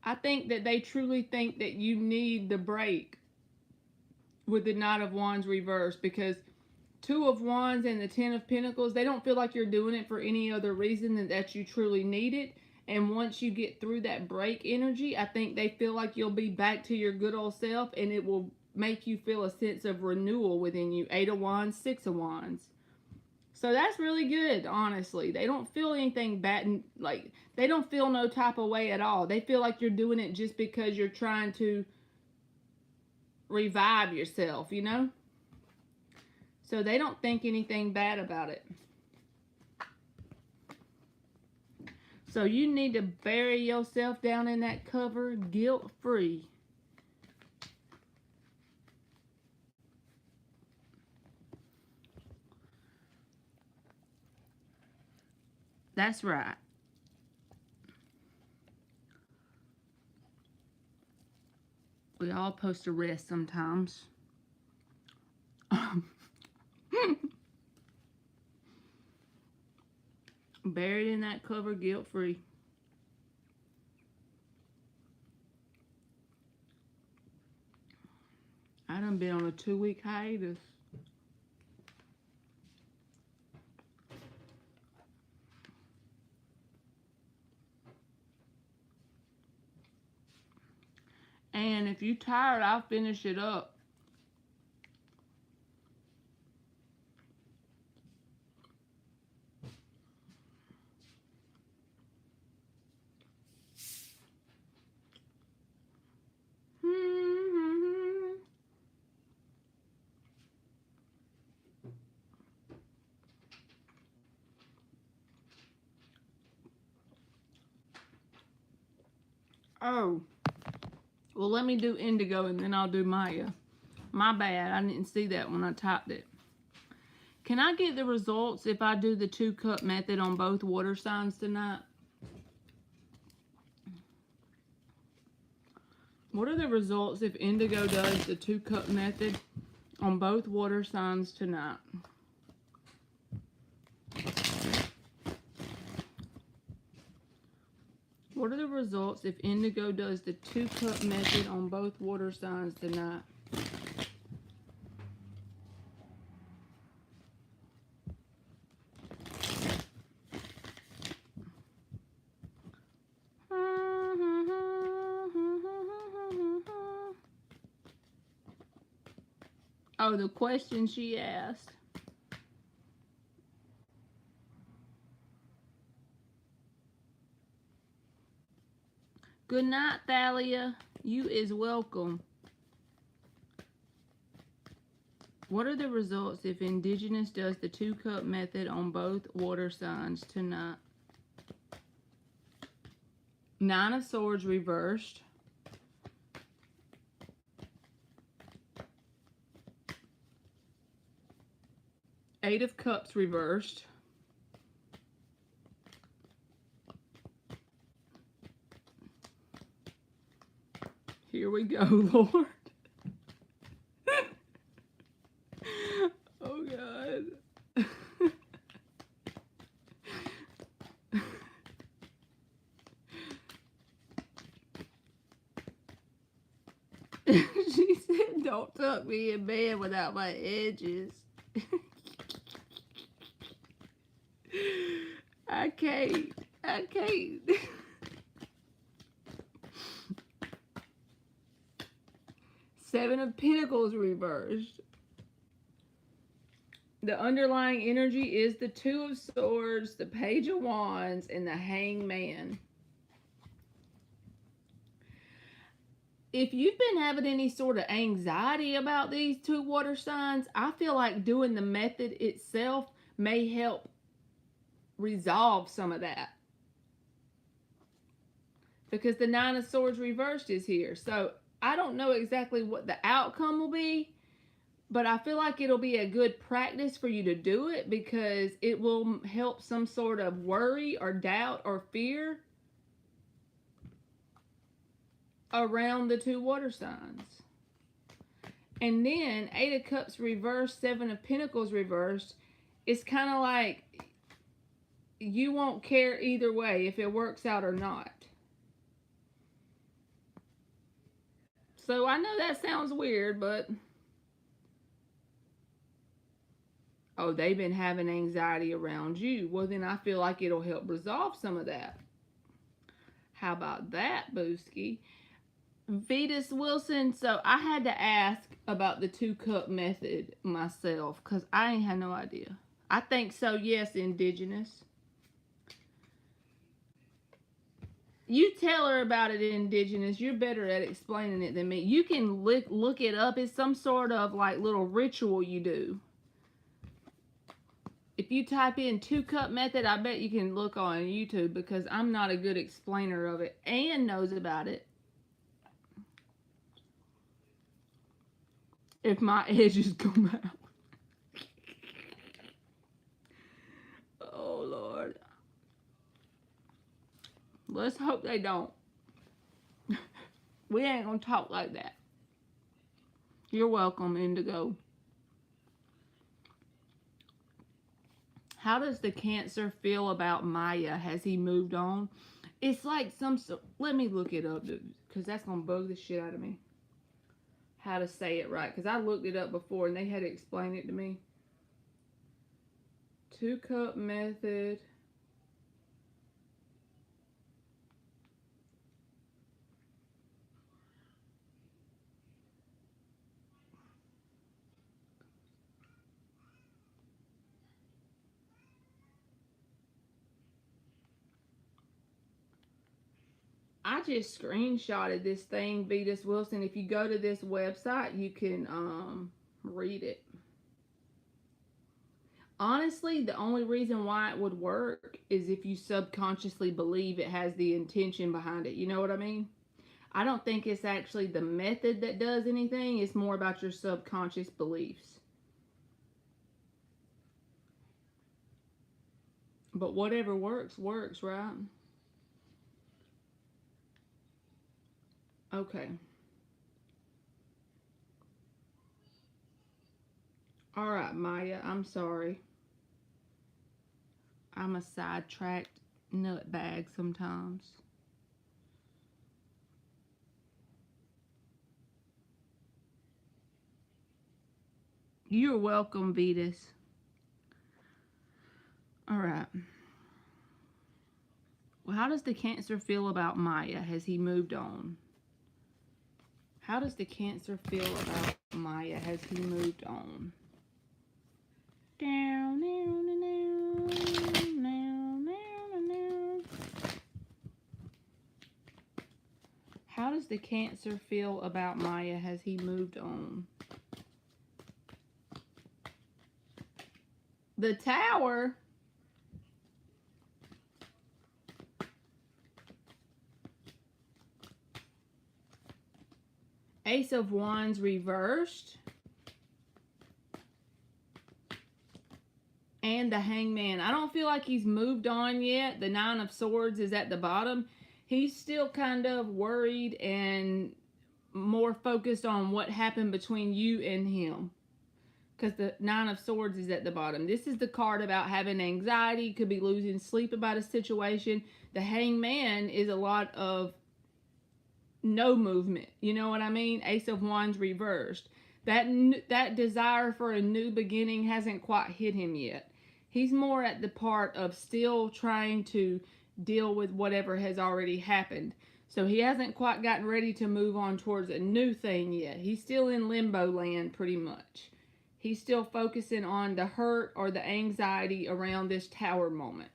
I think that they truly think that you need the break with the Knight of Wands reversed, because Two of Wands and the Ten of Pentacles, they don't feel like you're doing it for any other reason than that you truly need it. And once you get through that break energy, I think they feel like you'll be back to your good old self, and it will make you feel a sense of renewal within you. Eight of Wands, Six of Wands. So that's really good, honestly. They don't feel anything bad, like, they don't feel no type of way at all. They feel like you're doing it just because you're trying to revive yourself, you know? So they don't think anything bad about it. So you need to bury yourself down in that cover guilt-free. That's right. We all supposed to rest sometimes. Buried in that cover, guilt-free. I done been on a 2-week hiatus. And if you're tired, I'll finish it up. Oh, well, let me do Indigo and then I'll do Maya. My bad, I didn't see that when I typed it. Can I get the results if I do the 2-cup method on both water signs tonight? What are the results if Indigo does the 2-cup method on both water signs tonight? What are the results if Indigo does the 2-cup method on both water signs tonight? Oh, the question she asked. Good night, Thalia. You is welcome. What are the results if Indigenous does the 2-cup method on both water signs tonight? 9 of Swords reversed. Eight of Cups reversed. Here we go, Lord. Oh, God. She said, don't tuck me in bed without my edges. I can't. I can't. Seven of Pentacles reversed. The underlying energy is the Two of Swords, the Page of Wands, and the Hangman. if you've been having any sort of anxiety about these 2 water signs, I feel like doing the method itself may help resolve some of that. Because the 9 of Swords reversed is here. So I don't know exactly what the outcome will be, but I feel like it'll be a good practice for you to do it because it will help some sort of worry or doubt or fear around the 2 water signs. And then 8 of Cups reversed, 7 of Pentacles reversed. It's kind of like you won't care either way if it works out or not. So I know that sounds weird, but oh, they've been having anxiety around you. Well, then I feel like it'll help resolve some of that. How about that, Booski? Vetus Wilson, so I had to ask about the 2-cup method myself because I ain't had no idea. I think so, yes, Indigenous. You tell her about it, Indigenous. You're better at explaining it than me. You can look it up. It's some sort of like little ritual you do. If you type in 2-cup method, I bet you can look on YouTube because I'm not a good explainer of it. Anne knows about it. If my edges come out. Oh, Lord. Let's hope they don't. We ain't gonna talk like that. You're welcome, Indigo. How does the Cancer feel about Maya? Has he moved on? It's like some sort... Let me look it up, because that's gonna bug the shit out of me. How to say it right, because I looked it up before and they had to explain it to me. 2-cup method. I just screenshotted this thing, Vetus Wilson. If you go to this website, you can read it. Honestly, the only reason why it would work is if you subconsciously believe it has the intention behind it. You know what I mean? I don't think it's actually the method that does anything. It's more about your subconscious beliefs. But whatever works, works, right? Okay. All right, Maya, I'm sorry. I'm a sidetracked nutbag sometimes. You're welcome, Vetus. All right. Well, how does the Cancer feel about Maya? Has he moved on? How does the Cancer feel about Maya? Has he moved on? Down, down, down, down, down, down. How does the Cancer feel about Maya? Has he moved on? The Tower. Ace of Wands reversed. And the Hangman. I don't feel like he's moved on yet. The 9 of Swords is at the bottom. He's still kind of worried and more focused on what happened between you and him. Because the 9 of Swords is at the bottom. This is the card about having anxiety. Could be losing sleep about a situation. The Hangman is a lot of no movement. You know what I mean? Ace of Wands reversed. That desire for a new beginning hasn't quite hit him yet. He's more at the part of still trying to deal with whatever has already happened. So he hasn't quite gotten ready to move on towards a new thing yet. He's still in limbo land pretty much. He's still focusing on the hurt or the anxiety around this Tower moment.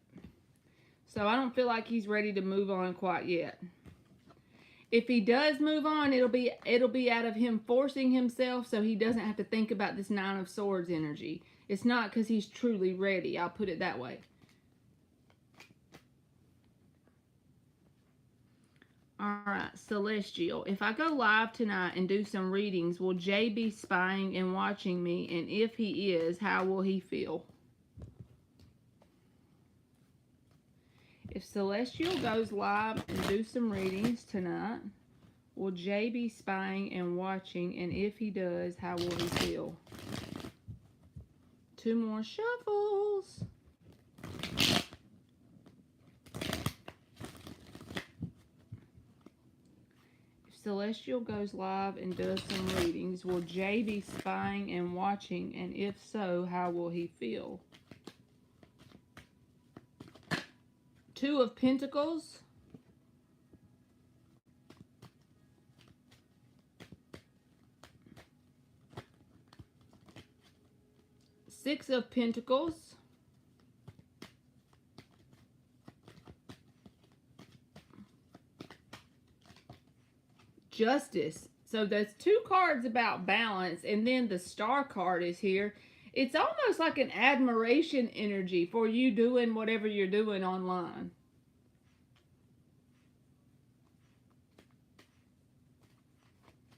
So I don't feel like he's ready to move on quite yet. If he does move on, it'll be out of him forcing himself, so he doesn't have to think about this Nine of Swords energy. It's not because he's truly ready. I'll put it that way. Alright, Celestial. If I go live tonight and do some readings, will Jay be spying and watching me? And if he is, how will he feel? If Celestial goes live and do some readings tonight, will Jay be spying and watching? And if he does, how will he feel? 2 more shuffles. Celestial goes live and does some readings, will Jay be spying and watching? And if so, how will he feel? 2 of Pentacles. Six of Pentacles. Justice. So there's 2 cards about balance, and then the Star card is here. It's almost like an admiration energy for you doing whatever you're doing online.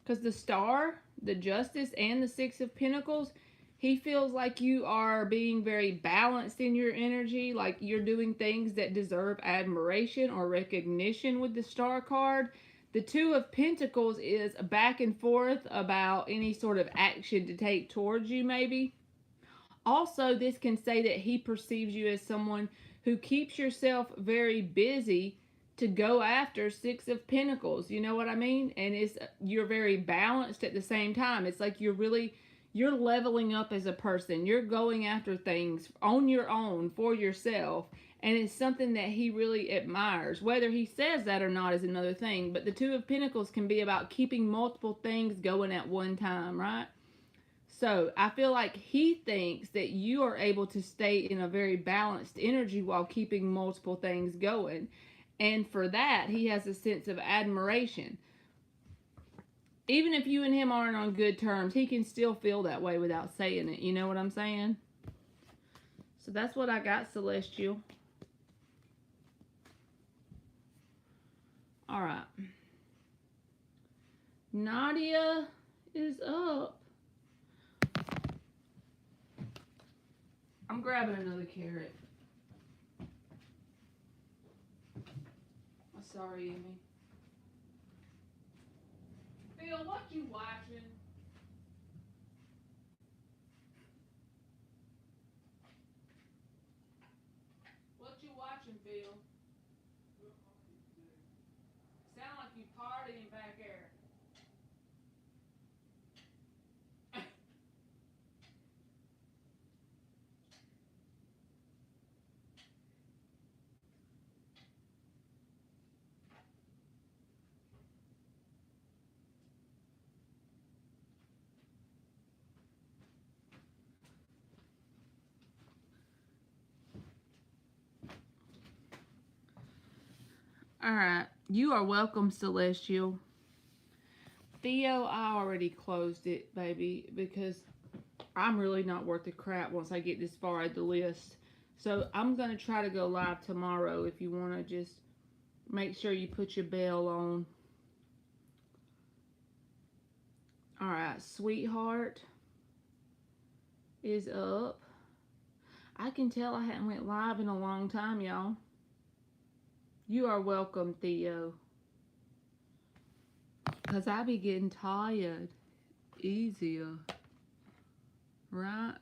Because the Star, the Justice, and the Six of Pentacles, he feels like you are being very balanced in your energy, like you're doing things that deserve admiration or recognition with the Star card. The Two of Pentacles is back and forth about any sort of action to take towards you, maybe. Also, this can say that he perceives you as someone who keeps yourself very busy to go after Six of Pentacles. You know what I mean? And you're very balanced at the same time. It's like you're leveling up as a person. You're going after things on your own for yourself. And it's something that he really admires. Whether he says that or not is another thing. But the Two of Pentacles can be about keeping multiple things going at one time, right? So I feel like he thinks that you are able to stay in a very balanced energy while keeping multiple things going. And for that, he has a sense of admiration. Even if you and him aren't on good terms, he can still feel that way without saying it. You know what I'm saying? So that's what I got, Celestial. All right. Nadia is up. I'm grabbing another carrot. I'm sorry, Amy. Phil, what you watching? What you watching, Phil? Sound like you partying back there. Alright, you are welcome, Celestial. Theo, I already closed it, baby, because I'm really not worth the crap once I get this far at the list. So I'm going to try to go live tomorrow if you want to just make sure you put your bell on. Alright, Sweetheart is up. I can tell I hadn't went live in a long time, y'all. You are welcome, Theo. Because I be getting tired easier. Right?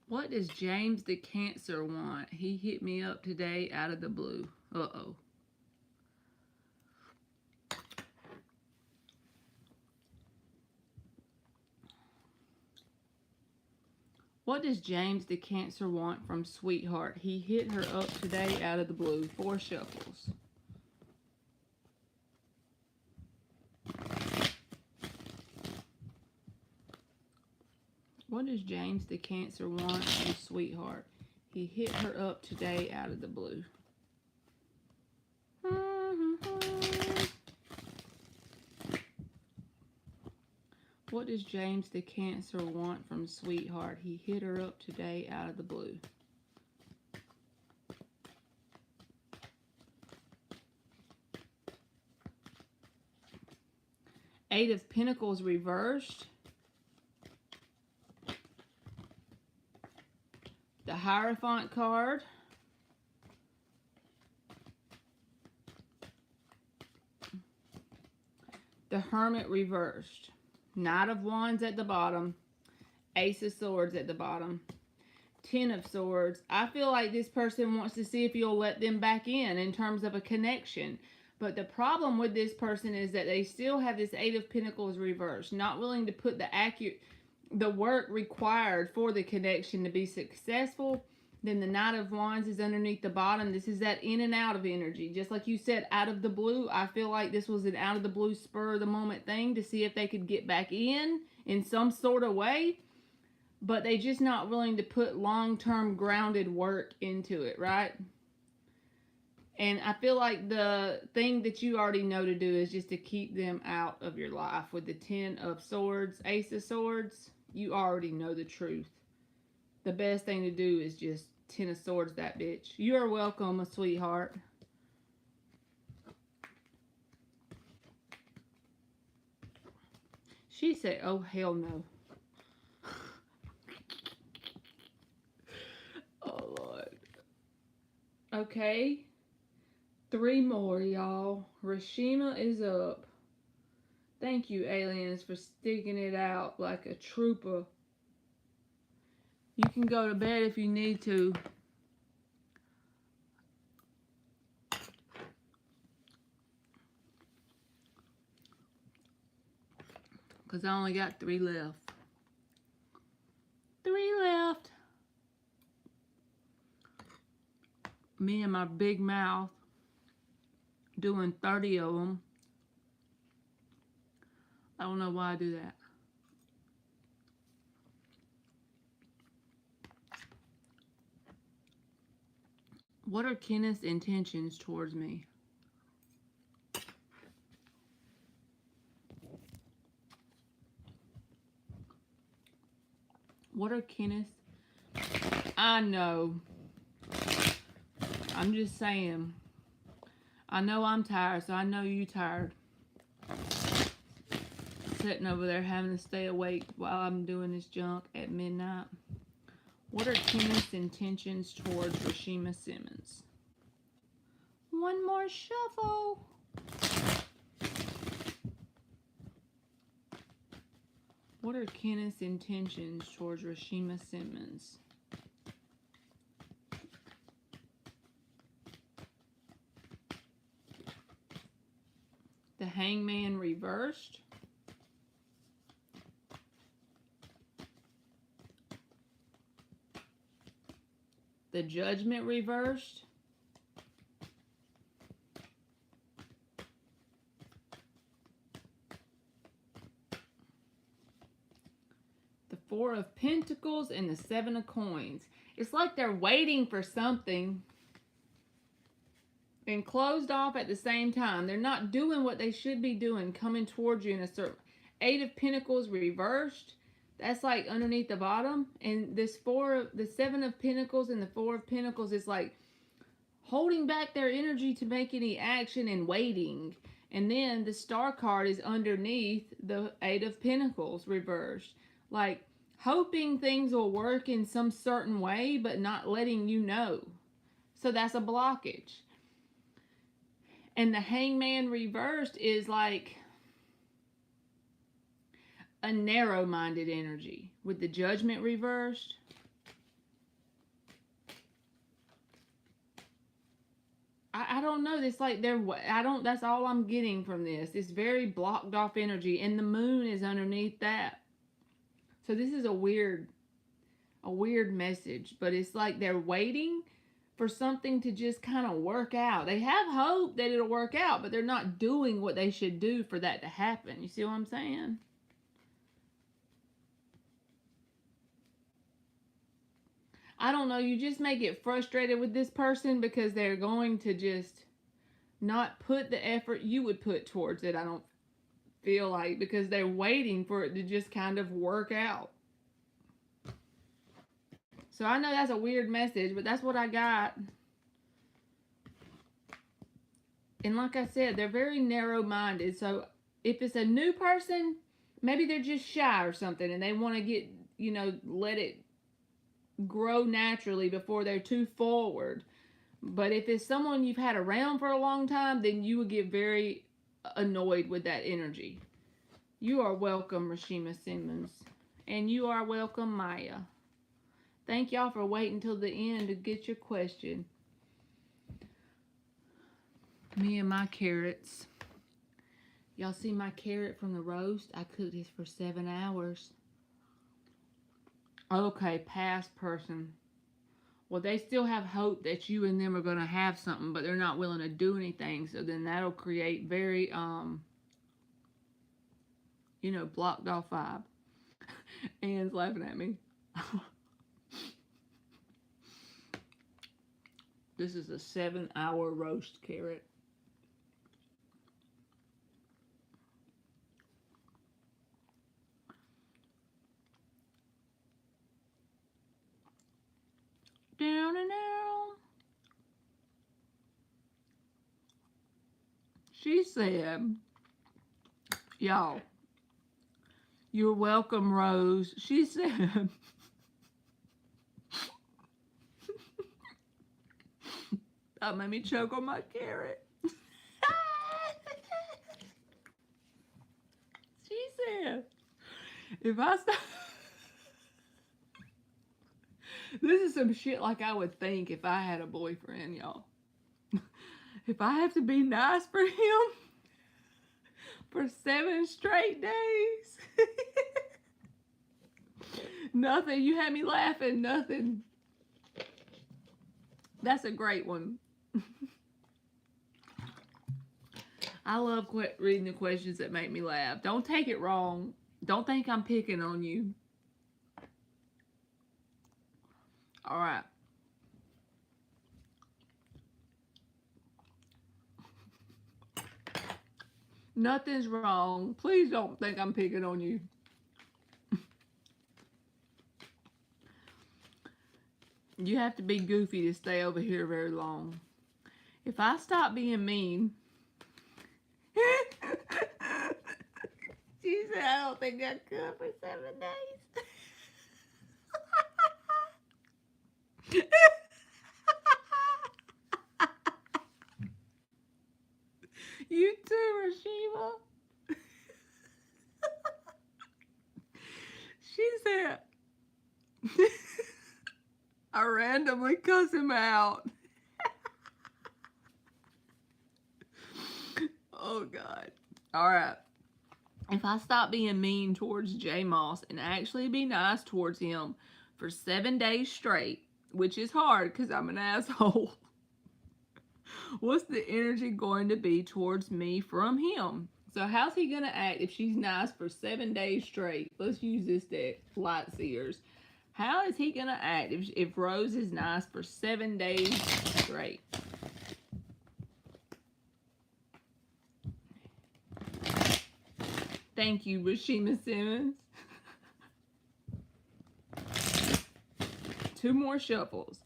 What does James the Cancer want? He hit me up today out of the blue. Uh-oh. What does James the Cancer want from Sweetheart? He hit her up today out of the blue. 4 shuffles. What does James the Cancer want from sweetheart? He hit her up today out of the blue. What does James the Cancer want from sweetheart? He hit her up today out of the blue. Eight of Pentacles reversed. The Hierophant card. The Hermit reversed. Knight of Wands at the bottom. Ace of Swords at the bottom. 10 of Swords. I feel like this person wants to see if you'll let them back in terms of a connection. But the problem with this person is that they still have this Eight of Pentacles reversed. Not willing to put the work required for the connection to be successful. Then the Knight of Wands is underneath the bottom. This is that in and out of energy. Just like you said, out of the blue. I feel like this was an out of the blue spur of the moment thing to see if they could get back in some sort of way. But they just not willing to put long-term grounded work into it, right? And I feel like the thing that you already know to do is just to keep them out of your life. With the 10 of Swords, Ace of Swords, you already know the truth. The best thing to do is just 10 of Swords that bitch. You are welcome, sweetheart. She said, oh, hell no. Oh, Lord. Okay. 3 more, y'all. Rashima is up. Thank you, aliens, for sticking it out like a trooper. You can go to bed if you need to. Because I only got 3 left. 3 left. Me and my big mouth doing 30 of them. I don't know why I do that. What are Kenneth's intentions towards me? What are Kenneth's? I know. I'm just saying. I know I'm tired, so I know you tired. Sitting over there having to stay awake while I'm doing this junk at midnight. What are Kenneth's intentions towards Rashima Simmons? One more shuffle. What are Kenneth's intentions towards Rashima Simmons? The Hangman reversed. The Judgment reversed. The Four of Pentacles and the Seven of Coins. It's like they're waiting for something and closed off at the same time. They're not doing what they should be doing, coming towards you in a certain... Eight of Pentacles reversed. That's like underneath the bottom. And the Seven of Pentacles and the Four of Pentacles is like holding back their energy to make any action and waiting. And then the Star card is underneath the Eight of Pentacles reversed. Like hoping things will work in some certain way, but not letting you know. So that's a blockage. And the Hangman reversed is like a narrow-minded energy. With the Judgment reversed, I don't know. It's like that's all I'm getting from this. It's very blocked off energy, and the moon is underneath that. So this is a weird message, but it's like they're waiting for something to just kind of work out. They have hope that it'll work out, but they're not doing what they should do for that to happen. You see what I'm saying? I don't know, you just may get frustrated with this person because they're going to just not put the effort you would put towards it, I don't feel like, because they're waiting for it to just kind of work out. So I know that's a weird message, but that's what I got. And like I said, they're very narrow-minded. So if it's a new person, maybe they're just shy or something and they want to get, let it grow naturally before they're too forward. But if it's someone you've had around for a long time, then you would get very annoyed with that energy. You are welcome, Rashima Simmons. And you are welcome, Maya. Thank y'all for waiting till the end to get your question. Me and my carrots. Y'all see my carrot from the roast? I cooked this for 7 hours. Okay, past person. Well, they still have hope that you and them are going to have something, but they're not willing to do anything. So then that'll create very, blocked off vibe. Anne's laughing at me. This is a 7-hour roast carrot. Down and down. She said, y'all, you're welcome, Rose. She said, that made me choke on my carrot. She said, if I stop... This is some shit like I would think if I had a boyfriend, y'all. If I have to be nice for him for 7 straight days. Nothing. You had me laughing. Nothing. That's a great one. I love reading the questions that make me laugh. Don't take it wrong. Don't think I'm picking on you. All right. Nothing's wrong. Please don't think I'm picking on you. You have to be goofy to stay over here very long. If I stop being mean... She said, I don't think I could for 7 days. You too, Rashima. She said, I randomly cuss him out. Oh, God. All right. If I stop being mean towards J Moss and actually be nice towards him for 7 days straight, which is hard because I'm an asshole, what's the energy going to be towards me from him? So how's he going to act if she's nice for 7 days straight? Let's use this deck, Light Seers. How is he going to act if Rose is nice for 7 days straight? Thank you, Rashima Simmons. 2 more shuffles.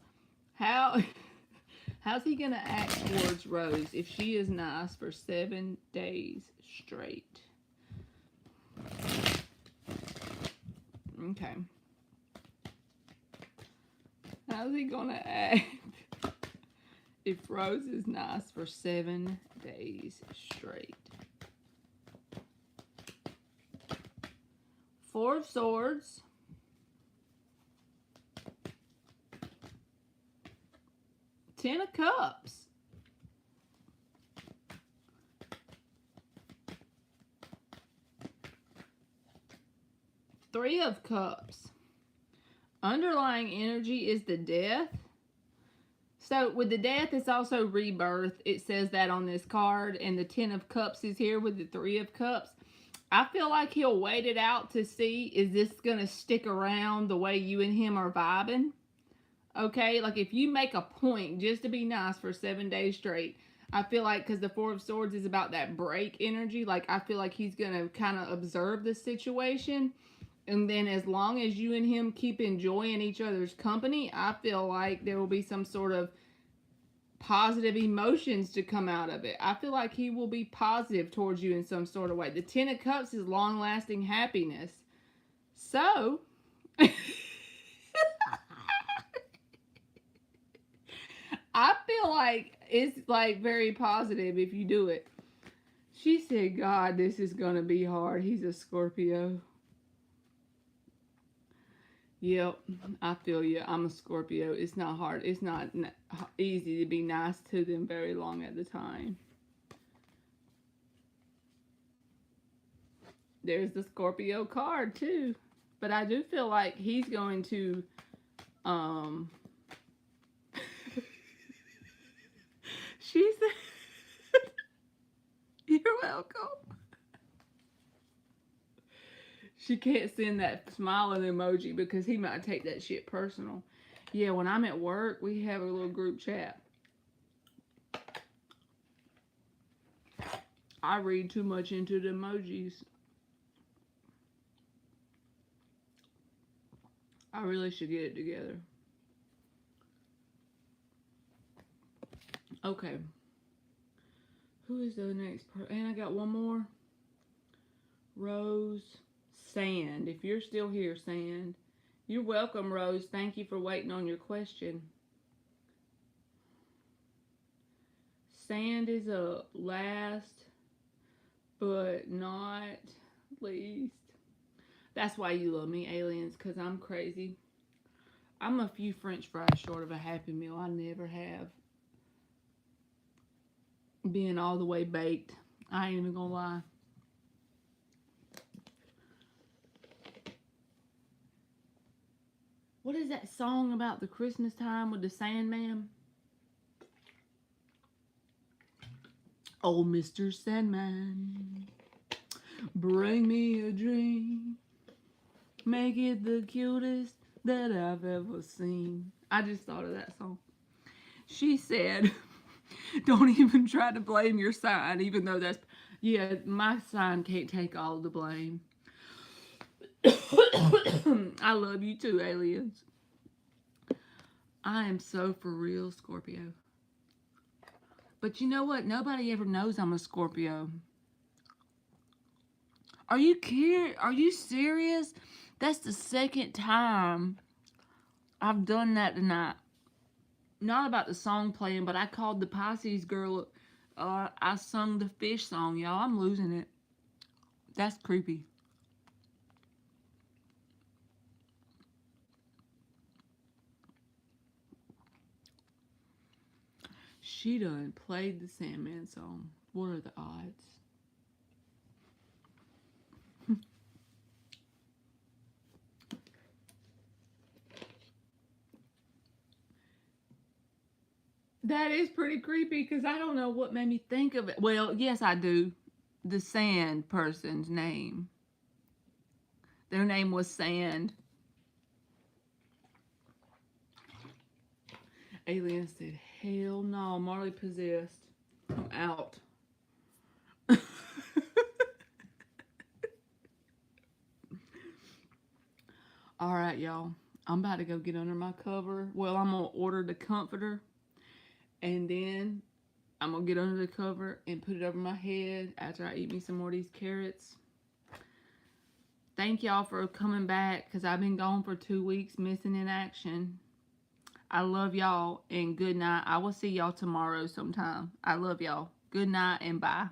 How's he gonna act towards Rose if she is nice for 7 days straight? Okay. How's he gonna act if Rose is nice for 7 days straight? 4 of Swords. 10 of Cups. 3 of Cups. Underlying energy is the Death. So with the Death, it's also rebirth. It says that on this card. And the 10 of Cups is here with the 3 of Cups. I feel like he'll wait it out to see, is this going to stick around the way you and him are vibing? Okay, like if you make a point just to be nice for 7 days straight, I feel like because the Four of Swords is about that break energy, like I feel like he's gonna kind of observe the situation, and then as long as you and him keep enjoying each other's company, I feel like there will be some sort of positive emotions to come out of it. I feel like he will be positive towards you in some sort of way. The Ten of Cups is long-lasting happiness. So, I feel like it's like very positive if you do it. She said, God, this is going to be hard. He's a Scorpio. Yep, I feel you. I'm a Scorpio. It's not hard. It's not easy to be nice to them very long at the time. There's the Scorpio card too. But I do feel like he's going to she said you're welcome. She can't send that smiling emoji because he might take that shit personal. Yeah, when I'm at work, we have a little group chat. I read too much into the emojis. I really should get it together. Okay. Who is the next person? And I got one more. Rose. Sand. If you're still here, Sand. You're welcome, Rose. Thank you for waiting on your question. Sand is a last but not least. That's why you love me, aliens, because I'm crazy. I'm a few French fries short of a Happy Meal. I never have. Being all the way baked. I ain't even gonna lie. What is that song about the Christmas time with the Sandman? Oh, Mr. Sandman, bring me a dream. Make it the cutest that I've ever seen. I just thought of that song. She said, don't even try to blame your sign, even though that's... Yeah, my sign can't take all of the blame. I love you too, aliens. I am so for real, Scorpio. But you know what? Nobody ever knows I'm a Scorpio. Are you kidding? Are you serious? That's the second time I've done that tonight. Not about the song playing, but I called the Pisces girl. I sung the fish song, y'all. I'm losing it. That's creepy. She done played the Sandman song. What are the odds? That is pretty creepy because I don't know what made me think of it. Well, yes, I do. The Sand person's name. Their name was Sand. Alien said, hell no, Marley possessed. I'm out. Alright, y'all. I'm about to go get under my cover. Well, I'm going to order the comforter. And then I'm going to get under the cover and put it over my head after I eat me some more of these carrots. Thank y'all for coming back because I've been gone for 2 weeks missing in action. I love y'all and good night. I will see y'all tomorrow sometime. I love y'all. Good night and bye.